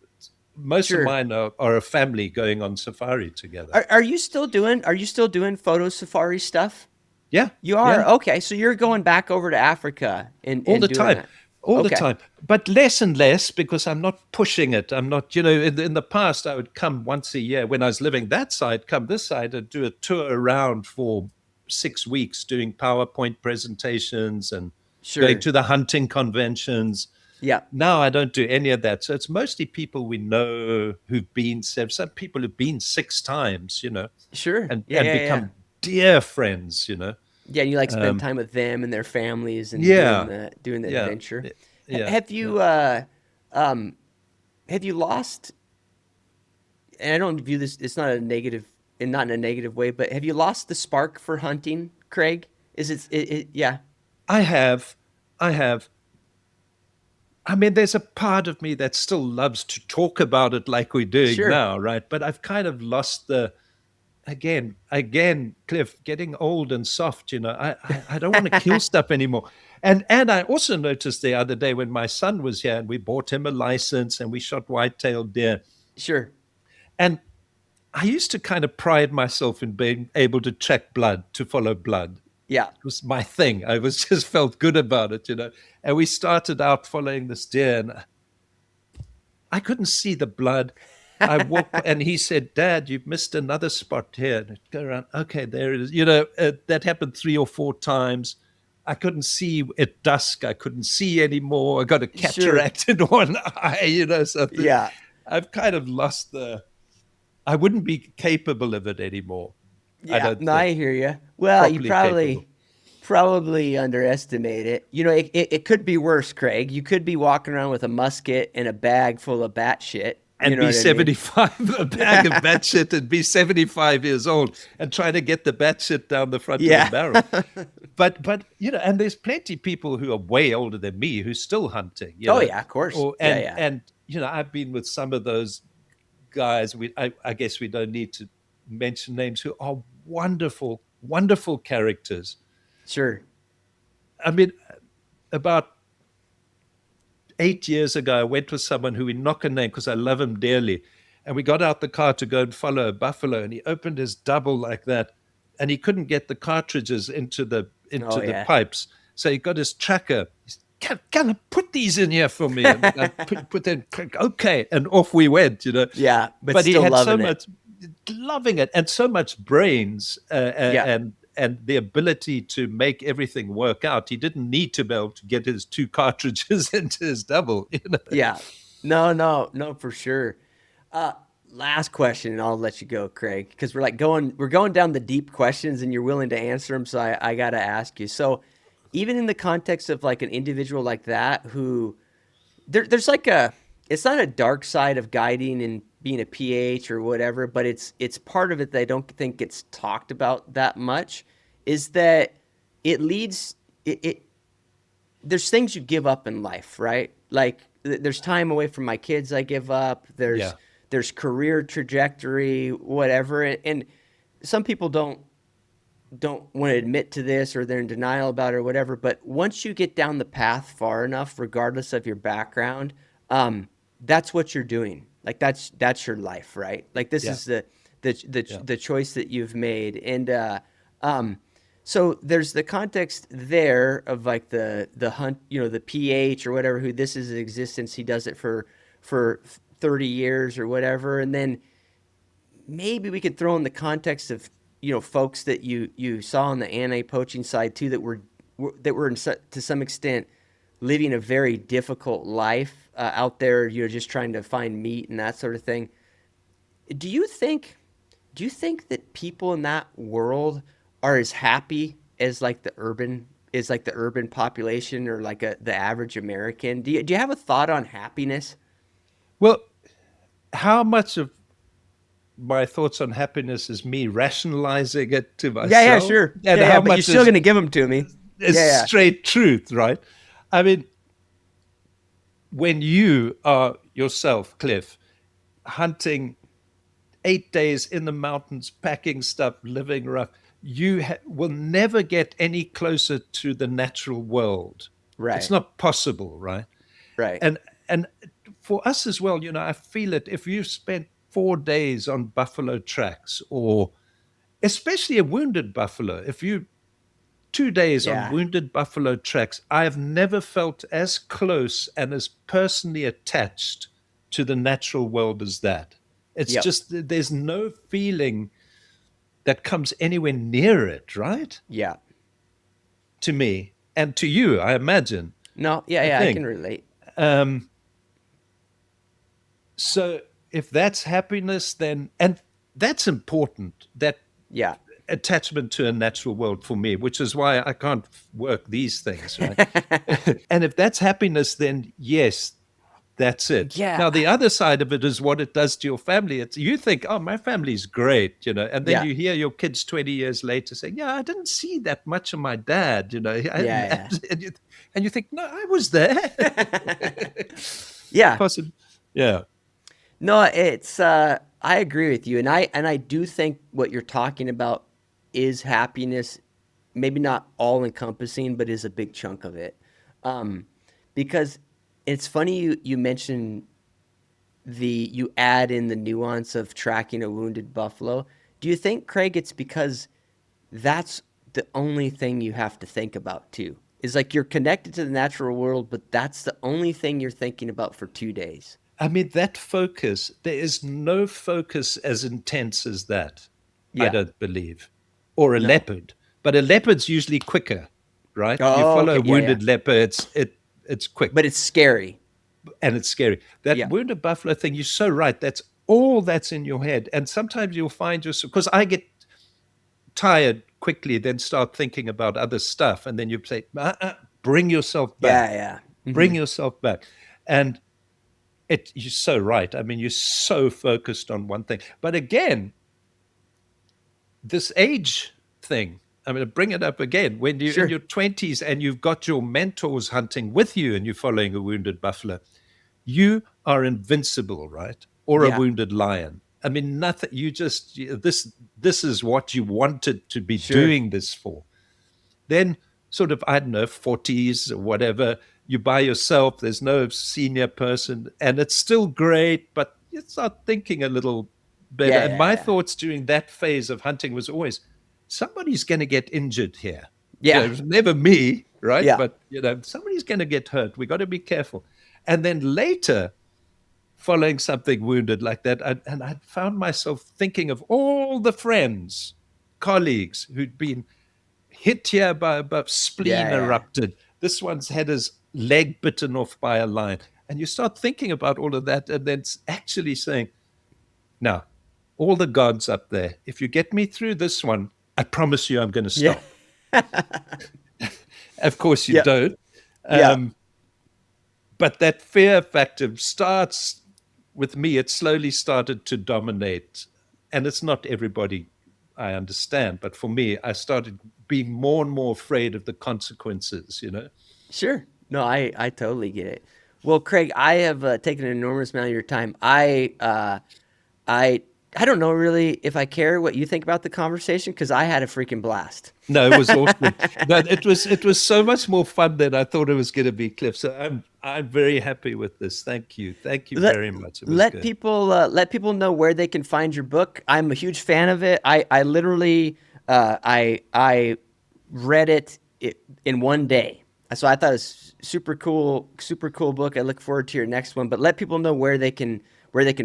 most of sure. mine are a family going on safari together. Are you still doing photo safari stuff? Yeah, You yeah. are? Okay, so you're going back over to Africa All and the doing time, that. all the Okay. time, but less and less, because I'm not pushing it. I'm not, in the past I would come once a year when I was living that side, come this side and do a tour around for 6 weeks, doing PowerPoint presentations and going Sure. to the hunting conventions. Yeah. Now I don't do any of that, so it's mostly people we know who've been, some people who've been 6 times, Sure. Yeah, and yeah, yeah. become dear friends. Yeah, and you like spend um, time with them and their families and doing yeah, the yeah, adventure. H- yeah, have yeah. you um have you lost, and I don't view this, it's not a negative, and not in a negative way, but have you lost the spark for hunting, Craig? Is yeah. I have, I have. I mean, there's a part of me that still loves to talk about it like we're doing Sure. now, right? But I've kind of lost again, Cliff, getting old and soft. I don't want to kill stuff anymore. And I also noticed the other day when my son was here and we bought him a license and we shot white-tailed deer. Sure. And I used to kind of pride myself in being able to track blood, to follow blood. Yeah. It was my thing. I was just felt good about it. And we started out following this deer, and I couldn't see the blood. I walked, and he said, "Dad, you've missed another spot here." And I'd go around. Okay, there it is. That happened 3 or 4 times. I couldn't see at dusk. I couldn't see anymore. I got a Sure. cataract in one eye. So Yeah. I've kind of lost I wouldn't be capable of it anymore. I Yeah, don't no, think I hear you. Well, you properly capable. probably underestimate it. It could be worse, Craig. You could be walking around with a musket and a bag full of bat shit. You And know be what I mean? 75, a bag of batshit, and be 75 years old and trying to get the batshit down the front of the Yeah. barrel. But and there's plenty of people who are way older than me who's still hunting, Oh yeah, of course. or Yeah, yeah. and I've been with some of those guys. I guess we don't need to mention names, who are wonderful, wonderful characters. Sure. I mean, about 8 years ago, I went with someone who we knock a name because I love him dearly. And we got out the car to go and follow a buffalo, and he opened his double like that, and he couldn't get the cartridges into the Oh yeah. pipes. So he got his tracker. He's, can I put these in here for me? And I put them, okay, and off we went. Yeah, but But he still had so loving it. much, loving it, and so much brains, Yeah. and the ability to make everything work out. He didn't need to be able to get his 2 cartridges into his double. Yeah. No, no, no, for sure. Uh, Last question, and I'll let you go, Craig, because we're going down the deep questions, and you're willing to answer them. So I got to ask you. So, even in the context of like an individual like that, who there's like a, it's not a dark side of guiding and being a PH or whatever, but it's part of it that I don't think gets talked about that much. Is that it leads it there's things you give up in life, right? Like there's time away from my kids I give up. Yeah. There's career trajectory, whatever, and some people don't want to admit to this, or they're in denial about it or whatever. But once you get down the path far enough, regardless of your background, that's what you're doing. Like that's your life, right? Like this Yeah. is the Yeah. the choice that you've made, and um, so there's the context there of like the hunt, the PH or whatever, who this is his existence. He does it for 30 years or whatever, and then maybe we could throw in the context of folks that you saw on the anti-poaching side too, that were to some extent living a very difficult life out there, just trying to find meat and that sort of thing. Do you think do you think that people in that world are as happy as like the urban population, or like the average American? Do you have a thought on happiness? Well, how much of my thoughts on happiness is me rationalizing it to Yeah, yeah, myself, sure. and Yeah, yeah, how but you're much still gonna give them to me. is Yeah, yeah. straight truth, right? I mean, when you are yourself, Cliff, hunting 8 days in the mountains, packing stuff, living rough, you will never get any closer to the natural world. It's Right, not possible, right? right. And for us as well, I feel it. If you've spent 4 days on buffalo tracks, or especially a wounded buffalo, if you 2 days on Yeah. wounded buffalo tracks, I have never felt as close and as personally attached to the natural world as that. It's Yep. just, there's no feeling that comes anywhere near it, right? Yeah. To me and to you, I imagine. No, yeah, I yeah, I think. can relate. Um, so if that's happiness, then, and that's important, that Yeah. attachment to a natural world for me, which is why I can't work these things, right? And if that's happiness, then yes, that's it. Yeah. Now, the other side of it is what it does to your family. It's, you think, oh, my family's great, and then Yeah. you hear your kids 20 years later saying, yeah, I didn't see that much of my dad, Yeah, and you think, no, I was there. yeah. Yeah. Possibly, yeah, No, it's I agree with you, and I do think what you're talking about is happiness, maybe not all encompassing, but is a big chunk of it. Um, because it's funny you mentioned you add in the nuance of tracking a wounded buffalo. Do you think, Craig, it's because that's the only thing you have to think about too? Is like you're connected to the natural world, but that's the only thing you're thinking about for 2 days. I mean, that focus, there is no focus as intense as that, I Yeah. don't believe. Or a No. leopard. But a leopard's usually quicker, right? You Oh, follow okay. a Yeah, yeah. wounded leopard, it's But quick it's scary. and it's scary. That Yeah. wounded buffalo thing, you're so right. That's all that's in your head. And sometimes you'll find yourself, because I get tired quickly, then start thinking about other stuff. And then you say, bring yourself Yeah, back, yeah. bring Hmm. yourself back. And you're so right. I mean, you're so focused on one thing. But again, this age thing, I'm going to bring it up again. When you're in Sure. your 20s and you've got your mentors hunting with you and you're following a wounded buffalo, you are invincible, right? Or a Yeah. wounded lion. I mean, nothing. This is what you wanted to be Sure. doing this for. Then, sort of, I don't know, 40s or whatever, you by yourself, there's no senior person, and it's still great, but you start thinking a little better. Yeah, And yeah, my yeah. thoughts during that phase of hunting was always, somebody's going to get injured here. Yeah. It was never me, right? Yeah. But, somebody's going to get hurt. We got to be careful. And then later, following something wounded like that, and I found myself thinking of all the friends, colleagues who'd been hit here by spleen Yeah, yeah. erupted. This one's had his leg bitten off by a lion. And you start thinking about all of that, and then actually saying, Now, all the gods up there, if you get me through this one, I promise you I'm going to Yeah. stop. Of course, you Yeah. don't. Yeah. Um, but that fear factor starts with me. It slowly started to dominate. And it's not everybody, I understand. But for me, I started being more and more afraid of the consequences, you know? Sure. No, I totally get it. Well, Craig, I have taken an enormous amount of your time. I I don't know really if I care what you think about the conversation because I had a freaking blast. No, it was awesome. No, it was so much more fun than I thought it was going to be, Cliff. So I'm very happy with this. Thank you let very much. It was good. let people know where they can find your book. I'm a huge fan of it. I literally I read it in one day. So I thought it was super cool book. I look forward to your next one. But let people know where they can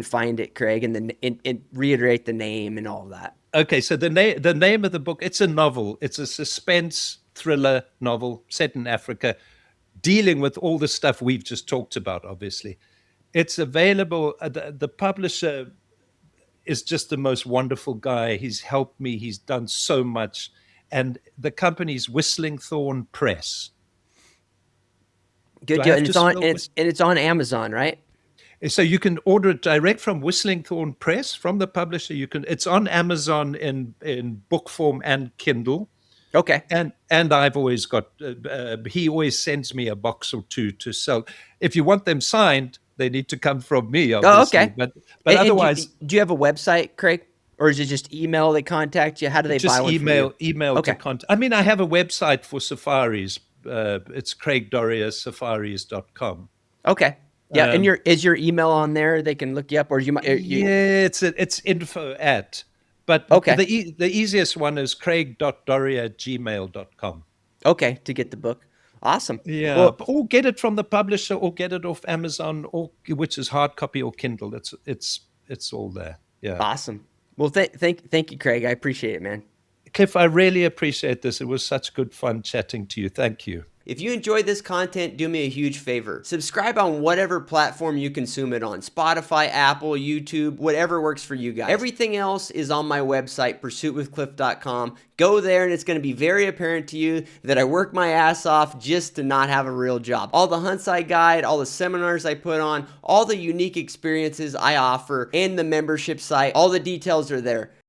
find it, Craig, and then and reiterate the name and all of that. Okay, so the name of the book, it's a novel. It's a suspense thriller novel set in Africa, dealing with all the stuff we've just talked about, obviously. It's available. The publisher is just the most wonderful guy. He's helped me. He's done so much. And the company's Whistling Thorn Press. Good Do I deal. have And to it's on spell and it's on Amazon, right? So you can order it direct from Whistling Thorn Press from the publisher. You can. It's on Amazon in book form and Kindle. Okay. And I've always got. He always sends me a box or two to sell. If you want them signed, they need to come from me, Oh, obviously. okay. But And otherwise, do you have a website, Craig? Or is it just email they contact you? How do they buy just one from you? email to Okay. contact. I mean, I have a website for safaris. It's craigdoriasafaris.com. Okay. Yeah. And Um, is your email on there? They can look you up, or you might. You, Yeah, it's info at, but okay. the easiest one is craig.doria@gmail.com. Okay. To get the book. Awesome. Yeah, Well, or get it from the publisher, or get it off Amazon, or which is hard copy or Kindle. It's all there. Yeah, awesome. Well, thank you, Craig. I appreciate it, man. Cliff, I really appreciate this. It was such good fun chatting to you. Thank you. If you enjoyed this content, do me a huge favor. Subscribe on whatever platform you consume it on. Spotify, Apple, YouTube, whatever works for you guys. Everything else is on my website, pursuitwithcliff.com. Go there and it's going to be very apparent to you that I work my ass off just to not have a real job. All the hunts I guide, all the seminars I put on, all the unique experiences I offer, and the membership site, all the details are there.